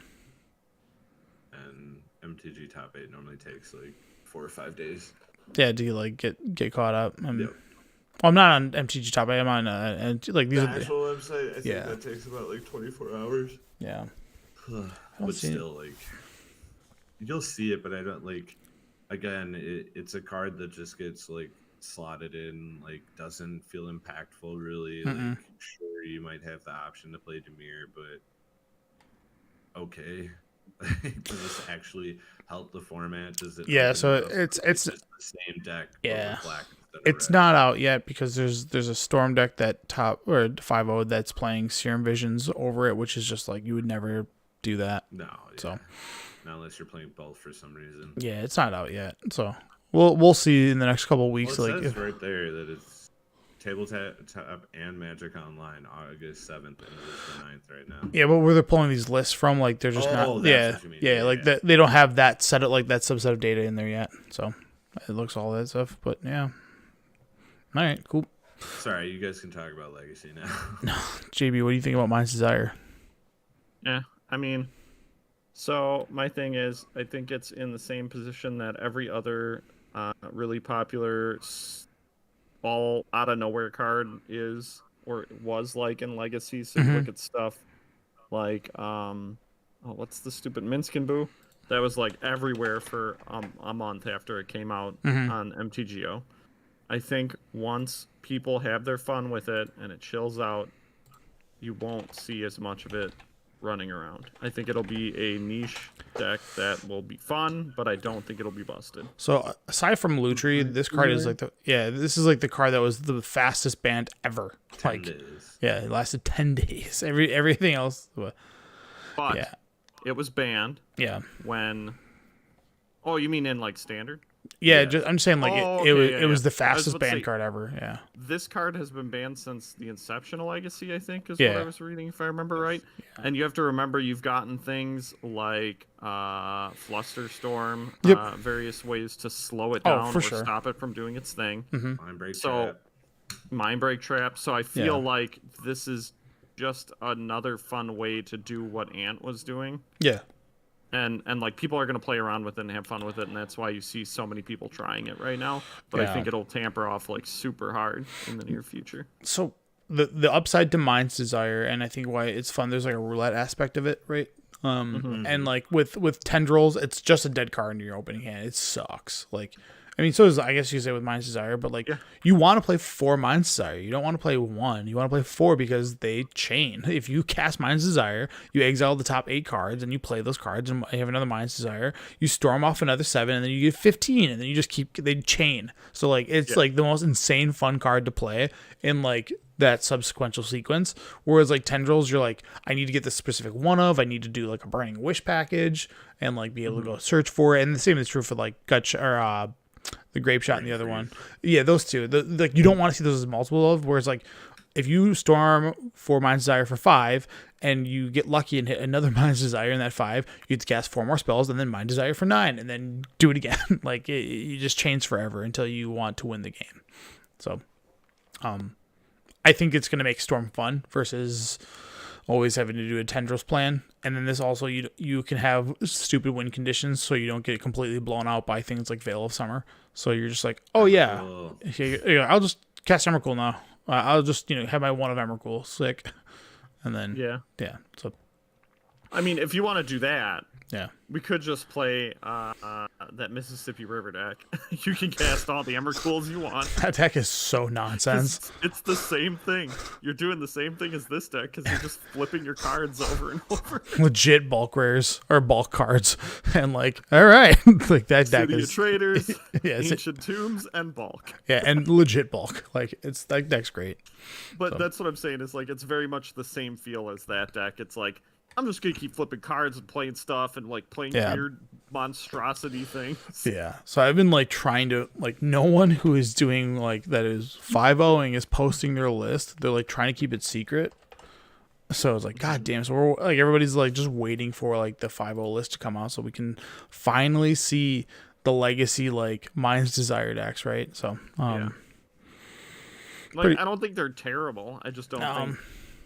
Speaker 3: And MTG Top 8 normally takes like 4 or 5 days.
Speaker 1: Yeah, do you like get caught up?
Speaker 3: Yep.
Speaker 1: Well, I'm not on MTG Top 8. I'm on like these
Speaker 3: The
Speaker 1: are
Speaker 3: actual website, I think
Speaker 1: yeah.
Speaker 3: that takes about like 24 hours.
Speaker 1: Yeah.
Speaker 3: But still, like, you'll see it, but I don't like. Again, it's a card that just gets like slotted in, like doesn't feel impactful really. Like, sure, you might have the option to play Dimir, but okay. Does this actually help the format? Does it?
Speaker 1: Yeah, so
Speaker 3: open it up?
Speaker 1: it's
Speaker 3: just the same deck.
Speaker 1: Yeah.
Speaker 3: With black instead of
Speaker 1: it's
Speaker 3: red.
Speaker 1: not out yet because there's a Storm deck that top or 5.0 that's playing Serum Visions over it, which is just like you would never do that.
Speaker 3: No. Yeah.
Speaker 1: So
Speaker 3: not unless you're playing both for some reason.
Speaker 1: yeah, it's not out yet. So we'll see in the next couple of weeks.
Speaker 3: Well, it
Speaker 1: like
Speaker 3: says right there that it's Tabletop and Magic Online August 7th and the 9th right now.
Speaker 1: yeah, but where they're pulling these lists from, like they're just not.
Speaker 3: That's
Speaker 1: Yeah,
Speaker 3: what you mean.
Speaker 1: yeah, like that. They don't have that set up like that subset of data in there yet. So it looks all that stuff, but yeah. All right, cool.
Speaker 3: Sorry, you guys can talk about Legacy now.
Speaker 1: JB, what do you think about Mind's Desire?
Speaker 2: Yeah, I mean, so my thing is, I think it's in the same position that every other really popular all out of nowhere card is or was like in Legacy. So you look at stuff like what's the stupid Minsc and Boo that was like everywhere for a month after it came out on MTGO. I think once people have their fun with it and it chills out, you won't see as much of it running around. I think it'll be a niche deck that will be fun, but I don't think it'll be busted.
Speaker 1: So aside from Lutri, this card is like this is like the card that was the fastest banned ever.
Speaker 3: 10
Speaker 1: Like
Speaker 3: days.
Speaker 1: yeah, it lasted 10 days. Everything else,
Speaker 2: But
Speaker 1: yeah,
Speaker 2: it was banned
Speaker 1: yeah,
Speaker 2: when. Oh, you mean in like standard?
Speaker 1: yeah.
Speaker 3: Yeah.
Speaker 1: Just, I'm saying like
Speaker 2: Oh,
Speaker 1: it was
Speaker 2: okay,
Speaker 1: it was
Speaker 2: yeah.
Speaker 1: the
Speaker 2: I was
Speaker 1: fastest
Speaker 2: about to
Speaker 1: banned
Speaker 2: say-
Speaker 1: card ever. Yeah,
Speaker 2: This card has been banned since the inception of Legacy, I think, is what
Speaker 1: Yeah.
Speaker 2: I was reading, if I remember right. And you have to remember you've gotten things like Flusterstorm,
Speaker 1: Yep.
Speaker 2: various ways to slow it
Speaker 1: Oh,
Speaker 2: down
Speaker 1: for
Speaker 2: or
Speaker 1: sure.
Speaker 2: stop it from doing its thing.
Speaker 3: Mind Break
Speaker 2: So,
Speaker 3: Trap.
Speaker 2: Mind Break Trap. So I feel
Speaker 1: Yeah.
Speaker 2: like this is just another fun way to do what Ant was doing.
Speaker 1: yeah.
Speaker 2: And like people are going to play around with it and have fun with it, and that's why you see so many people trying it right now. But
Speaker 1: Yeah.
Speaker 2: I think it'll tamper off like super hard in the near future.
Speaker 1: So the upside to Mind's Desire, and I think why it's fun. There's like a roulette aspect of it, right? And like with Tendrils, it's just a dead card in your opening hand. It sucks. Like, I mean, so is I guess you say with Mind's Desire, but like you want to play 4 Mind's Desire. You don't want to play 1. You want to play 4 because they chain. If you cast Mind's Desire, you exile the top 8 cards and you play those cards, and you have another Mind's Desire. You storm off another 7, and then you get 15, and then you just keep they chain. So like it's like the most insane fun card to play in like that subsequential sequence. Whereas like Tendrils, you're like, I need to get this specific one of. I need to do like a Burning Wish package and like be able to go search for it. And the same is true for like the Grape Shot and the other one. Yeah, those two. Like you don't want to see those as multiple of. Whereas like if you storm 4 Mind's Desire for 5 and you get lucky and hit another Mind's Desire in that 5, you get to cast 4 more spells and then Mind Desire for 9 and then do it again. Like you just chains forever until you want to win the game. So, I think it's going to make Storm fun versus always having to do a Tendrils plan. And then this also, you can have stupid win conditions so you don't get completely blown out by things like Veil of Summer. So you're just like, oh yeah,
Speaker 3: Oh.
Speaker 1: yeah, I'll just cast Emrakul now. I'll just have my one of Emrakul, sick. And then, yeah. So,
Speaker 2: I mean, if you want to do that,
Speaker 1: yeah.
Speaker 2: we could just play that Mississippi River deck. You can cast all the Emrakuls you want.
Speaker 1: That deck is so nonsense.
Speaker 2: It's the same thing. You're doing the same thing as this deck because you're just flipping your cards over and over.
Speaker 1: Legit bulk rares or bulk cards. And like, all right. Like that deck
Speaker 2: City
Speaker 1: is.
Speaker 2: of Traders,
Speaker 1: Yeah,
Speaker 2: Ancient Tombs, and bulk.
Speaker 1: Yeah, and legit bulk. Like it's that deck's great.
Speaker 2: But
Speaker 1: So.
Speaker 2: that's what I'm saying is like it's very much the same feel as that deck. It's like I'm just gonna keep flipping cards and playing stuff and like playing
Speaker 1: Yeah.
Speaker 2: weird monstrosity things.
Speaker 1: Yeah. So I've been like trying to like no one who is doing like that is 5-0ing is posting their list. They're like trying to keep it secret. So it's like, God damn. So we're like everybody's like just waiting for like the 5-0 list to come out so we can finally see the legacy like Mind's Desire decks, right? So
Speaker 2: Like
Speaker 1: Pretty-
Speaker 2: I don't think they're terrible. I just don't think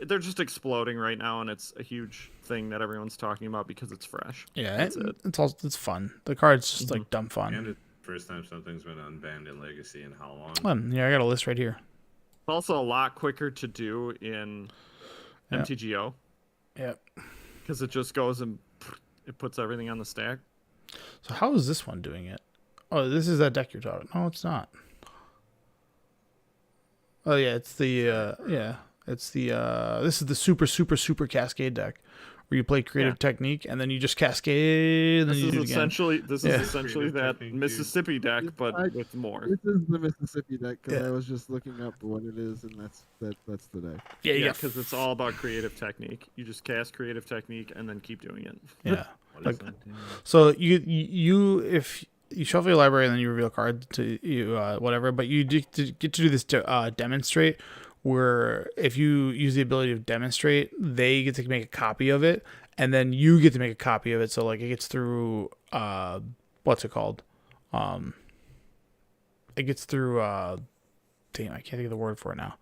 Speaker 2: they're just exploding right now, and it's a huge thing that everyone's talking about because it's fresh.
Speaker 1: yeah,
Speaker 2: That's it.
Speaker 1: it's fun. The card's just like dumb fun.
Speaker 3: And it's the first time something's been unbanned in Legacy in how long?
Speaker 1: Yeah, I got a list right here.
Speaker 2: It's also a lot quicker to do in
Speaker 1: Yeah.
Speaker 2: MTGO
Speaker 1: Yeah.
Speaker 2: because it just goes and it puts everything on the stack.
Speaker 1: So how is this one doing it? Oh, this is that deck you're talking. No, it's not. Oh yeah, it's the it's the this is the super cascade deck where you play creative technique and then you just cascade and then
Speaker 2: This
Speaker 1: you
Speaker 2: is
Speaker 1: do it again.
Speaker 2: essentially
Speaker 1: Yeah.
Speaker 2: essentially
Speaker 3: Creative
Speaker 2: that
Speaker 3: technique, dude.
Speaker 2: Mississippi deck, but
Speaker 4: I-
Speaker 2: with more.
Speaker 4: This is the Mississippi deck because
Speaker 1: Yeah.
Speaker 4: I was just looking up what it is, and that's the deck.
Speaker 1: Yeah, you
Speaker 2: Yeah,
Speaker 1: got
Speaker 2: because it's all about creative technique. You just cast creative technique and then keep doing it.
Speaker 1: yeah.
Speaker 3: What
Speaker 1: Like-
Speaker 3: is that?
Speaker 1: So you if you shuffle your library and then you reveal a card to you whatever, but you get to do this to demonstrate where if you use the ability of demonstrate, they get to make a copy of it and then you get to make a copy of it. So like it gets through what's it called? It gets through damn, I can't think of the word for it now.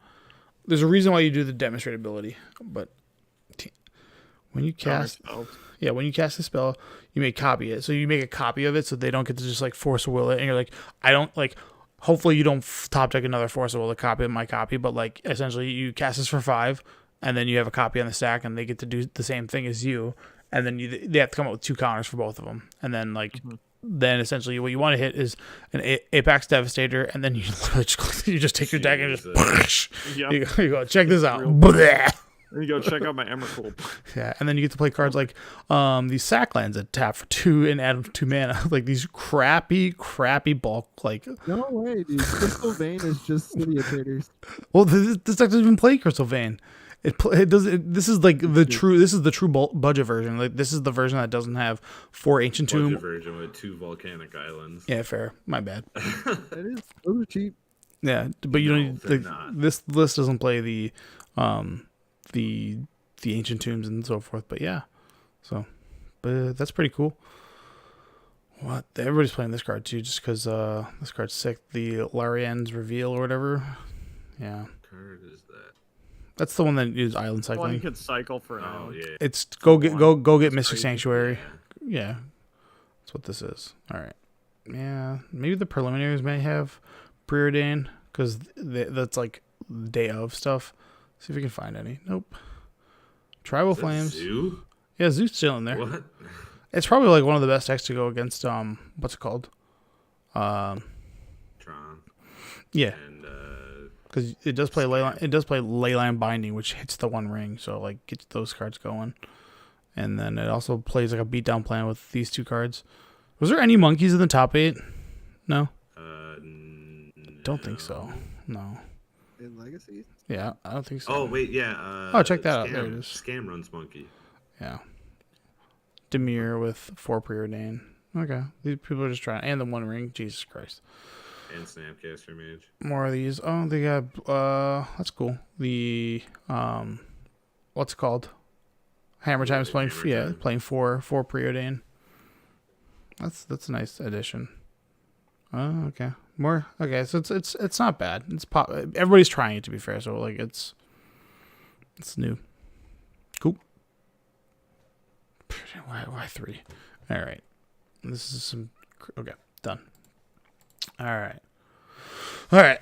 Speaker 1: There's a reason why you do the demonstrate ability, but when you cast yeah, when you cast a spell, you may copy it. So you make a copy of it so they don't get to just like force will it. And you're like, I don't like, hopefully you don't top deck another force will to copy my copy, but like essentially you cast this for 5 and then you have a copy on the stack and they get to do the same thing as you. And then they have to come up with 2 counters for both of them. And then like, then essentially what you want to hit is an Apex Devastator. And then you just take your deck and just,
Speaker 2: Yeah.
Speaker 1: you go, check this out.
Speaker 2: Real-
Speaker 1: Bleh.
Speaker 2: And you go check out my Emrakul.
Speaker 1: Yeah, and then you get to play cards like these sack lands that tap for 2 and add 2 mana. Like these crappy bulk like.
Speaker 4: No way, dude. Crystal Vein is just City of Traders.
Speaker 1: Well, this deck doesn't even play Crystal Vein. It does. This is like the true. This is the true budget version. Like this is the version that doesn't have 4 Ancient Tomb.
Speaker 3: Budget version with 2 volcanic islands.
Speaker 1: Yeah, fair. My bad.
Speaker 4: That is, those are cheap.
Speaker 1: Yeah, but you
Speaker 3: No,
Speaker 1: don't.
Speaker 3: they're
Speaker 1: Like,
Speaker 3: not.
Speaker 1: this list doesn't play the Ancient Tombs and so forth. But yeah, so but that's pretty cool. What everybody's playing this card too, just because this card's sick. The Larian's Reveal or whatever. Yeah,
Speaker 3: What card is that?
Speaker 1: that's the one that is island
Speaker 2: One you
Speaker 1: cycling.
Speaker 2: could cycle for an
Speaker 3: Oh
Speaker 2: island.
Speaker 3: yeah.
Speaker 1: It's go get
Speaker 2: That's
Speaker 1: Mystic
Speaker 2: crazy.
Speaker 1: Sanctuary.
Speaker 3: Yeah.
Speaker 1: Yeah, that's what this is. All right. Yeah, maybe the preliminaries may have preordained because that's like day of stuff. See if we can find any. Nope. Tribal
Speaker 3: Is that
Speaker 1: Flames.
Speaker 3: Zoo?
Speaker 1: Yeah, Zoo's still in there.
Speaker 3: What?
Speaker 1: It's probably like one of the best decks to go against. What's it called?
Speaker 3: Tron.
Speaker 1: Yeah,
Speaker 3: And
Speaker 1: because it does play Leyline. It does play Leyline Binding, which hits the One Ring, so like gets those cards going. And then it also plays like a beatdown plan with these 2 cards. Was there any monkeys in the top 8? No, don't think so. No.
Speaker 4: In Legacy?
Speaker 1: Yeah, I don't think so.
Speaker 3: Oh wait, yeah.
Speaker 1: Oh, check that out. There it is.
Speaker 3: Scam runs monkey.
Speaker 1: Yeah. Demir with 4 preordain. Okay, these people are just trying. And the One Ring. Jesus Christ.
Speaker 3: And Snapcaster Mage.
Speaker 1: More of these. Oh, they got. That's cool. The what's it called? Hammer Time's playing.
Speaker 3: Hammer
Speaker 1: Yeah,
Speaker 3: Time.
Speaker 1: playing 4 preordain. That's a nice addition. Oh, okay. More. Okay, so it's not bad. It's pop. Everybody's trying it, to be fair. So like it's new. Cool. Why 3? All right. This is some. Okay, done. All right.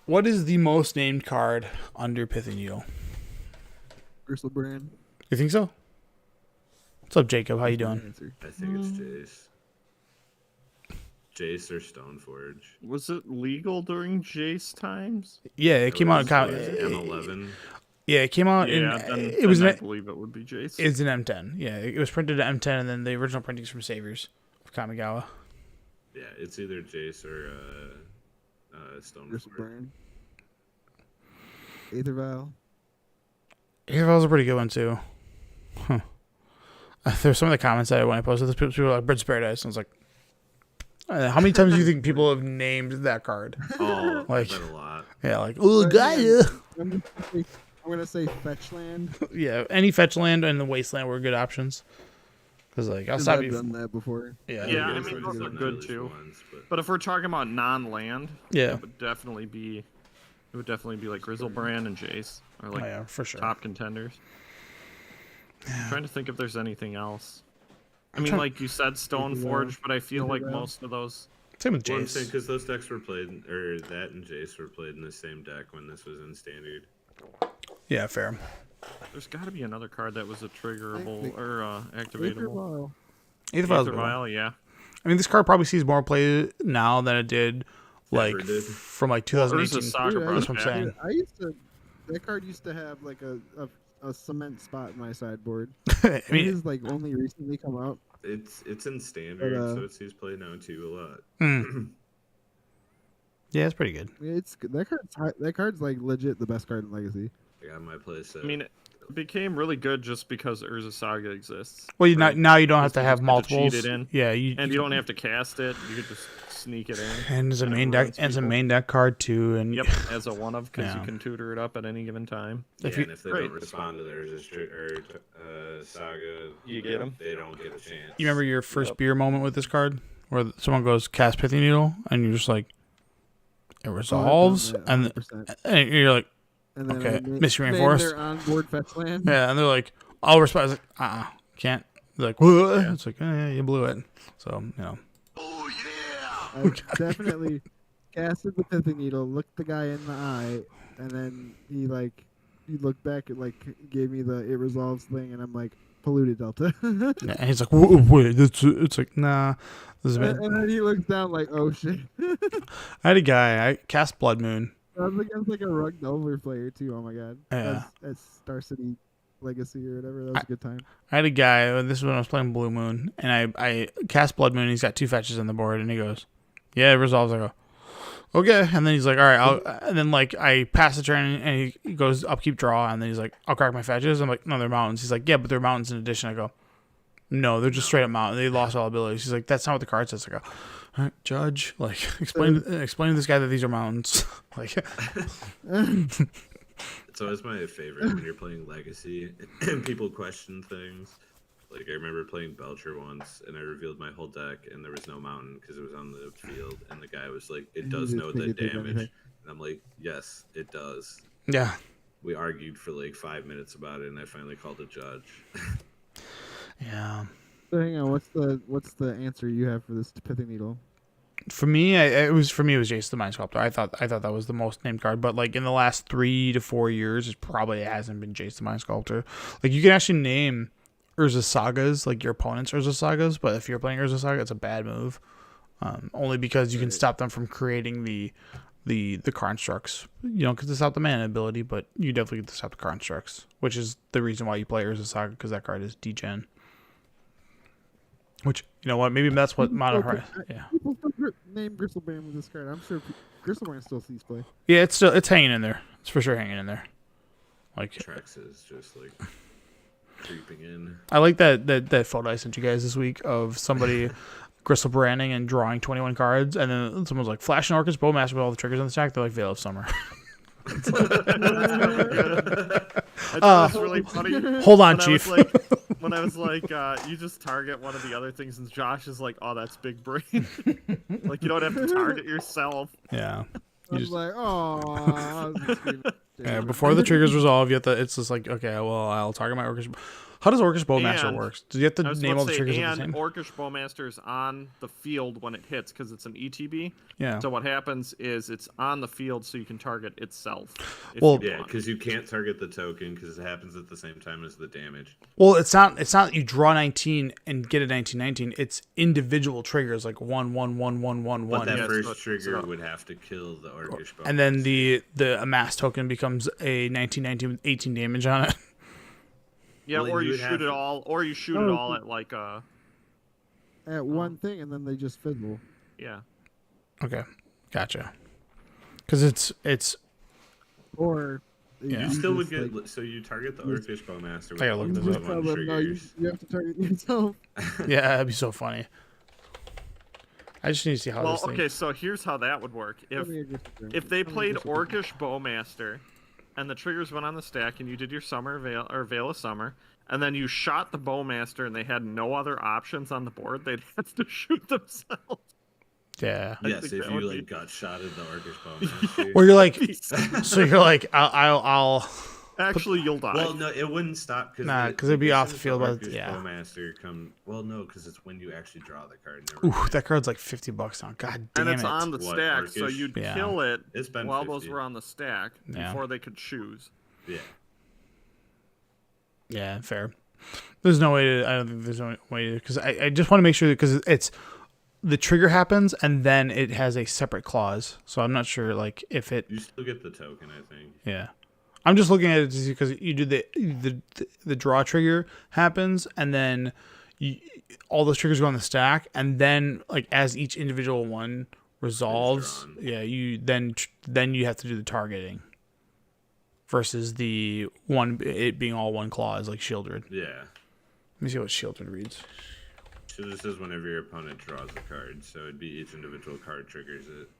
Speaker 1: What is the most named card under Pith and Needle?
Speaker 4: Bristle Brand.
Speaker 1: You think so? What's up, Jacob? How you doing?
Speaker 4: Answer.
Speaker 3: I think it's Jace. Jace or Stoneforge.
Speaker 2: Was it legal during Jace times?
Speaker 1: Yeah, it came out.
Speaker 3: Was M11.
Speaker 1: Yeah, it came out
Speaker 2: Yeah,
Speaker 1: in.
Speaker 2: then,
Speaker 1: It was
Speaker 2: then I
Speaker 1: an.
Speaker 2: believe it would be Jace.
Speaker 1: It's an M10. Yeah, it was printed at M10, and then the original printing's from Saviors of Kamigawa.
Speaker 3: Yeah, it's either Jace or
Speaker 4: Bristle
Speaker 3: Stoneforge.
Speaker 4: Brand. Aether Vial.
Speaker 1: Airval's a pretty good one too. Huh. There's some of the comments that when I posted this, people were like, Birds of Paradise. And I was like, how many times do you think people have named that card?
Speaker 3: Oh,
Speaker 1: Like-
Speaker 3: I bet a lot.
Speaker 1: Yeah, like, oh,
Speaker 4: But
Speaker 1: Gaia.
Speaker 4: I'm gonna say Fetchland.
Speaker 1: Yeah, any fetch land and the wasteland were good options. Because, like, I'll
Speaker 4: 'cause
Speaker 1: stop
Speaker 4: I've
Speaker 1: you.
Speaker 4: done that before.
Speaker 1: Yeah.
Speaker 2: Yeah, I
Speaker 3: Those
Speaker 2: mean,
Speaker 3: are
Speaker 2: those are
Speaker 3: the
Speaker 2: good
Speaker 3: nihilist
Speaker 2: too.
Speaker 3: ones,
Speaker 2: But if we're talking about non-land,
Speaker 1: Yeah.
Speaker 2: it would definitely be like Grizzlebrand and Jace are
Speaker 1: Oh,
Speaker 2: like
Speaker 1: yeah, for sure.
Speaker 2: top contenders. I'm trying to think if there's anything else. I mean,
Speaker 1: trying-
Speaker 2: like you said, Stoneforge, but I feel like most of those.
Speaker 1: Same with
Speaker 3: Well, I'm saying
Speaker 1: Jace.
Speaker 3: because those decks were played, or that and Jace were played in the same deck when this was in standard.
Speaker 1: Yeah, fair.
Speaker 2: There's got to be another card that was a triggerable
Speaker 4: Think-
Speaker 2: or
Speaker 4: Aether
Speaker 2: activatable.
Speaker 4: Vial.
Speaker 1: Either File's
Speaker 2: Aether
Speaker 1: good one.
Speaker 2: Vial, yeah.
Speaker 1: I mean, this card probably sees more play now than it did, like,
Speaker 3: Ever did.
Speaker 1: from like
Speaker 2: Well,
Speaker 1: 2018.
Speaker 2: Urza Saga
Speaker 4: Dude,
Speaker 2: brought
Speaker 1: That's
Speaker 2: it
Speaker 1: what I'm
Speaker 2: back.
Speaker 1: saying.
Speaker 4: I used to. That card used to have like a cement spot in my sideboard.
Speaker 1: I
Speaker 4: It
Speaker 1: mean,
Speaker 4: has like only recently come out.
Speaker 3: It's in standard,
Speaker 4: But,
Speaker 3: so it sees play now too a lot.
Speaker 1: yeah, it's pretty good.
Speaker 4: It's that card's like legit the best card in Legacy.
Speaker 3: I got my play set.
Speaker 2: I mean, it became really good just because Urza Saga exists.
Speaker 1: Well, you
Speaker 2: right?
Speaker 1: now you don't have to
Speaker 2: Because
Speaker 1: have
Speaker 2: you just get to cheat
Speaker 1: multiples.
Speaker 2: it in.
Speaker 1: Yeah,
Speaker 2: And you don't have to cast it. You could just sneak it in.
Speaker 1: And as a
Speaker 2: and it
Speaker 1: main deck,
Speaker 2: ruins
Speaker 1: and as a
Speaker 2: people.
Speaker 1: main deck card too. And
Speaker 2: Yep, as a one of, because
Speaker 1: Yeah.
Speaker 2: you can tutor it up at any given time.
Speaker 3: yeah,
Speaker 1: if you-
Speaker 3: and if they
Speaker 2: Right.
Speaker 3: don't respond to theirs or Saga,
Speaker 2: You get 'em.
Speaker 3: They don't get a chance.
Speaker 1: you remember your first
Speaker 2: Yep.
Speaker 1: beer moment with this card, where someone goes cast Pithy Needle, and you're just like, it resolves, and
Speaker 4: 100%.
Speaker 1: you're like,
Speaker 4: And then
Speaker 1: okay,
Speaker 4: I made-
Speaker 1: Mystery
Speaker 4: made
Speaker 1: Reinforced.
Speaker 4: their onboard fetch land.
Speaker 1: Yeah, and they're like, I'll respond. I was like, can't. They're like, what? It's like, yeah, you blew it. So, you know.
Speaker 5: Oh yeah!
Speaker 4: I definitely casted the Pithy Needle, looked the guy in the eye, and then he looked back and gave me the it resolves thing, and I'm like, polluted Delta.
Speaker 1: Yeah, and he's like, wait, it's like, nah. This is bad.
Speaker 4: And then he looks down like, oh shit.
Speaker 1: I had a guy, I cast Blood Moon.
Speaker 4: I was against like a rugged over player too. Oh my god.
Speaker 1: Yeah.
Speaker 4: That's Star City Legacy or whatever. That was a good time.
Speaker 1: I had a guy, this is when I was playing Blue Moon, and I cast Blood Moon, and he's got 2 fetches on the board, and he goes, yeah, it resolves. I go, okay. And then he's like, all right, and then I pass the turn, and he goes upkeep draw, and then he's like, I'll crack my fetches. I'm like, no, they're mountains. He's like, yeah, but they're mountains in addition. I go, no, they're just straight up mountain. They lost all abilities. He's like, that's not what the card says. I go, all right, Judge, explain to this guy that these are mountains.
Speaker 3: It's always my favorite when you're playing Legacy and people question things. Like I remember playing Belcher once, and I revealed my whole deck, and there was no mountain because it was on the field, and the guy was like, "It
Speaker 4: And
Speaker 3: does
Speaker 4: you
Speaker 3: know
Speaker 4: just
Speaker 3: the
Speaker 4: think it did
Speaker 3: damage,"
Speaker 4: anything.
Speaker 3: and I'm like, "Yes, it does."
Speaker 1: Yeah.
Speaker 3: We argued for like 5 minutes about it, and I finally called a judge.
Speaker 1: Yeah.
Speaker 4: So hang on, what's the answer you have for this Pithy Needle?
Speaker 1: For me, it was Jace the Mind Sculptor. I thought that was the most named card, but in the last 3 to 4 years, it probably hasn't been Jace the Mind Sculptor. You can actually name Urza Sagas, your opponent's Urza Sagas, but if you're playing Urza Saga, it's a bad move. Only because you can stop them from creating the constructs. You don't get to stop the mana ability, but you definitely get to stop the constructs, which is the reason why you play Urza Saga, because that card is degen. Which, you know what, maybe that's what Mono Horizon. Yeah.
Speaker 4: People still name Gristlebrand with this card. I'm sure Gristlebrand still sees play.
Speaker 1: Yeah, it's hanging in there. It's for sure hanging in there.
Speaker 3: Trex is just creeping in.
Speaker 1: I like that photo I sent you guys this week of somebody Gristle branding and drawing 21 cards, and then someone's like, Flash and Orcus Bowmaster with all the triggers on the stack. They're like Veil of Summer.
Speaker 2: I thought it was really funny.
Speaker 1: Hold on,
Speaker 2: when
Speaker 1: Chief.
Speaker 2: When I was like, you just target one of the other things, and Josh is like, oh, that's big brain. You don't have to target yourself.
Speaker 1: Yeah.
Speaker 4: I was like, oh.
Speaker 1: Yeah, before the triggers resolve, you have to. It's just like, okay, well, I'll target my Orcish. How does Orcish Bowmaster
Speaker 2: And-
Speaker 1: work? Do you have
Speaker 2: I
Speaker 1: to
Speaker 2: was
Speaker 1: name
Speaker 2: about
Speaker 1: all
Speaker 2: to
Speaker 1: the
Speaker 2: say,
Speaker 1: triggers at the
Speaker 2: and
Speaker 1: same?
Speaker 2: Orcish Bowmaster's on the field when it hits because it's an ETB.
Speaker 1: Yeah.
Speaker 2: So what happens is it's on the field so you can target itself. if
Speaker 1: Well-
Speaker 2: you
Speaker 3: Yeah,
Speaker 2: want.
Speaker 3: because you can't target the token because it happens at the same time as the damage.
Speaker 1: Well, it's not that you draw 19 and get a 1919. It's individual triggers like 1 1 1 1 1
Speaker 3: But
Speaker 1: 1.
Speaker 3: that
Speaker 2: Yeah,
Speaker 3: first
Speaker 2: so-
Speaker 3: trigger
Speaker 2: so-
Speaker 3: would have to kill the Orcish Bowmaster.
Speaker 1: And then the amass token becomes a 1919 with 18 damage on it.
Speaker 2: Yeah,
Speaker 3: Well,
Speaker 2: or
Speaker 3: you
Speaker 2: you
Speaker 3: would
Speaker 2: shoot
Speaker 3: have
Speaker 2: it
Speaker 3: to-
Speaker 2: all, or you shoot
Speaker 4: Oh,
Speaker 2: it all
Speaker 4: okay.
Speaker 2: at
Speaker 4: At one thing, and then they just fizzle.
Speaker 2: yeah.
Speaker 1: Okay, gotcha. Because it's
Speaker 4: Or
Speaker 1: Yeah.
Speaker 3: You still would
Speaker 4: just,
Speaker 3: get
Speaker 4: like,
Speaker 3: so you target the
Speaker 4: you-
Speaker 3: Orcish Bowmaster with
Speaker 1: I gotta
Speaker 3: all
Speaker 1: look
Speaker 3: the
Speaker 1: this
Speaker 4: just
Speaker 1: up.
Speaker 4: tell
Speaker 3: one
Speaker 4: them, no, you
Speaker 3: triggers.
Speaker 4: have to target yourself.
Speaker 1: Yeah, that'd be so funny. I just need to see how
Speaker 2: Well,
Speaker 1: this thing.
Speaker 2: okay, so here's how that would work.
Speaker 4: Tell me your disadvantage.
Speaker 2: If they
Speaker 4: Tell me your
Speaker 2: played
Speaker 4: disadvantage.
Speaker 2: Orcish Bowmaster, and the triggers went on the stack, and you did your Summer Veil or Veil of Summer, and then you shot the Bowmaster, and they had no other options on the board, they'd have to shoot themselves.
Speaker 1: Yeah.
Speaker 2: I
Speaker 3: Yes,
Speaker 2: think
Speaker 3: if
Speaker 2: that
Speaker 3: you
Speaker 2: would
Speaker 3: like
Speaker 2: be-
Speaker 3: got shot at the Orcish Bowmaster.
Speaker 1: Where you're like,
Speaker 2: Well,
Speaker 1: so you're like, I'll
Speaker 2: actually, you'll die.
Speaker 3: Well, no, it wouldn't stop because
Speaker 1: Nah, 'cause it'd be off the field by the-
Speaker 3: Orcish
Speaker 1: yeah.
Speaker 3: Bowmaster come. Well, no, because it's when you actually draw the card. Never
Speaker 1: Ooh,
Speaker 3: mind.
Speaker 1: that card's like $50 now. God damn
Speaker 2: and it's
Speaker 1: it.
Speaker 2: on the
Speaker 3: What,
Speaker 2: stack, so
Speaker 3: Orcish?
Speaker 2: you'd
Speaker 1: Yeah.
Speaker 2: kill it
Speaker 3: It's been
Speaker 2: while
Speaker 3: 50.
Speaker 2: those were on the stack
Speaker 1: Yeah.
Speaker 2: before they could choose.
Speaker 3: Yeah.
Speaker 1: Yeah, fair. There's no way to. I don't think there's no way to, because I just want to make sure, because it's the trigger happens and then it has a separate clause. So I'm not sure like if it.
Speaker 3: You still get the token, I think.
Speaker 1: Yeah, I'm just looking at it to see, because you do the draw trigger happens and then all those triggers go on the stack, and then like as each individual one resolves,
Speaker 3: drawn.
Speaker 1: yeah, you then you have to do the targeting. Versus the one, it being all one clause like Shieldred.
Speaker 3: Yeah.
Speaker 1: Let me see what Shieldred reads.
Speaker 3: So this is whenever your opponent draws a card, so it'd be each individual card triggers it.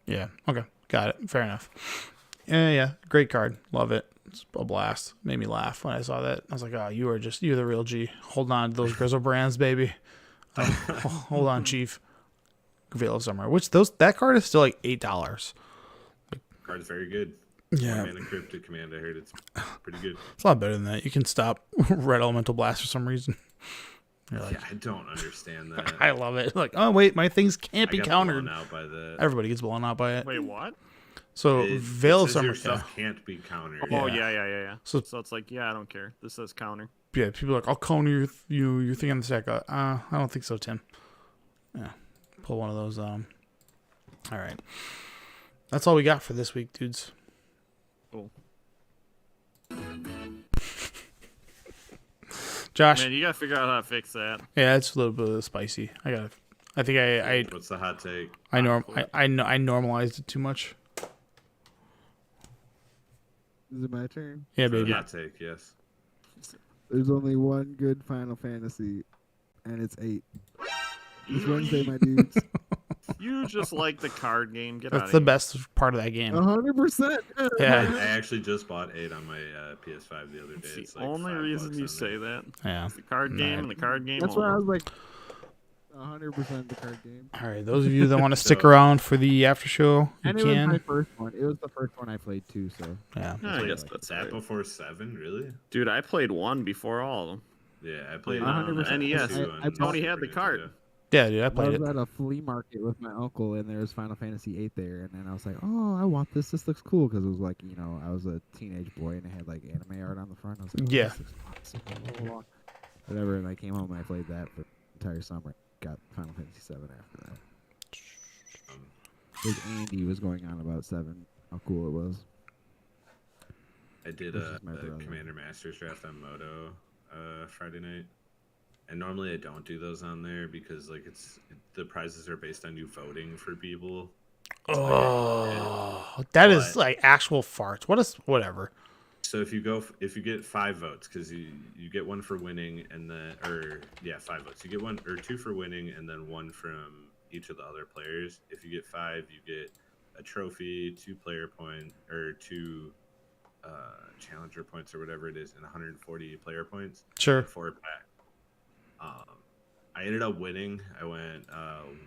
Speaker 1: Yeah. Okay. Got it. Fair enough. Yeah. Great card. Love it. It's a blast. Made me laugh when I saw that. I was like, oh, you're the real G. Hold on to those Grizzle brands, baby. Hold on, Chief. Veil of Summer. That card is still like $8.
Speaker 3: Card's very good.
Speaker 1: Yeah.
Speaker 3: Mana Cryptic Command, I heard it's pretty good.
Speaker 1: It's a lot better than that. You can stop Red Elemental Blast for some reason. You're like,
Speaker 3: Yeah, I don't understand that.
Speaker 1: I love it. Like, oh wait, my things can't be
Speaker 3: I got
Speaker 1: countered.
Speaker 3: blown out by that.
Speaker 1: Everybody gets blown out by it.
Speaker 2: Wait, what?
Speaker 1: So Veil of
Speaker 3: says
Speaker 1: Summer.
Speaker 3: your stuff can't be countered.
Speaker 2: Oh,
Speaker 1: Yeah.
Speaker 2: yeah.
Speaker 1: So-
Speaker 2: So it's like, yeah, I don't care. This says counter.
Speaker 1: Yeah, people are like, I'll counter your thing on the stack. I don't think so, Tim. Yeah, pull one of those. All right, that's all we got for this week, dudes.
Speaker 2: Cool.
Speaker 1: Josh,
Speaker 2: Man, you gotta figure out how to fix that.
Speaker 1: yeah, it's a little bit spicy. I think I
Speaker 3: What's the hot take?
Speaker 1: I normalized it too much.
Speaker 4: Is it my turn?
Speaker 1: Yeah, baby.
Speaker 3: Hot take, yes.
Speaker 4: There's only one good Final Fantasy, and it's 8. This Wednesday, my dudes.
Speaker 2: You just like the card game. Get out
Speaker 1: That's
Speaker 2: of
Speaker 1: the
Speaker 2: here.
Speaker 1: best part of that game.
Speaker 4: 100%.
Speaker 1: Yeah,
Speaker 3: I actually just bought 8 on my PS5 the other day.
Speaker 2: It's
Speaker 3: It's
Speaker 2: the
Speaker 3: like
Speaker 2: only
Speaker 3: $5
Speaker 2: reason you
Speaker 3: on
Speaker 2: say
Speaker 3: there.
Speaker 2: that.
Speaker 1: yeah.
Speaker 2: It's the card game and the card game
Speaker 4: That's why I
Speaker 2: only.
Speaker 4: was like 100% the card game.
Speaker 1: All right, those of you that want to stick
Speaker 3: So-
Speaker 1: around for the after show, you
Speaker 4: And it was my
Speaker 1: can.
Speaker 4: first one. It was the first one I played too, so.
Speaker 1: Yeah.
Speaker 2: Yeah, I
Speaker 3: Wait,
Speaker 2: guess that's
Speaker 3: that
Speaker 2: right.
Speaker 3: before 7, really?
Speaker 2: Dude, I played 1 before all of them.
Speaker 3: Yeah, I played
Speaker 4: 100%.
Speaker 2: NES.
Speaker 3: 2
Speaker 4: I
Speaker 3: on
Speaker 2: Tony
Speaker 3: Super
Speaker 2: had the
Speaker 3: Nintendo.
Speaker 2: card.
Speaker 1: Yeah, dude, I
Speaker 4: I
Speaker 1: played
Speaker 4: was
Speaker 1: it.
Speaker 4: at a flea market with my uncle, and there was Final Fantasy 8 there, and then I was like, "Oh, I want this. This looks cool," because it was like, I was a teenage boy, and it had like anime art on the front. I was like, "Oh,
Speaker 1: Yeah.
Speaker 4: this looks awesome, blah, blah, blah." Whatever. And I came home and I played that for the entire summer. Got Final Fantasy 7 after that. Because Andy was going on about 7, how cool it was.
Speaker 3: I did
Speaker 4: This
Speaker 3: a
Speaker 4: is my brother.
Speaker 3: Commander Masters draft on Moto Friday night. And normally I don't do those on there because like the prizes are based on you voting for people.
Speaker 1: Oh, that is
Speaker 3: But-
Speaker 1: like actual farts. Whatever.
Speaker 3: So if you get 5 votes, because you get 1 for winning and then 5 votes. You get 1 or 2 for winning and then 1 from each of the other players. If you get 5, you get a trophy, 2 player point or 2 challenger points or whatever it is, and 140 player points.
Speaker 1: Sure.
Speaker 3: 4 pack. I ended up winning. I went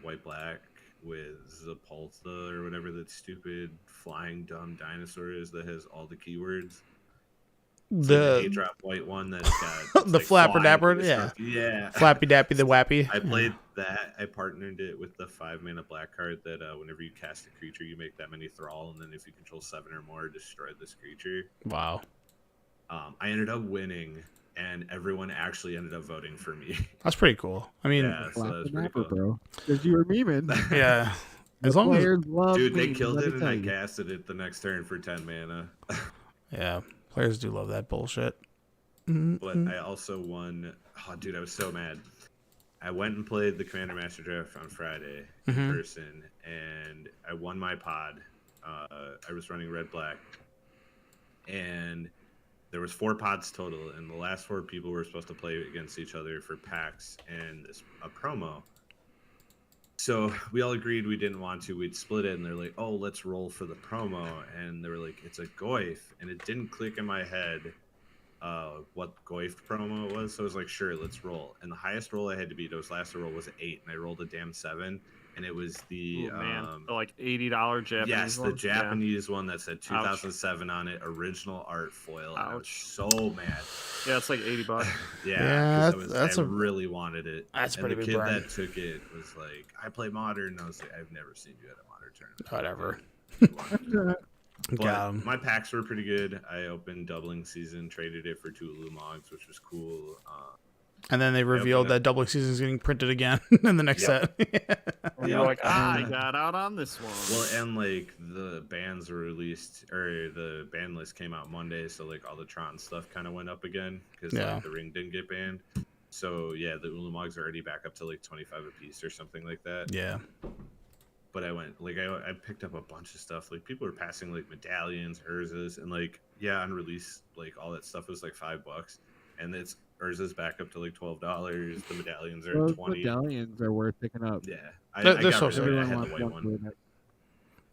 Speaker 3: white black with Zapulta or whatever that stupid flying dumb dinosaur is that has all the keywords. The hate drop white one that's got it's
Speaker 1: The
Speaker 3: like
Speaker 1: flapper
Speaker 3: flying
Speaker 1: dapper,
Speaker 3: with
Speaker 1: yeah.
Speaker 3: stuff. Yeah.
Speaker 1: Flappy Dappy the Wappy.
Speaker 3: I played that. I partnered it with the 5-mana black card that whenever you cast a creature, you make that many thrall, and then if you control 7 or more, destroy this creature.
Speaker 1: Wow.
Speaker 3: I ended up winning, and everyone actually ended up voting for me.
Speaker 1: That's pretty cool. I mean,
Speaker 3: Yeah, so
Speaker 4: Slap
Speaker 3: that was
Speaker 4: the
Speaker 3: pretty
Speaker 4: napper,
Speaker 3: cool.
Speaker 4: bro. Because you were memeing.
Speaker 1: yeah.
Speaker 4: The
Speaker 1: As long as
Speaker 4: players love
Speaker 3: Dude, they
Speaker 4: memes,
Speaker 3: killed
Speaker 4: let
Speaker 3: it,
Speaker 4: me
Speaker 3: and
Speaker 4: tell
Speaker 3: I
Speaker 4: you.
Speaker 3: casted it the next turn for 10 mana.
Speaker 1: yeah, players do love that bullshit.
Speaker 3: But I also won. Oh, dude, I was so mad. I went and played the Commander Master Draft on Friday in person, and I won my pod. I was running red black, and there was 4 pods total, and the last 4 people were supposed to play against each other for packs and a promo. So we all agreed we didn't want to. We'd split it, and they're like, "Oh, let's roll for the promo." And they were like, "It's a Goif," and it didn't click in my head what Goif promo it was. So I was like, "Sure, let's roll." And the highest roll I had to beat, those last roll was an 8, and I rolled a damn 7, and it was the
Speaker 2: the like $80 Japanese
Speaker 3: yes,
Speaker 2: one?
Speaker 3: the Japanese one that said 2007 on it, original art foil. And I was so mad.
Speaker 2: Yeah, it's like $80.
Speaker 3: Yeah, I really wanted it.
Speaker 1: That's
Speaker 3: and
Speaker 1: pretty
Speaker 3: the
Speaker 1: big
Speaker 3: kid
Speaker 1: brand.
Speaker 3: that took it was like, "I play modern." And I was like, "I've never seen you at a modern tournament."
Speaker 1: Whatever.
Speaker 3: But
Speaker 1: Got 'em.
Speaker 3: my packs were pretty good. I opened doubling season, traded it for 2 Lumogs, which was cool.
Speaker 1: And then they revealed that doubling season is getting printed again in the next set.
Speaker 2: And you're like, I got out on this one.
Speaker 3: Well, and like the bands were released, or the ban list came out Monday, so like all the Tron stuff kind of went up again because like, the ring didn't get banned. So yeah, the Ulamogs are already back up to like 25 a piece or something like that.
Speaker 1: Yeah.
Speaker 3: But I went like I picked up a bunch of stuff. Like people were passing like medallions, Urzas, and like on release like all that stuff was like $5, and it's Urza's back up to like $12. The medallions are
Speaker 4: Those
Speaker 3: 20.
Speaker 4: medallions are worth picking up.
Speaker 3: Yeah,
Speaker 1: They're
Speaker 3: I got
Speaker 1: so
Speaker 3: rid of it. I
Speaker 4: Everyone
Speaker 3: had the
Speaker 4: wants
Speaker 3: white one.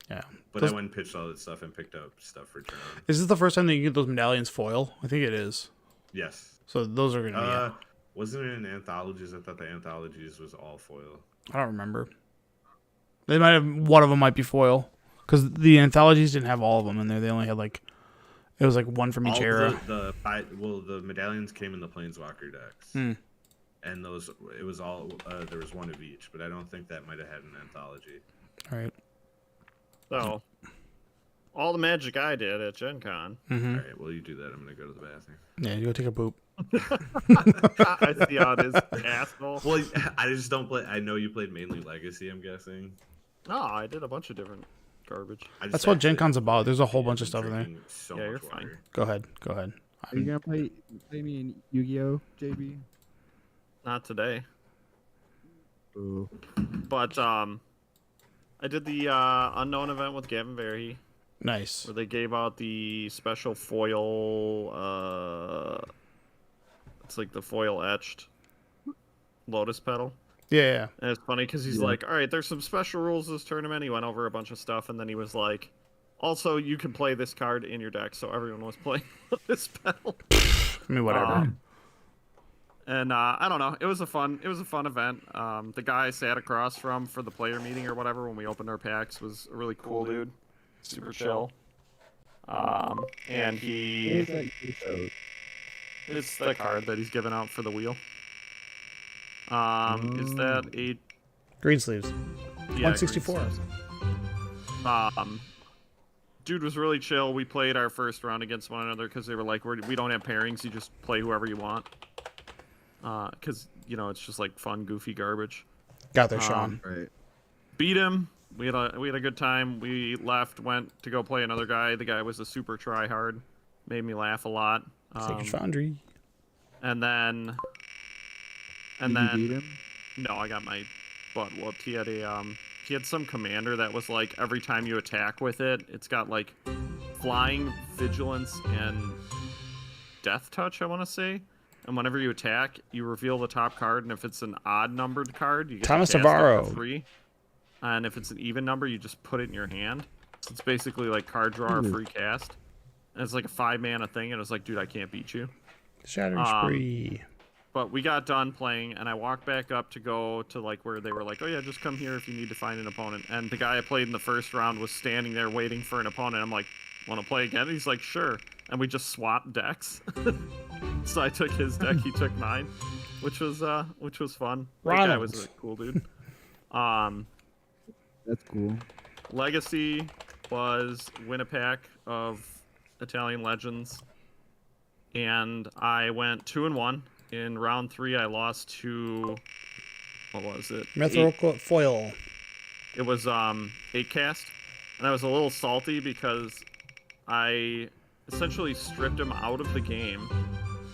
Speaker 1: Yeah.
Speaker 3: But I went and pitched all that stuff and picked up stuff for Tron.
Speaker 1: Is this the first time that you get those medallions foil? I think it is.
Speaker 3: Yes.
Speaker 1: So those are going to be...
Speaker 3: Wasn't it in anthologies? I thought the anthologies was all foil.
Speaker 1: I don't remember. They might have... One of them might be foil. Because the anthologies didn't have all of them in there. They only had like... It was like one from each era.
Speaker 3: The medallions came in the Planeswalker decks. And those... It was all... there was one of each. But I don't think that might have had an anthology.
Speaker 1: All right.
Speaker 2: So, all the magic I did at Gen Con.
Speaker 3: All right, well, you do that. I'm going to go to the bathroom.
Speaker 1: Yeah, you go take a poop.
Speaker 2: I see how it is, asshole.
Speaker 3: Well, I just don't play... I know you played mainly Legacy, I'm guessing.
Speaker 2: No, I did a bunch of different garbage.
Speaker 1: That's what Gen Con's about. There's a whole bunch of stuff in there.
Speaker 3: So
Speaker 2: Yeah,
Speaker 3: much
Speaker 2: you're
Speaker 3: water.
Speaker 2: fine.
Speaker 1: Go ahead. Go ahead.
Speaker 4: Are you gonna play me in Yu-Gi-Oh, JB?
Speaker 2: Not today.
Speaker 4: Ooh.
Speaker 2: But, I did the Unknown event with Gavin Verhey,
Speaker 1: Nice.
Speaker 2: where they gave out the special foil, it's like the foil etched lotus petal.
Speaker 1: Yeah.
Speaker 2: And it's funny because he's like, all right, there's some special rules this tournament. He went over a bunch of stuff, and then he was like, also, you can play this card in your deck, so everyone was playing lotus petal.
Speaker 1: I mean, whatever.
Speaker 2: And I don't know, it was a fun event. The guy I sat across from for the player meeting or whatever when we opened our packs was a really cool dude, super chill. And he it's the card that he's giving out for the wheel. Is that a
Speaker 1: Green sleeves.
Speaker 2: yeah,
Speaker 1: 164.
Speaker 2: Dude was really chill. We played our first round against one another because they were like, we don't have pairings. You just play whoever you want. Because, you know, it's just like fun, goofy garbage.
Speaker 1: Got there, Sean.
Speaker 4: Right.
Speaker 2: Beat him. We had a good time. We left, went to go play another guy. The guy was a super try hard. Made me laugh a lot.
Speaker 1: Sacred Foundry.
Speaker 2: And then
Speaker 4: Did you beat him?
Speaker 2: no, I got my butt whooped. He had some commander that was like every time you attack with it, it's got like flying, vigilance, and death touch, I want to say. And whenever you attack, you reveal the top card, and if it's an odd numbered card, you get
Speaker 1: Thomas
Speaker 2: to cast it
Speaker 1: Navarro.
Speaker 2: for free. And if it's an even number, you just put it in your hand. So it's basically like card draw or free cast. And it's like a 5-mana thing, and it's like, dude, I can't beat you.
Speaker 1: Shattering Spree.
Speaker 2: But we got done playing, and I walked back up to go to like where they were like, oh yeah, just come here if you need to find an opponent. And the guy I played in the first round was standing there waiting for an opponent. I'm like, want to play again? And he's like, sure. And we just swapped decks. So I took his deck, he took mine, which was fun. That guy was a cool dude.
Speaker 4: That's cool.
Speaker 2: Legacy was win a pack of Italian Legends, and I went 2-1. In round 3, I lost to, what was it?
Speaker 1: Mythical Foil.
Speaker 2: It was 8 cast, and I was a little salty because I essentially stripped him out of the game.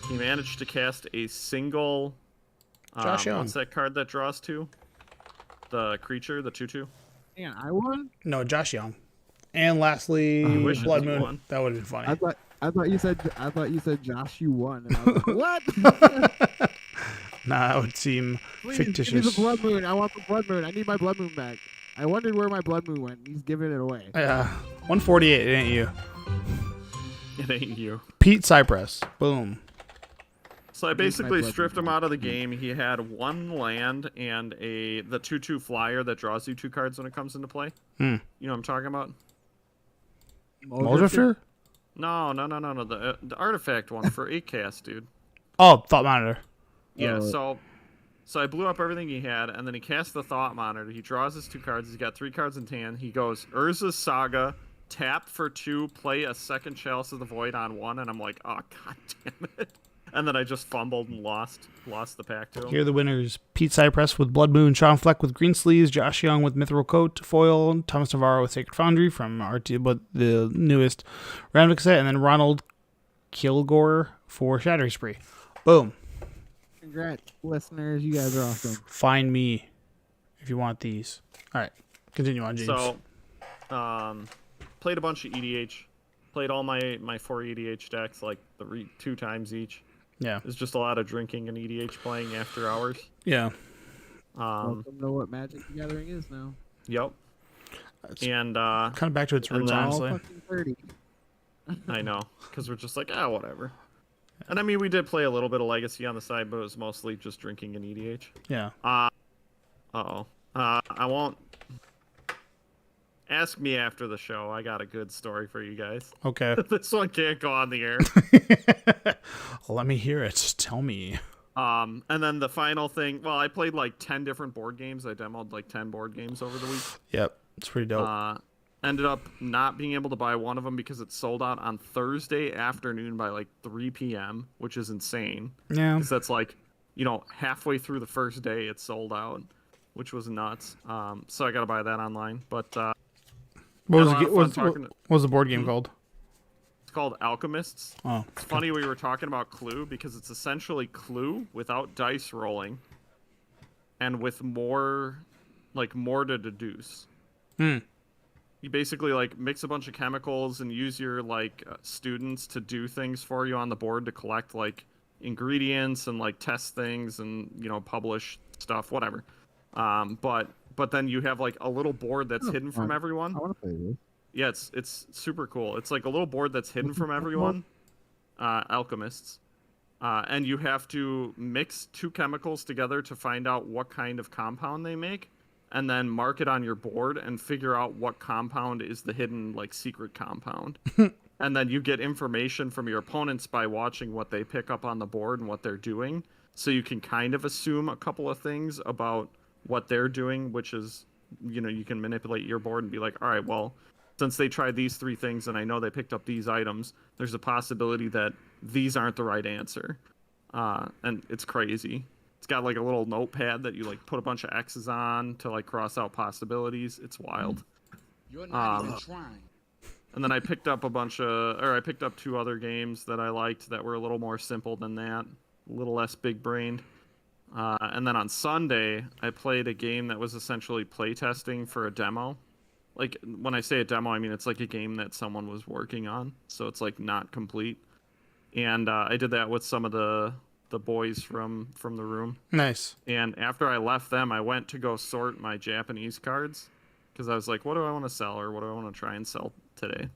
Speaker 2: He managed to cast a single.
Speaker 1: Josh Young.
Speaker 2: What's that card that draws 2? The creature, the 2/2.
Speaker 4: Man, I won.
Speaker 1: No, Josh Young. And lastly,
Speaker 2: wishes
Speaker 1: Blood
Speaker 2: you
Speaker 1: Moon.
Speaker 2: won.
Speaker 1: That would have been funny.
Speaker 4: I thought you said Josh, you won. And I was like, what?
Speaker 1: Nah, that would seem
Speaker 4: Please, give me the
Speaker 1: fictitious.
Speaker 4: blood moon. I want the blood moon. I need my blood moon back. I wondered where my blood moon went. He's giving it away.
Speaker 1: Yeah, 148. It ain't you,
Speaker 2: It ain't you.
Speaker 1: Pete Cypress. Boom.
Speaker 2: So I
Speaker 4: Here's my
Speaker 2: basically
Speaker 4: blood
Speaker 2: stripped
Speaker 4: moon.
Speaker 2: him out of the game. He had one land and the 2/2 flyer that draws you 2 cards when it comes into play.
Speaker 1: Hmm.
Speaker 2: You know what I'm talking about?
Speaker 1: Moldrifter?
Speaker 2: No. The artifact one for 8 cast, dude.
Speaker 1: Oh, Thought Monitor.
Speaker 2: Yeah,
Speaker 4: Oh.
Speaker 2: so I blew up everything he had, and then he cast the Thought Monitor. He draws his 2 cards. He's got 3 cards in hand. He goes, Urza's Saga, tap for 2, play a second Chalice of the Void on 1, and I'm like, oh, god damn it. And then I just fumbled and lost the pack to him.
Speaker 1: Here are the winners: Pete Cypress with Blood Moon, Sean Fleck with Green Sleeves, Josh Young with Mithril Coat Foil, Thomas Navarro with Sacred Foundry from but the newest Ravnica set, and then Ronald Kilgore for Shattering Spree. Boom.
Speaker 4: Congrats, listeners. You guys are awesome.
Speaker 1: Find me if you want these. All right, continue on, James.
Speaker 2: So, played a bunch of EDH. Played all my 4 EDH decks, like 2 times each.
Speaker 1: Yeah.
Speaker 2: It's just a lot of drinking and EDH playing after hours.
Speaker 1: Yeah.
Speaker 4: Welcome to what Magic the Gathering is now.
Speaker 2: Yep.
Speaker 1: It's
Speaker 2: And
Speaker 1: kind of back to its roots,
Speaker 2: then-
Speaker 4: All
Speaker 1: honestly.
Speaker 4: fucking 30.
Speaker 2: I know, because we're just like, whatever. And I mean, we did play a little bit of Legacy on the side, but it was mostly just drinking and EDH.
Speaker 1: Yeah.
Speaker 2: Uh-oh. I won't... Ask me after the show. I got a good story for you guys.
Speaker 1: Okay.
Speaker 2: This one can't go on the air.
Speaker 1: Let me hear it. Tell me.
Speaker 2: And then the final thing, well, I played like 10 different board games. I demoed like 10 board games over the week.
Speaker 1: Yep. It's pretty dope.
Speaker 2: Ended up not being able to buy one of them because it sold out on Thursday afternoon by like 3 p.m., which is insane.
Speaker 1: Yeah.
Speaker 2: Because that's like, halfway through the first day it sold out, which was nuts. So I got to buy that online. But
Speaker 1: What
Speaker 2: had a lot of fun talking to-
Speaker 1: what was the board game called?
Speaker 2: it's called Alchemists.
Speaker 1: Oh.
Speaker 2: It's funny we were talking about Clue because it's essentially Clue without dice rolling and with more to deduce. You basically like mix a bunch of chemicals and use your students to do things for you on the board to collect like ingredients and like test things and publish stuff, whatever. But then you have like a little board that's hidden from
Speaker 4: fun.
Speaker 2: everyone.
Speaker 4: I want to play this.
Speaker 2: Yeah, it's super cool. It's like a little board that's hidden from everyone. Alchemists. And you have to mix 2 chemicals together to find out what kind of compound they make, and then mark it on your board and figure out what compound is the hidden secret compound. And then you get information from your opponents by watching what they pick up on the board and what they're doing. So you can kind of assume a couple of things about what they're doing, which is, you can manipulate your board and be like, all right, well, since they tried these 3 things and I know they picked up these items, there's a possibility that these aren't the right answer. And it's crazy. It's got like a little notepad that you put a bunch of X's on to cross out possibilities. It's wild.
Speaker 5: You're not even trying.
Speaker 2: And then I picked up I picked up 2 other games that I liked that were a little more simple than that, a little less big brained. And then on Sunday, I played a game that was essentially playtesting for a demo. Like, when I say a demo, I mean it's like a game that someone was working on, so it's not complete. And I did that with some of the boys from the room.
Speaker 1: Nice.
Speaker 2: And after I left them, I went to go sort my Japanese cards because I was like, what do I want to sell or what do I want to try and sell today?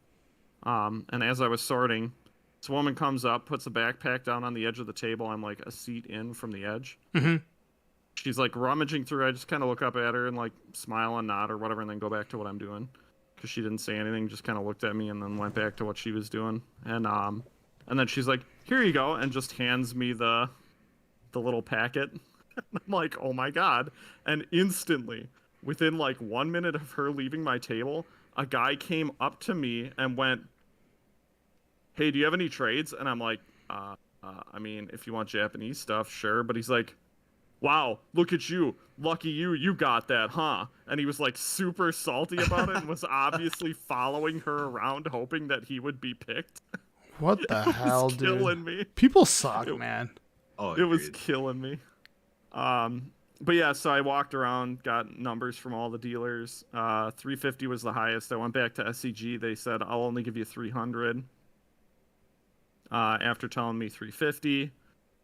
Speaker 2: And as I was sorting, this woman comes up, puts a backpack down on the edge of the table. I'm like a seat in from the edge.
Speaker 1: Mm-hmm.
Speaker 2: She's rummaging through. I just kind of look up at her and smile and nod or whatever, and then go back to what I'm doing because she didn't say anything. Just kind of looked at me and then went back to what she was doing. And then she's like, "Here you go," and just hands me the little packet. I'm like, "Oh my god!" And instantly, within 1 minute of her leaving my table, a guy came up to me and went, "Hey, do you have any trades?" And I'm like, I mean, if you want Japanese stuff, sure." But he's like, "Wow, look at you. Lucky you got that, huh?" And he was super salty about it and was obviously following her around hoping that he would be picked.
Speaker 1: What the hell,
Speaker 2: It was
Speaker 1: dude?
Speaker 2: killing me.
Speaker 1: People suck, man.
Speaker 3: Oh,
Speaker 2: It was
Speaker 3: agreed.
Speaker 2: killing me. But yeah, so I walked around, got numbers from all the dealers. 350 was the highest. I went back to SCG. They said, I'll only give you 300. after telling me 350.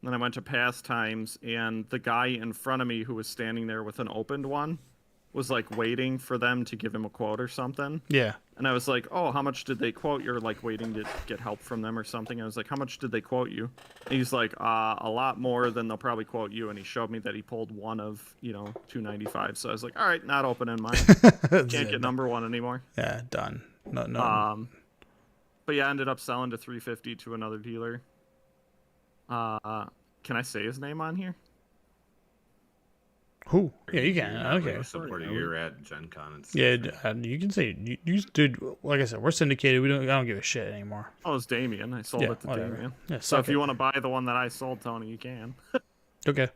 Speaker 2: Then I went to pastimes, and the guy in front of me who was standing there with an opened one was like waiting for them to give him a quote or something.
Speaker 1: Yeah.
Speaker 2: And I was like, "Oh, how much did they quote? You're like waiting to get help from them or something." I was like, "How much did they quote you?" And he's like, "A lot more than they'll probably quote you." And he showed me that he pulled one of, $295. So I was like, "All right, not opening mine. Can't get number one anymore."
Speaker 1: Yeah, done. No.
Speaker 2: But yeah, I ended up selling to 350 to another dealer. Can I say his name on here?
Speaker 1: Who? Yeah, you can.
Speaker 3: Not,
Speaker 1: Okay.
Speaker 3: like, supporting you at Gen Con and stuff.
Speaker 1: Yeah, you can say you dude. Like I said, we're syndicated. I don't give a shit anymore.
Speaker 2: Oh, it's Damien. I sold
Speaker 1: Yeah,
Speaker 2: it to
Speaker 1: whatever.
Speaker 2: Damien.
Speaker 1: Yeah,
Speaker 2: So
Speaker 1: suck
Speaker 2: if you
Speaker 1: it.
Speaker 2: want to buy the one that I sold, Tony, you can.
Speaker 1: Okay.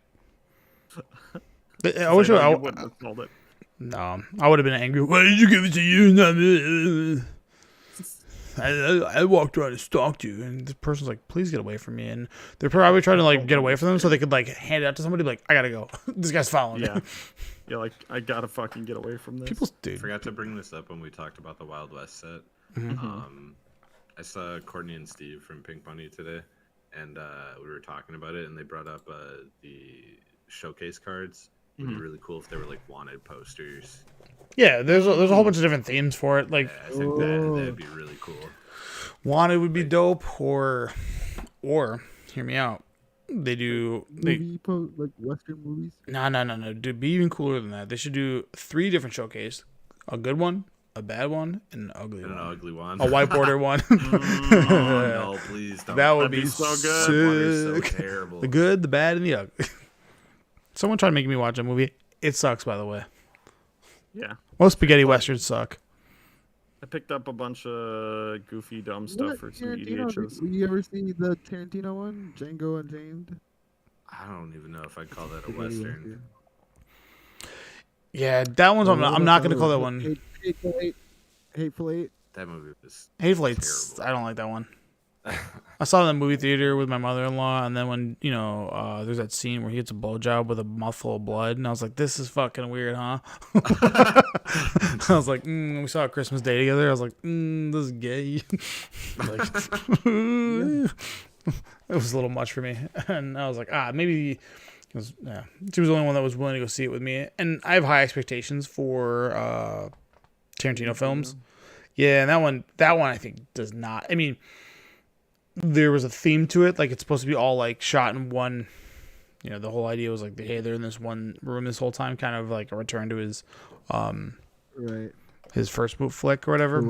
Speaker 1: I wish
Speaker 2: you
Speaker 1: I
Speaker 2: wouldn't have sold it.
Speaker 1: no. I would have been angry. Why did you give it to you? Not me? I walked around and stalked you, and this person's like, "Please get away from me." And they're probably trying to like get away from them so they could like hand it out to somebody. Like, I gotta go. This guy's following me.
Speaker 2: Yeah. Yeah, like, I gotta fucking get away from this.
Speaker 1: People's
Speaker 3: I
Speaker 1: dude.
Speaker 3: forgot to bring this up when we talked about the Wild West set. I saw Courtney and Steve from Pink Bunny today, and we were talking about it, and they brought up the showcase cards. It would be really cool if they were like wanted posters.
Speaker 1: Yeah, there's a whole bunch of different themes for it. Like,
Speaker 3: Yeah, I think that'd be really cool.
Speaker 1: wanted would be dope, or hear me out. They do
Speaker 4: Like Western movies.
Speaker 1: no. To be even cooler than that, they should do 3 different showcase: a good one, a bad one, and an ugly
Speaker 3: And an
Speaker 1: one.
Speaker 3: ugly one.
Speaker 1: A white border one.
Speaker 3: Oh, no, please don't.
Speaker 1: That would
Speaker 2: That'd be
Speaker 1: be
Speaker 2: so
Speaker 1: so
Speaker 2: good.
Speaker 3: One is so
Speaker 1: sick.
Speaker 3: terrible.
Speaker 1: The good, the bad, and the ugly. Someone tried to make me watch a movie. It sucks, by the way.
Speaker 2: Yeah.
Speaker 1: Most spaghetti westerns suck.
Speaker 2: I picked up a bunch of goofy, dumb stuff
Speaker 4: What
Speaker 2: for some
Speaker 4: Tarantino?
Speaker 2: EDHs.
Speaker 4: Did you ever see the Tarantino one, Django Unchained?
Speaker 3: I don't even know if I'd call that a western.
Speaker 1: Yeah, that one's. I'm not gonna call that one.
Speaker 4: Hateful Eight.
Speaker 3: That movie was
Speaker 1: Hateful Eight's.
Speaker 3: terrible.
Speaker 1: I don't like that one. I saw it in the movie theater with my mother-in-law, and then when there's that scene where he gets a blowjob with a mouthful of blood, and I was like, "This is fucking weird, huh?" I was like, "We saw a Christmas Day together." I was like, "This is gay." Like, it was a little much for me, and I was like, maybe. Yeah, she was the only one that was willing to go see it with me, and I have high expectations for Tarantino films. Yeah, and that one I think does not. I mean, there was a theme to it, like it's supposed to be all like shot in one. The whole idea was like, hey, they're in this one room this whole time, kind of like a return to his,
Speaker 4: Right.
Speaker 1: his first boot flick or whatever.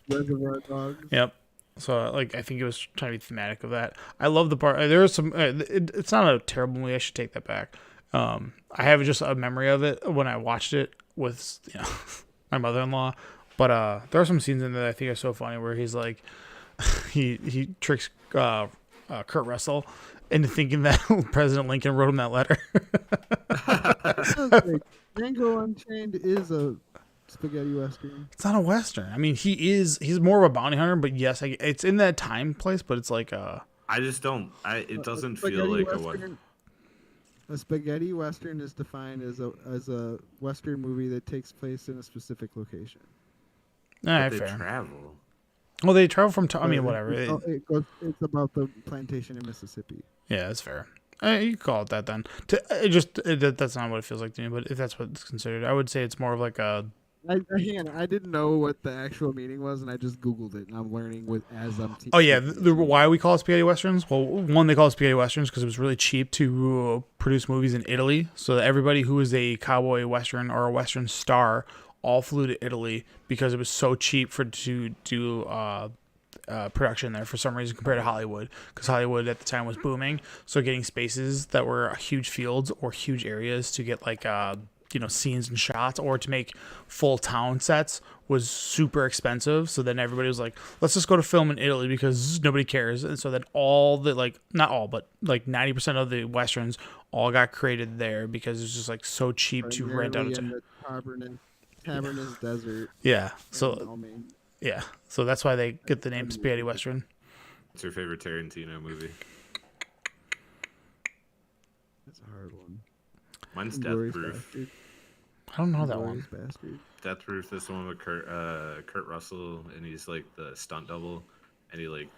Speaker 4: Reservoir Dogs.
Speaker 1: Yep. So like I think it was trying to be thematic of that. I love the part. There was some. It's not a terrible movie. I should take that back. I have just a memory of it when I watched it with my mother-in-law. But there are some scenes in there that I think are so funny where he's like, he tricks Kurt Russell into thinking that President Lincoln wrote him that letter.
Speaker 4: Django Unchained is a spaghetti western.
Speaker 1: It's not a western. I mean, he's more of a bounty hunter, but yes, it's in that time place. But it's like
Speaker 3: I just don't. It doesn't
Speaker 4: spaghetti
Speaker 3: feel like
Speaker 4: western, a spaghetti western is defined as a western movie that takes place in a specific location.
Speaker 3: they
Speaker 1: fair.
Speaker 3: travel.
Speaker 1: Well, they travel from. I mean, whatever.
Speaker 4: It's about the plantation in Mississippi.
Speaker 1: Yeah, that's fair. You can call it that then. That's not what it feels like to me. But if that's what it's considered, I would say it's more of like a.
Speaker 4: I didn't know what the actual meaning was, and I just Googled it, and I'm learning as I'm teaching.
Speaker 1: Oh yeah, why we call it spaghetti westerns? Well, one, they call it spaghetti westerns because it was really cheap to produce movies in Italy. So that everybody who was a cowboy western or a western star all flew to Italy because it was so cheap to do production there for some reason compared to Hollywood, because Hollywood at the time was booming. So getting spaces that were huge fields or huge areas to get like scenes and shots or to make full town sets was super expensive. So then everybody was like, let's just go to film in Italy because nobody cares. And so then all the not all, but like 90% of the westerns all got created there because it's just like so cheap to rent out.
Speaker 4: In the Tavernous Desert.
Speaker 1: Yeah. So yeah. So that's why they get the name spaghetti western.
Speaker 3: What's your favorite Tarantino movie?
Speaker 4: That's a hard one.
Speaker 3: Mine's Death
Speaker 4: Inglourious
Speaker 3: Proof.
Speaker 4: Bastard.
Speaker 1: I don't know that one.
Speaker 4: Inglourious Bastard.
Speaker 3: Death Proof is the one with Kurt Russell, and he's like the stunt double, and he like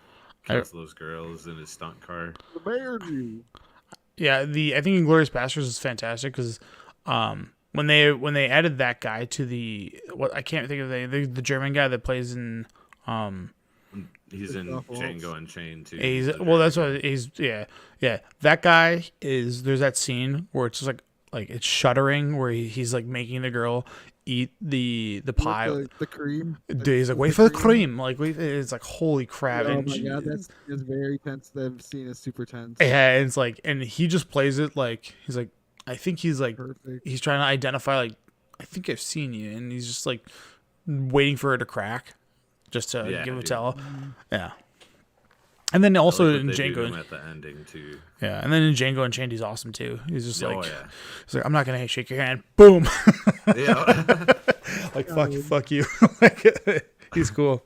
Speaker 3: kills those girls in his stunt car.
Speaker 4: The bear you.
Speaker 1: Yeah, I think Inglourious Basterds is fantastic because when they added that guy to I can't think of the German guy that plays in
Speaker 3: He's in Django Unchained too.
Speaker 1: That guy is. There's that scene where it's just like it's shuddering where he's like making the girl eat the pie.
Speaker 4: The cream.
Speaker 1: He's like, wait for the cream. Like, it's like, holy crap.
Speaker 4: Oh
Speaker 1: and
Speaker 4: my god, that's very tense. That scene is super tense.
Speaker 1: Yeah, it's like, and he just plays it like he's like, I think he's like,
Speaker 4: Perfect.
Speaker 1: he's trying to identify like, I think I've seen you, and he's just like waiting for her to crack, just to give him a tell. Yeah. And then also in Django
Speaker 3: at the ending too.
Speaker 1: Yeah, and then in Django Unchained he's awesome too. He's just like, he's like, I'm not gonna shake your hand. Boom.
Speaker 3: Yeah.
Speaker 1: Like fuck you. Like, he's cool.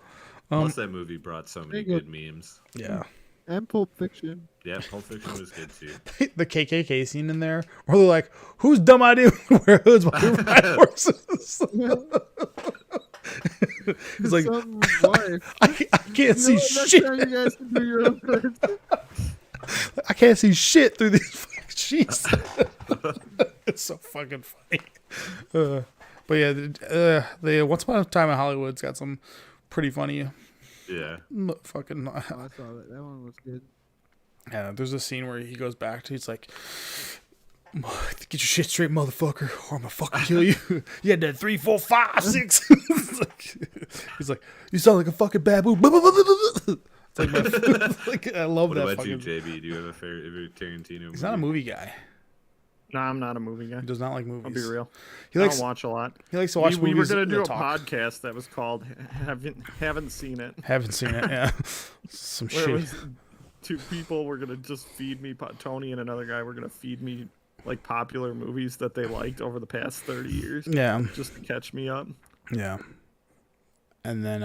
Speaker 3: Plus that movie brought so many good memes.
Speaker 1: Yeah.
Speaker 4: And Pulp Fiction.
Speaker 3: Yeah, Pulp Fiction was good too.
Speaker 1: The KKK scene in there, where they're like, "Whose dumb idea to wear hoods while you ride horses?" He's like, I can't see shit.
Speaker 4: You guys can do your own words.
Speaker 1: I can't see shit through these fucking sheets. It's so fucking funny. But yeah, the Once Upon a Time in Hollywood's got some pretty funny.
Speaker 3: Yeah.
Speaker 1: Fucking.
Speaker 4: Oh, I saw that. That one was good.
Speaker 1: Yeah, there's a scene where he goes back to. He's like, "Get your shit straight, motherfucker, or I'm gonna fucking kill you." You had that 3, 4, 5, 6. He's like, "You sound like a fucking baboon." It's like, I love
Speaker 3: what
Speaker 1: that.
Speaker 3: What about
Speaker 1: fucking...
Speaker 3: you, JB? Do you have a favorite Tarantino movie?
Speaker 1: He's not a movie guy.
Speaker 2: No, I'm not a movie guy.
Speaker 1: He does not like movies.
Speaker 2: I'll be real.
Speaker 1: He
Speaker 2: I
Speaker 1: likes
Speaker 2: don't watch a lot.
Speaker 1: He likes to watch
Speaker 2: we
Speaker 1: movies.
Speaker 2: We were gonna do a
Speaker 1: talk.
Speaker 2: podcast that was called "Haven't Seen It."
Speaker 1: Haven't seen it. Yeah, some
Speaker 2: Where it
Speaker 1: shit.
Speaker 2: was two people were gonna just feed me. Tony and another guy were gonna feed me like popular movies that they liked over the past 30 years.
Speaker 1: Yeah,
Speaker 2: just to catch me up.
Speaker 1: Yeah. And then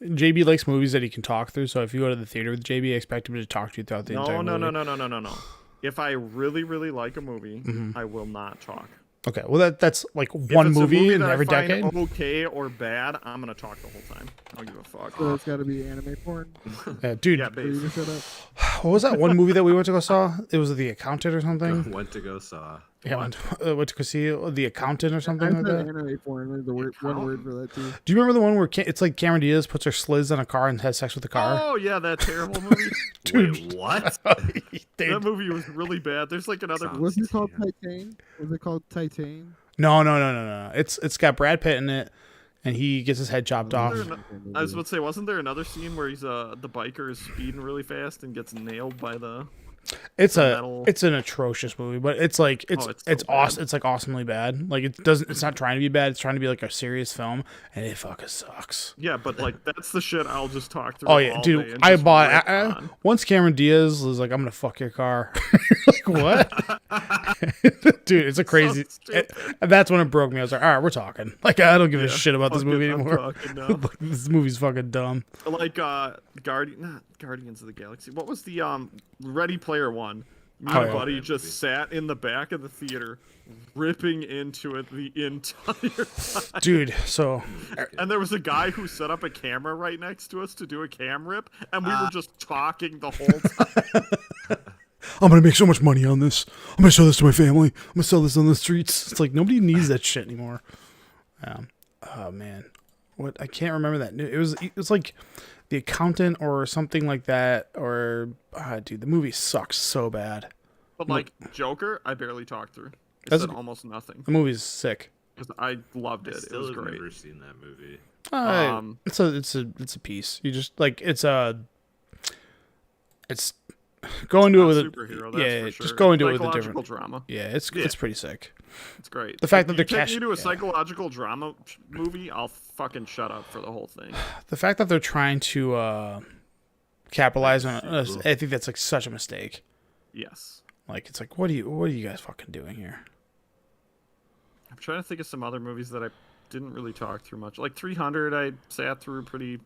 Speaker 1: JB likes movies that he can talk through. So if you go to the theater with JB, expect him to talk to you throughout the entire movie.
Speaker 2: No. If I really, really like a movie, I will not talk.
Speaker 1: Okay, well that's like one movie in every decade.
Speaker 2: Okay or bad, I'm gonna talk the whole time. I don't give a fuck.
Speaker 4: So it's got to be anime porn.
Speaker 1: Dude,
Speaker 2: yeah, basically.
Speaker 1: What was that one movie that we went to go saw? It was The Accountant or something.
Speaker 3: Went to go saw.
Speaker 1: Yeah, went to go see The Accountant or something like that.
Speaker 4: Anime porn. The word, one word for that too.
Speaker 1: Do you remember the one where it's like Cameron Diaz puts her sliz on a car and has sex with the car?
Speaker 2: Oh yeah, that terrible movie.
Speaker 3: Dude, wait, what?
Speaker 2: That movie was really bad. There's like another.
Speaker 4: Was it called Titan? Was it called Titan?
Speaker 1: No. It's got Brad Pitt in it, and he gets his head chopped off.
Speaker 2: I was about to say, wasn't there another scene where he's the biker is speeding really fast and gets nailed by the?
Speaker 1: It's an atrocious movie, but it's like it's awesome. It's like awesomely bad. Like it's not trying to be bad. It's trying to be like a serious film, and it fucking sucks.
Speaker 2: Yeah, but like that's the shit I'll just talk through.
Speaker 1: Oh yeah, dude. I bought once Cameron Diaz was like, "I'm gonna fuck your car." Like what? Dude, it's a crazy. That's when it broke me. I was like, all right, we're talking. Like I don't give a shit about this movie anymore. This movie's fucking dumb.
Speaker 2: Like Guardians of the Galaxy. What was the Ready Player One? Me and buddy just sat in the back of the theater, ripping into it the entire time.
Speaker 1: Dude, so...
Speaker 2: And there was a guy who set up a camera right next to us to do a cam rip, and we were just talking the whole time.
Speaker 1: I'm going to make so much money on this. I'm going to show this to my family. I'm going to sell this on the streets. It's like, nobody needs that shit anymore. Oh, man. What? I can't remember that. It was like The Accountant or something like that. Or, dude, the movie sucks so bad.
Speaker 2: But like Joker, I barely talked through. It said almost nothing.
Speaker 1: The movie's sick.
Speaker 2: I loved it.
Speaker 3: It was great. I've never seen that movie.
Speaker 1: It's a piece. You just like it's go into it with
Speaker 2: superhero. That's for sure.
Speaker 1: just go into it with a different
Speaker 2: drama.
Speaker 1: Yeah, it's pretty sick.
Speaker 2: It's great.
Speaker 1: The fact that they're
Speaker 2: take me to a psychological drama movie, I'll fucking shut up for the whole thing.
Speaker 1: The fact that they're trying to capitalize on us, I think that's like such a mistake.
Speaker 2: Yes.
Speaker 1: Like it's like what are you guys fucking doing here?
Speaker 2: I'm trying to think of some other movies that I didn't really talk through much. Like 300, I sat through pretty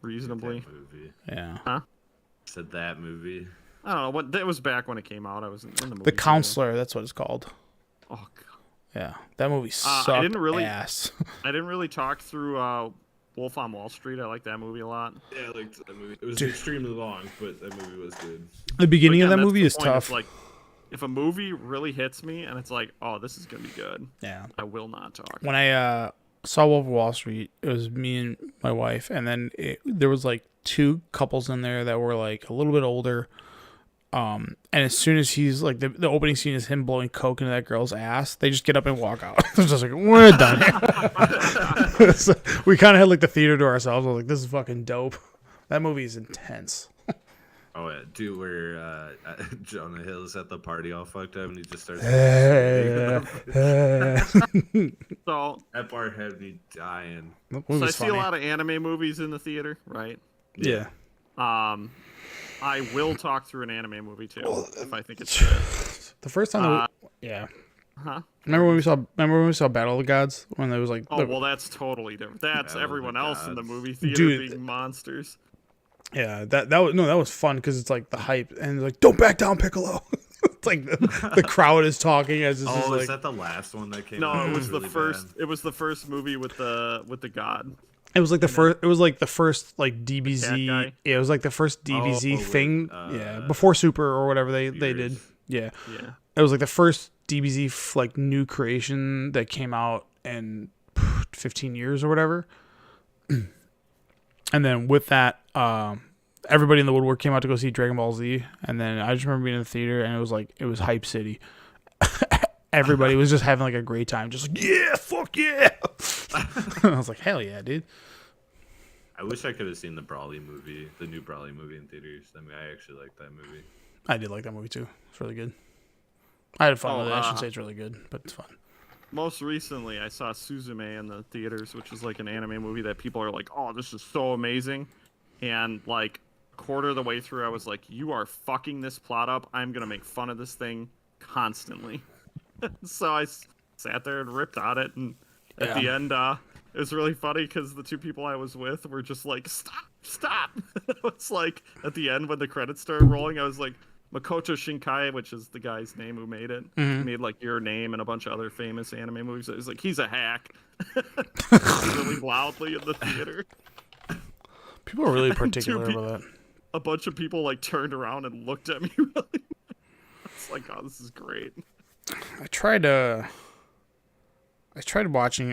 Speaker 2: reasonably.
Speaker 3: Movie.
Speaker 1: Yeah.
Speaker 2: Huh?
Speaker 3: Said that movie.
Speaker 2: I don't know. What that was back when it came out. I was in the movie.
Speaker 1: The Counselor. That's what it's called.
Speaker 2: Oh god.
Speaker 1: Yeah, that movie sucked.
Speaker 2: I didn't really
Speaker 1: ass.
Speaker 2: I didn't really talk through Wolf on Wall Street. I like that movie a lot.
Speaker 3: Yeah, I liked that movie. It was extremely long, but that movie was good.
Speaker 1: The beginning of
Speaker 2: Again,
Speaker 1: that
Speaker 2: that's
Speaker 1: movie
Speaker 2: the
Speaker 1: is
Speaker 2: point.
Speaker 1: tough.
Speaker 2: It's like, if a movie really hits me and it's like, oh, this is gonna be good,
Speaker 1: Yeah.
Speaker 2: I will not talk.
Speaker 1: When I saw Wolf of Wall Street, it was me and my wife, and then there was like two couples in there that were like a little bit older. And as soon as he's like the opening scene is him blowing coke into that girl's ass, they just get up and walk out. They're just like, we're done here. So we kind of had like the theater to ourselves. I was like, this is fucking dope. That movie is intense.
Speaker 3: Oh, yeah, dude, where Jonah Hill's at the party all fucked up and he just starts.
Speaker 2: So
Speaker 3: That part had me dying.
Speaker 2: So I see a lot of anime movies in the theater, right?
Speaker 1: Yeah.
Speaker 2: I will talk through an anime movie too if I think it's good.
Speaker 1: The first time, yeah.
Speaker 2: Huh?
Speaker 1: Remember when we saw Battle of the Gods when there was like,
Speaker 2: Oh well, that's totally different. That's
Speaker 3: Battle of
Speaker 2: everyone
Speaker 3: the
Speaker 2: else in the
Speaker 3: Gods.
Speaker 2: movie theater
Speaker 1: Dude.
Speaker 2: being monsters.
Speaker 1: yeah, that was fun because it's like the hype and like, don't back down, Piccolo. It's like the crowd is talking as this is
Speaker 3: Oh,
Speaker 1: like,
Speaker 3: is that the last one that came
Speaker 2: No,
Speaker 3: out?
Speaker 2: it was the
Speaker 3: really
Speaker 2: first.
Speaker 3: bad.
Speaker 2: It was the first movie with the god.
Speaker 1: it was like the first. It was like the first like
Speaker 2: cat
Speaker 1: DBZ.
Speaker 2: guy?
Speaker 1: Yeah, it was like the first DBZ
Speaker 3: with,
Speaker 1: thing. Yeah, before Super or whatever they did.
Speaker 3: Furious.
Speaker 1: Yeah,
Speaker 2: Yeah.
Speaker 1: it was like the first DBZ like new creation that came out in 15 years or whatever. And then with that, everybody in the woodwork came out to go see Dragon Ball Z, and then I just remember being in the theater and it was hype city. Everybody was just having like a great time, just like, yeah, fuck yeah. I was like, hell yeah, dude.
Speaker 3: I wish I could have seen the Brawley movie, the new Brawley movie in theaters. I mean, I actually like that movie.
Speaker 1: I did like that movie too. It's really good. I had fun
Speaker 2: Oh,
Speaker 1: with it. I shouldn't say it's really good, but it's fun.
Speaker 2: Most recently, I saw Suzume in the theaters, which is like an anime movie that people are like, "Oh, this is so amazing," and like quarter of the way through, I was like, "You are fucking this plot up. I'm gonna make fun of this thing constantly." So I sat there and ripped on it, and at the end, it was really funny because the two people I was with were just like, "Stop!" It's like at the end when the credits started rolling, I was like, Makoto Shinkai, which is the guy's name who made it, made like Your Name and a bunch of other famous anime movies. It was like, he's a hack. Really loudly in the theater.
Speaker 1: People are really particular
Speaker 2: Two
Speaker 1: about that.
Speaker 2: A bunch of people like turned around and looked at me. Really. It's like, oh, this is great.
Speaker 1: I've tried watching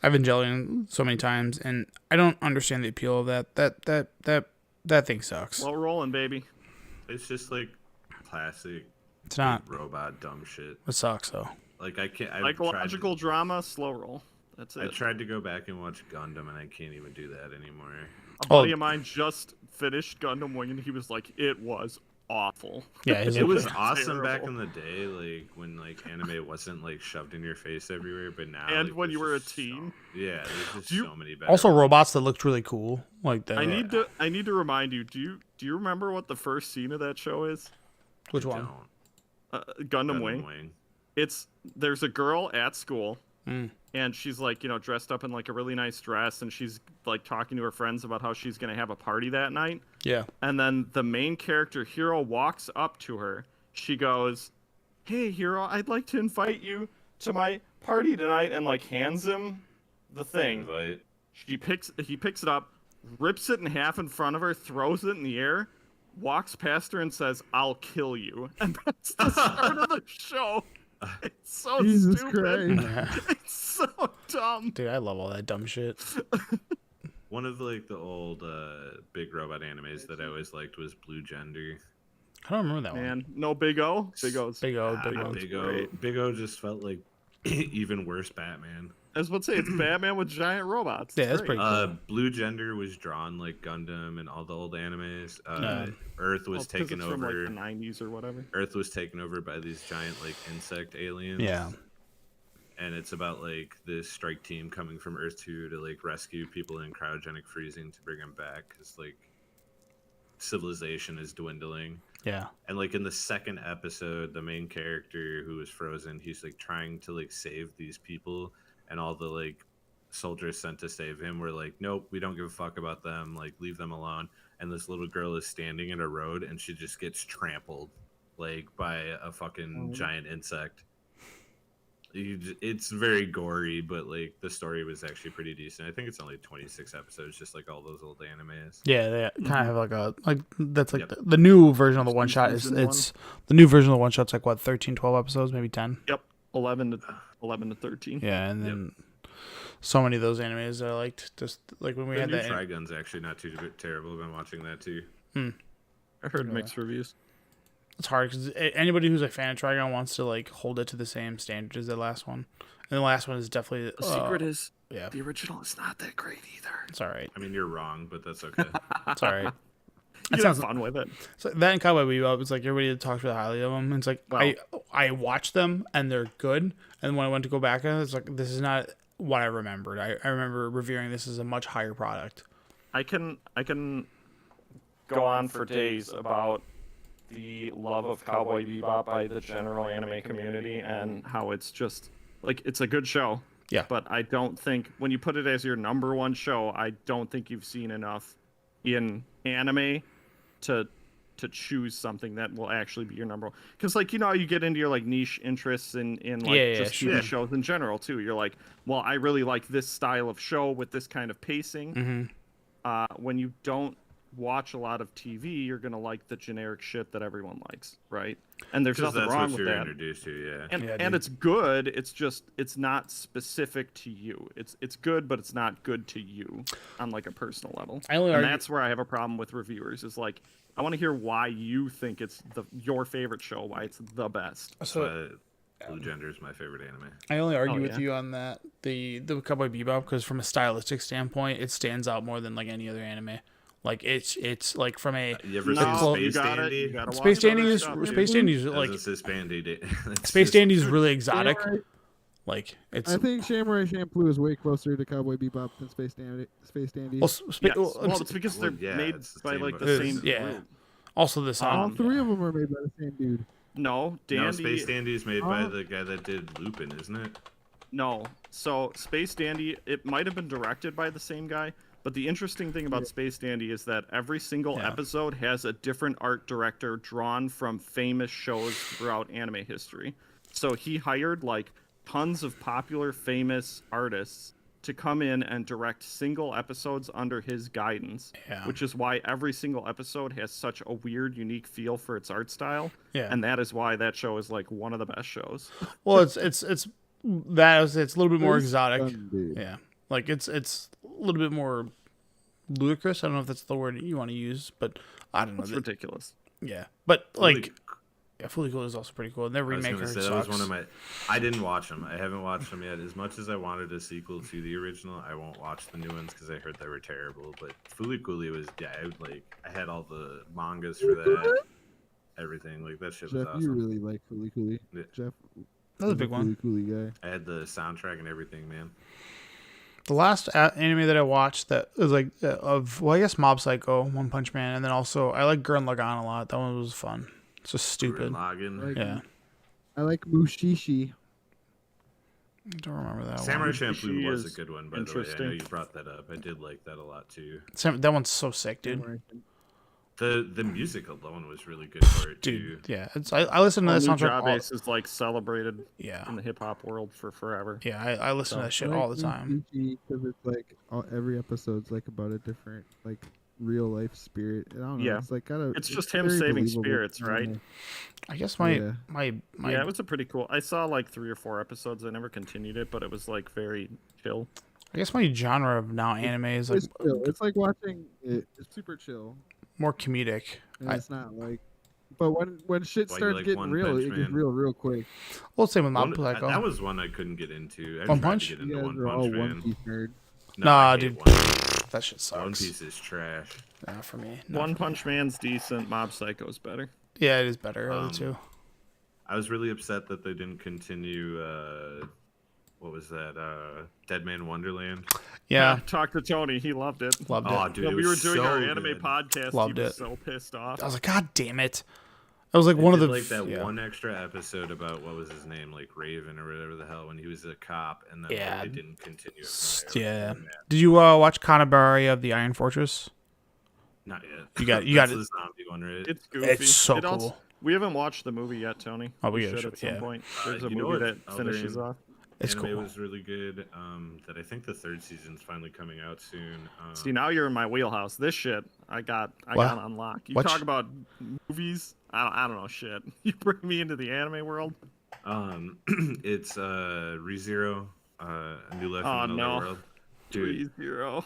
Speaker 1: Evangelion so many times, and I don't understand the appeal of that thing sucks.
Speaker 2: Slow rolling, baby.
Speaker 3: It's just like classic
Speaker 1: It's not.
Speaker 3: robot dumb shit.
Speaker 1: It sucks though.
Speaker 3: Like I can't.
Speaker 2: Psychological drama, slow roll. That's it.
Speaker 3: I tried to go back and watch Gundam, and I can't even do that anymore.
Speaker 2: A buddy of mine just finished Gundam Wing, and he was like, it was awful.
Speaker 1: Yeah,
Speaker 3: It was
Speaker 2: It's
Speaker 3: awesome back
Speaker 2: terrible.
Speaker 3: in the day, like when like anime wasn't like shoved in your face everywhere. But now,
Speaker 2: And
Speaker 3: like,
Speaker 2: when
Speaker 3: there's
Speaker 2: you were a
Speaker 3: just
Speaker 2: teen.
Speaker 3: yeah, there's just
Speaker 2: Do you-
Speaker 3: so many better.
Speaker 1: Also, robots that looked really cool, like that.
Speaker 2: I need to remind you. Do you remember what the first scene of that show is?
Speaker 1: Which one?
Speaker 2: Gundam Wing. There's a girl at school, and she's like, dressed up in like a really nice dress, and she's like talking to her friends about how she's gonna have a party that night.
Speaker 1: Yeah.
Speaker 2: And then the main character, Hiro, walks up to her. She goes, "Hey, Hiro, I'd like to invite you to my party tonight," and like hands him the thing.
Speaker 3: Invite.
Speaker 2: He picks it up, rips it in half in front of her, throws it in the air, walks past her and says, "I'll kill you." And that's the start of the show. It's so
Speaker 4: Jesus
Speaker 2: stupid.
Speaker 4: Christ.
Speaker 2: It's so dumb.
Speaker 1: Dude, I love all that dumb shit.
Speaker 3: One of like the old big robot animes that I always liked was Blue Gender.
Speaker 1: I don't remember that one.
Speaker 2: Man, no Big O. Big O's.
Speaker 1: Big O, Big O.
Speaker 3: Big O.
Speaker 2: great.
Speaker 3: Big O just felt like even worse Batman.
Speaker 2: I was about to say it's Batman with giant robots.
Speaker 1: Yeah,
Speaker 2: It's
Speaker 1: that's
Speaker 2: great.
Speaker 1: pretty cool.
Speaker 3: Blue Gender was drawn like Gundam and all the old animes.
Speaker 1: Yeah.
Speaker 3: Earth was
Speaker 2: Well, 'cause
Speaker 3: taken
Speaker 2: it's from like
Speaker 3: over.
Speaker 2: the 90s or whatever.
Speaker 3: Earth was taken over by these giant like insect aliens.
Speaker 1: Yeah.
Speaker 3: And it's about like this strike team coming from Earth 2 to like rescue people in cryogenic freezing to bring them back because like civilization is dwindling.
Speaker 1: Yeah.
Speaker 3: And like in the second episode, the main character who is frozen, he's like trying to like save these people, and all the like soldiers sent to save him were like, nope, we don't give a fuck about them, like leave them alone. And this little girl is standing in a road and she just gets trampled like by a fucking giant insect. It's very gory, but like the story was actually pretty decent. I think it's only 26 episodes, just like all those old animes.
Speaker 1: Yeah, they kind of have like that's like
Speaker 3: Yep.
Speaker 1: the new version of the one shot is
Speaker 2: Season one.
Speaker 1: it's the new version of the one shot's like what 13, 12 episodes, maybe 10.
Speaker 2: Yep, 11 to 13.
Speaker 1: Yeah, and then so many of those animes that I liked. Just like when we
Speaker 3: The
Speaker 1: had
Speaker 3: new
Speaker 1: that.
Speaker 3: Trigun's actually not too terrible. I've been watching that too.
Speaker 2: I heard mixed reviews.
Speaker 1: It's hard because anybody who's a fan of Trigon wants to like hold it to the same standard as the last one, and the last one is definitely
Speaker 2: The secret is
Speaker 1: yeah,
Speaker 2: the original is not that great either.
Speaker 1: it's all right.
Speaker 3: I mean, you're wrong, but that's okay.
Speaker 1: It's all right.
Speaker 2: You
Speaker 1: That
Speaker 2: have
Speaker 1: sounds
Speaker 2: fun with it.
Speaker 1: so that and Cowboy Bebop. It's like everybody talks really highly of them. It's like
Speaker 2: Wow.
Speaker 1: I watch them and they're good, and when I went to go back, it's like this is not what I remembered. I remember revering this as a much higher product.
Speaker 2: I can go on for days about the love of Cowboy Bebop by the general anime community and how it's just like it's a good show.
Speaker 1: Yeah.
Speaker 2: But I don't think when you put it as your number one show, I don't think you've seen enough in anime to choose something that will actually be your number one. Because like how you get into your like niche interests in like just TV shows in general too. You're like, well, I really like this style of show with this kind of pacing. When you don't watch a lot of TV, you're gonna like the generic shit that everyone likes, right? And there's nothing
Speaker 3: that's
Speaker 2: wrong
Speaker 3: what
Speaker 2: with
Speaker 3: you're
Speaker 2: that.
Speaker 3: introduced to, yeah.
Speaker 2: And it's good. It's just it's not specific to you. It's good, but it's not good to you on like a personal level. And that's where I have a problem with reviewers. Is like I want to hear why you think it's your favorite show, why it's the best.
Speaker 1: So
Speaker 3: Blue Gender is my favorite anime.
Speaker 1: I only argue with you on that the Cowboy Bebop because from a stylistic standpoint, it stands out more than like any other anime. Like it's like from a
Speaker 3: You ever seen Space Dandy?
Speaker 1: Space Dandy is like Space Dandy is really exotic. Like it's.
Speaker 4: I think Samurai Champloo is way closer to Cowboy Bebop than Space Dandy. Space Dandy.
Speaker 1: Well,
Speaker 2: it's because they're made by like the same group.
Speaker 1: Also, this
Speaker 4: all three of them are made by the same dude.
Speaker 2: No, Dandy.
Speaker 3: No, Space Dandy is made by the guy that did Lupin, isn't it?
Speaker 2: No. So Space Dandy, it might have been directed by the same guy, but the interesting thing about Space Dandy is that every single episode has a different art director drawn from famous shows throughout anime history. So he hired like tons of popular, famous artists to come in and direct single episodes under his guidance, which is why every single episode has such a weird, unique feel for its art style.
Speaker 1: Yeah.
Speaker 2: And that is why that show is like one of the best shows.
Speaker 1: Well, it's a little bit more exotic. Yeah. Like it's a little bit more ludicrous. I don't know if that's the word you want to use, but I don't know.
Speaker 2: It's ridiculous.
Speaker 1: Yeah. But like Fully Cool is also pretty cool. And their remake
Speaker 3: that was one of my. I didn't watch them. I haven't watched them yet. As much as I wanted a sequel to the original, I won't watch the new ones because I heard they were terrible. But Fully Cooley was I had all the mangas for that. Everything like that shit was
Speaker 4: Jeff,
Speaker 3: awesome.
Speaker 4: you really like Fully Cooley.
Speaker 3: Yeah.
Speaker 4: Jeff,
Speaker 1: that's a big one.
Speaker 4: Fully Cooley guy.
Speaker 3: I had the soundtrack and everything, man.
Speaker 1: The last anime that I watched that was like I guess Mob Psycho, One Punch Man, and then also I like Gurren Lagann a lot. That one was fun. It's just stupid.
Speaker 3: Lagann.
Speaker 4: I like Mushishi.
Speaker 1: I don't remember that
Speaker 3: Samurai
Speaker 1: one.
Speaker 3: Champloo was a good one, by the way. I know you brought that up. I did like that a lot too.
Speaker 1: That one's so sick, dude.
Speaker 3: The music alone was really good for it too.
Speaker 1: Yeah, I listen to that soundtrack.
Speaker 2: Base is like celebrated in the hip hop world for forever.
Speaker 1: Yeah, I listen to that shit all the time.
Speaker 4: Because it's like every episode's like about a different like real life spirit. I don't know.
Speaker 2: Yeah,
Speaker 4: it's like
Speaker 2: it's just him saving spirits, right?
Speaker 1: I guess
Speaker 2: it was a pretty cool. I saw like 3 or 4 episodes. I never continued it, but it was like very chill.
Speaker 1: I guess my genre of now anime is like
Speaker 4: chill. It's like watching it. It's super chill.
Speaker 1: More comedic.
Speaker 4: And it's not like, but when shit starts getting real, it gets real quick.
Speaker 1: Well, same with Mob Psycho.
Speaker 3: That was one I couldn't get into.
Speaker 1: One Punch.
Speaker 3: To get into
Speaker 4: One Piece nerd.
Speaker 1: Nah, dude, that shit sucks.
Speaker 3: One Piece is trash.
Speaker 1: Nah, for me.
Speaker 2: One Punch Man's decent. Mob Psycho's better.
Speaker 1: Yeah, it is better. Other two.
Speaker 3: I was really upset that they didn't continue. What was that? Dead Man Wonderland.
Speaker 1: Yeah.
Speaker 2: Talk to Tony. He loved it.
Speaker 1: Loved it.
Speaker 3: Oh, dude,
Speaker 2: when we were doing our anime
Speaker 3: good.
Speaker 2: podcast,
Speaker 1: Loved
Speaker 2: he was
Speaker 1: it.
Speaker 2: so pissed off.
Speaker 1: I was like, God damn it. That was like one of the
Speaker 3: like that one extra episode about what was his name, like Raven or whatever the hell, when he was a cop, and then they didn't continue.
Speaker 1: Yeah. Did you watch Kanabari of the Iron Fortress?
Speaker 3: Not yet.
Speaker 1: You got
Speaker 3: the zombie one, right?
Speaker 2: It's goofy.
Speaker 1: It's so cool.
Speaker 2: We haven't watched the movie yet, Tony.
Speaker 1: Oh, we
Speaker 2: should
Speaker 1: should,
Speaker 2: at some
Speaker 1: yeah.
Speaker 2: point. There's a
Speaker 3: You know
Speaker 2: movie
Speaker 3: what
Speaker 2: that finishes
Speaker 3: other
Speaker 2: off.
Speaker 1: It's
Speaker 3: Anime
Speaker 1: cool.
Speaker 3: was really good. That I think the 3rd season's finally coming out soon.
Speaker 2: See, now you're in my wheelhouse. This shit, I got
Speaker 1: What?
Speaker 2: on lock. You
Speaker 1: What
Speaker 2: talk
Speaker 1: sh-
Speaker 2: about movies, I don't know shit. You bring me into the anime world.
Speaker 3: It's ReZero, A New Life
Speaker 2: Oh,
Speaker 3: in Another
Speaker 2: no.
Speaker 3: World. Dude,
Speaker 2: 3-0.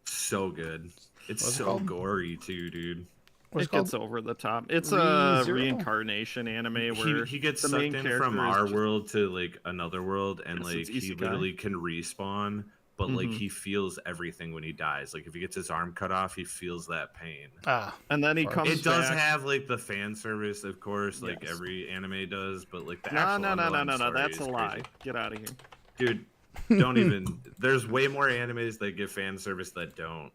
Speaker 3: so good. It's
Speaker 1: What's it
Speaker 3: so
Speaker 1: called?
Speaker 3: gory too, dude.
Speaker 1: What's
Speaker 2: It
Speaker 1: it called?
Speaker 2: gets over the top. It's a
Speaker 1: ReZero?
Speaker 2: reincarnation anime where
Speaker 3: He gets
Speaker 2: the
Speaker 3: sucked
Speaker 2: main
Speaker 3: in
Speaker 2: character
Speaker 3: from
Speaker 2: is
Speaker 3: our
Speaker 2: just-
Speaker 3: world to like another world, and
Speaker 2: Yes,
Speaker 3: like
Speaker 2: it's
Speaker 3: he
Speaker 2: isekai.
Speaker 3: literally can respawn, but like
Speaker 2: Mhm.
Speaker 3: he feels everything when he dies. Like if he gets his arm cut off, he feels that pain.
Speaker 2: and then he
Speaker 1: Farts.
Speaker 2: comes
Speaker 3: It does
Speaker 2: back.
Speaker 3: have like the fan service, of course, like
Speaker 2: Yes.
Speaker 3: every anime does, but like the
Speaker 2: No,
Speaker 3: actual
Speaker 2: no, no, no,
Speaker 3: underlying
Speaker 2: no, no.
Speaker 3: story
Speaker 2: That's a
Speaker 3: is
Speaker 2: lie.
Speaker 3: crazy.
Speaker 2: Get out of here.
Speaker 3: Dude. Don't even. There's way more animes that give fan service that don't.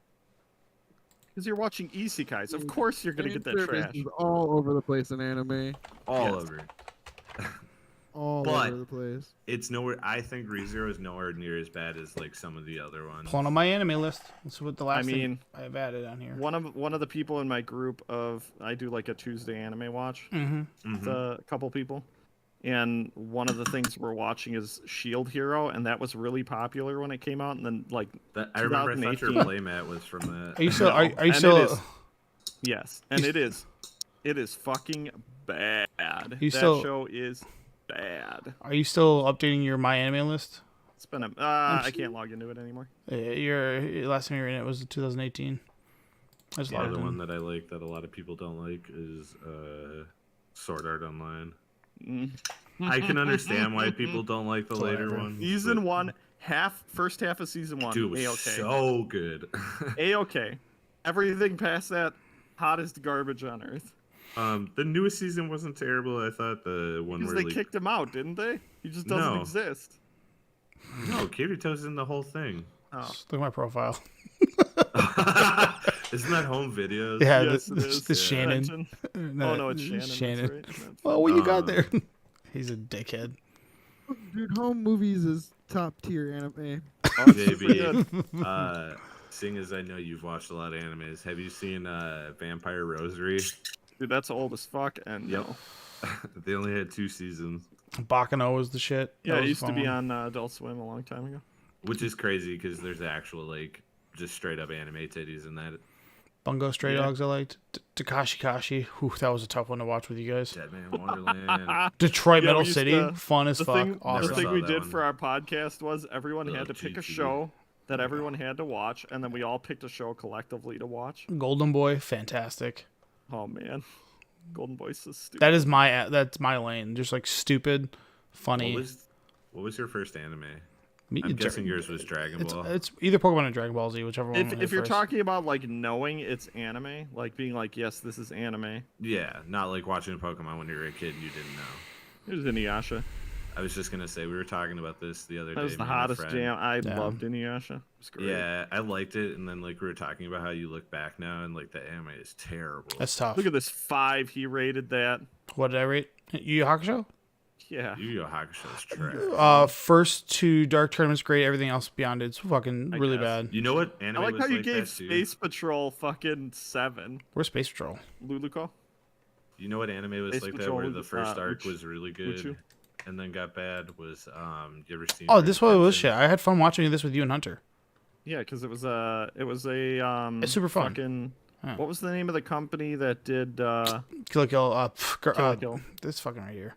Speaker 2: Because you're watching isekais. Of course you're gonna get that
Speaker 4: Fan service
Speaker 2: trash.
Speaker 4: is all over the place in anime.
Speaker 3: All
Speaker 2: Yes.
Speaker 3: over.
Speaker 4: All
Speaker 3: But-
Speaker 4: over the place.
Speaker 3: It's nowhere. I think ReZero is nowhere near as bad as like some of the other ones.
Speaker 1: Pulling on my anime list. Let's see what the last
Speaker 2: mean,
Speaker 1: thing I have added on here.
Speaker 2: One of the people in my group of I do like a Tuesday anime watch.
Speaker 1: Mm-hmm.
Speaker 2: With a couple people. And one of the things we're watching is Shield Hero, and that was really popular when it came out. And then, like,
Speaker 3: I remember. I thought your
Speaker 2: 2018.
Speaker 3: playmat was from that.
Speaker 1: Are you still?
Speaker 2: No,
Speaker 1: Are you
Speaker 2: and
Speaker 1: still?
Speaker 2: it is- yes, and it is fucking bad.
Speaker 1: You
Speaker 2: that
Speaker 1: still-
Speaker 2: show is bad.
Speaker 1: Are you still updating your my anime list?
Speaker 2: It's been a. I can't log into it anymore.
Speaker 1: Your last time you were in it was 2018. I just
Speaker 3: The
Speaker 1: logged
Speaker 3: other
Speaker 1: in.
Speaker 3: one that I like that a lot of people don't like is Sword Art Online.
Speaker 2: Mm.
Speaker 3: I can understand why people don't like the later
Speaker 1: Whatever.
Speaker 3: ones.
Speaker 2: Season
Speaker 3: but-
Speaker 2: one, first half of season one,
Speaker 3: Dude, it was
Speaker 2: A-okay.
Speaker 3: so good.
Speaker 2: A-okay. Everything past that, hottest garbage on earth.
Speaker 3: The newest season wasn't terrible. I thought the one
Speaker 2: Because
Speaker 3: where
Speaker 2: they
Speaker 3: like,
Speaker 2: kicked him out, didn't they? He just doesn't
Speaker 3: No.
Speaker 2: exist.
Speaker 3: no, Kirito's in the whole thing.
Speaker 2: Oh.
Speaker 1: Just look at my profile.
Speaker 3: Isn't that home videos?
Speaker 1: Yeah,
Speaker 2: Yes,
Speaker 1: the,
Speaker 2: it is.
Speaker 1: the Shannon.
Speaker 2: Mention.
Speaker 1: No,
Speaker 2: Oh no, it's Shannon.
Speaker 1: Shannon.
Speaker 2: That's right. That's
Speaker 1: Well, what you got
Speaker 3: Um,
Speaker 1: there? He's a dickhead.
Speaker 4: Dude, home movies is top tier anime.
Speaker 2: Oh,
Speaker 3: JB,
Speaker 2: good.
Speaker 3: seeing as I know you've watched a lot of animes, have you seen Vampire Rosary?
Speaker 2: Dude, that's old as fuck. And
Speaker 3: Yep.
Speaker 2: no.
Speaker 3: They only had 2 seasons,
Speaker 1: Bakano was the shit.
Speaker 2: Yeah,
Speaker 1: That
Speaker 2: it
Speaker 1: was a
Speaker 2: used to
Speaker 1: fun
Speaker 2: be
Speaker 1: one.
Speaker 2: on Adult Swim a long time ago.
Speaker 3: which is crazy because there's actual like just straight up anime titties in that.
Speaker 1: Bungo Stray
Speaker 2: Yeah.
Speaker 1: Dogs I liked. Takashi Kashi. Whew, that was a tough one to watch with you guys.
Speaker 3: Dead Man Wonderland.
Speaker 1: Detroit
Speaker 2: Yeah,
Speaker 1: Metal
Speaker 2: we used
Speaker 1: City.
Speaker 2: to-
Speaker 1: Fun as
Speaker 2: The
Speaker 1: fuck.
Speaker 2: thing,
Speaker 1: Awesome.
Speaker 2: the thing
Speaker 3: Saw
Speaker 2: we
Speaker 3: that
Speaker 2: did
Speaker 3: one.
Speaker 2: for our podcast was everyone
Speaker 3: Little
Speaker 2: had to pick a
Speaker 3: GT.
Speaker 2: show that everyone had to watch, and then we all picked a show collectively to watch.
Speaker 1: Golden Boy. Fantastic.
Speaker 2: Oh man, Golden Boy's so stupid.
Speaker 1: That's my lane. Just like stupid, funny.
Speaker 3: What was your first anime?
Speaker 1: Me-
Speaker 3: I'm
Speaker 1: Dra-
Speaker 3: guessing yours was Dragon Ball.
Speaker 1: It's either Pokemon or Dragon Ball Z, whichever one.
Speaker 2: If you're talking about like knowing it's anime, like being like, yes, this is anime.
Speaker 3: Yeah, not like watching Pokemon when you were a kid and you didn't know.
Speaker 2: Here's Inuyasha.
Speaker 3: I was just gonna say we were talking about this the other day.
Speaker 2: That was the
Speaker 3: me and a
Speaker 2: hottest
Speaker 3: friend.
Speaker 2: jam. I
Speaker 1: Yeah.
Speaker 2: loved Inuyasha. It was great.
Speaker 3: Yeah, I liked it, and then like we were talking about how you look back now and like the anime is terrible.
Speaker 1: That's tough.
Speaker 2: Look at this 5. He rated that.
Speaker 1: What did I rate? Yu Yu Hakusho?
Speaker 2: Yeah.
Speaker 3: Yu Yu Hakusho is trash.
Speaker 1: First 2 Dark Tournaments great. Everything else beyond it's fucking
Speaker 2: I
Speaker 1: really
Speaker 2: guess.
Speaker 1: bad.
Speaker 3: You know what anime
Speaker 2: I like
Speaker 3: was
Speaker 2: how you
Speaker 3: like
Speaker 2: gave
Speaker 3: that too?
Speaker 2: Space Patrol fucking 7.
Speaker 1: Where's Space Patrol?
Speaker 2: Luluko?
Speaker 3: You know what anime was
Speaker 2: Space
Speaker 3: like that
Speaker 2: Patrol
Speaker 3: where
Speaker 2: was,
Speaker 3: the first arc
Speaker 2: Uch-
Speaker 3: was really good
Speaker 2: Uchu?
Speaker 3: and then got bad was you ever seen
Speaker 1: Oh,
Speaker 3: Rootin
Speaker 1: this one was
Speaker 3: Tootin?
Speaker 1: shit. I had fun watching this with you and Hunter.
Speaker 2: Yeah, because it was a
Speaker 1: It's super fun.
Speaker 2: Fucking,
Speaker 1: Yeah.
Speaker 2: what was the name of the company that did
Speaker 1: Kill la Kill.
Speaker 2: Kill la Kill?
Speaker 1: This fucking right here.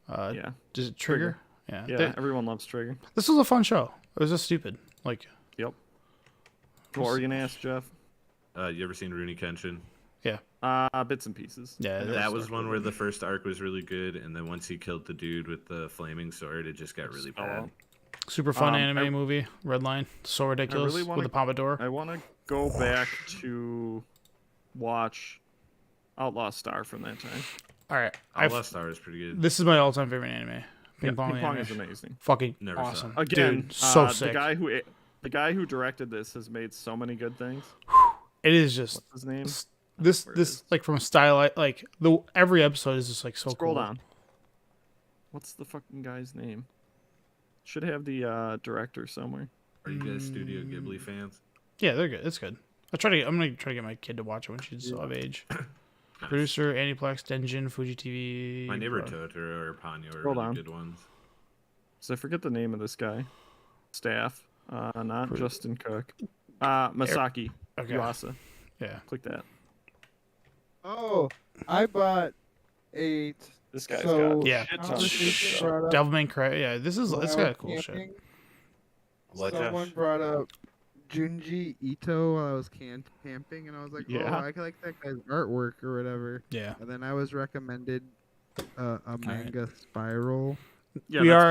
Speaker 2: Yeah,
Speaker 1: Is it Trigger? Yeah.
Speaker 2: yeah. Everyone loves Trigger.
Speaker 1: This was a fun show. It was just stupid. Like,
Speaker 2: Yep. What were you gonna ask, Jeff?
Speaker 3: You ever seen Rooney Kenshin?
Speaker 2: Bits and pieces.
Speaker 1: yeah.
Speaker 3: That was one where the first arc was really good, and then once he killed the dude with the flaming sword, it just got really
Speaker 2: Oh,
Speaker 3: bad.
Speaker 1: super fun
Speaker 2: Um,
Speaker 1: anime movie. Red Line. So ridiculous
Speaker 2: really wanna-
Speaker 1: with the pompadour.
Speaker 2: I want to go back to watch Outlaw Star from that time.
Speaker 1: All right.
Speaker 3: Outlaw Star is pretty good.
Speaker 1: This is my all-time favorite anime.
Speaker 2: Yeah,
Speaker 1: Ping Pong.
Speaker 2: Ping Pong
Speaker 1: anime.
Speaker 2: is amazing.
Speaker 1: Fucking
Speaker 3: Never saw
Speaker 1: awesome.
Speaker 3: it.
Speaker 2: Again,
Speaker 1: Dude, so
Speaker 2: the
Speaker 1: sick.
Speaker 2: guy who directed this has made so many good things.
Speaker 1: It is just
Speaker 2: What's his name?
Speaker 1: this
Speaker 2: Where it is.
Speaker 1: like from a style like the every episode is just like so
Speaker 2: Scroll
Speaker 1: cool.
Speaker 2: down. What's the fucking guy's name? Should have the director somewhere.
Speaker 3: Are you guys Studio Ghibli fans?
Speaker 1: Yeah, they're good. It's good. I'm gonna try to get my kid to watch it when she's of age. Producer, Aniplex, Denjin, Fuji TV.
Speaker 3: My neighbor Totoro or Ponyo are
Speaker 2: Hold
Speaker 3: really
Speaker 2: on.
Speaker 3: good ones.
Speaker 2: So I forget the name of this guy. Staff. Not
Speaker 1: Pro-
Speaker 2: Justin Cook. Masaki
Speaker 1: Okay.
Speaker 2: Yuasa.
Speaker 1: Yeah.
Speaker 2: Click that.
Speaker 4: Oh, I bought 8.
Speaker 2: This guy's
Speaker 4: So,
Speaker 2: got
Speaker 1: Yeah.
Speaker 2: shit ton of
Speaker 4: conversation
Speaker 2: shit. So.
Speaker 4: brought up
Speaker 1: Devilman Cry. Yeah, this is
Speaker 4: while
Speaker 1: it's
Speaker 4: I
Speaker 1: got
Speaker 4: was
Speaker 1: cool shit.
Speaker 4: camping,
Speaker 3: What,
Speaker 4: Someone
Speaker 3: Josh?
Speaker 4: brought up Junji Ito while I was camping, and I was like,
Speaker 2: Yeah.
Speaker 4: oh, I like that guy's artwork or whatever.
Speaker 1: Yeah.
Speaker 4: And then I was recommended a manga Spiral.
Speaker 2: Yeah,
Speaker 1: We
Speaker 2: that's
Speaker 1: are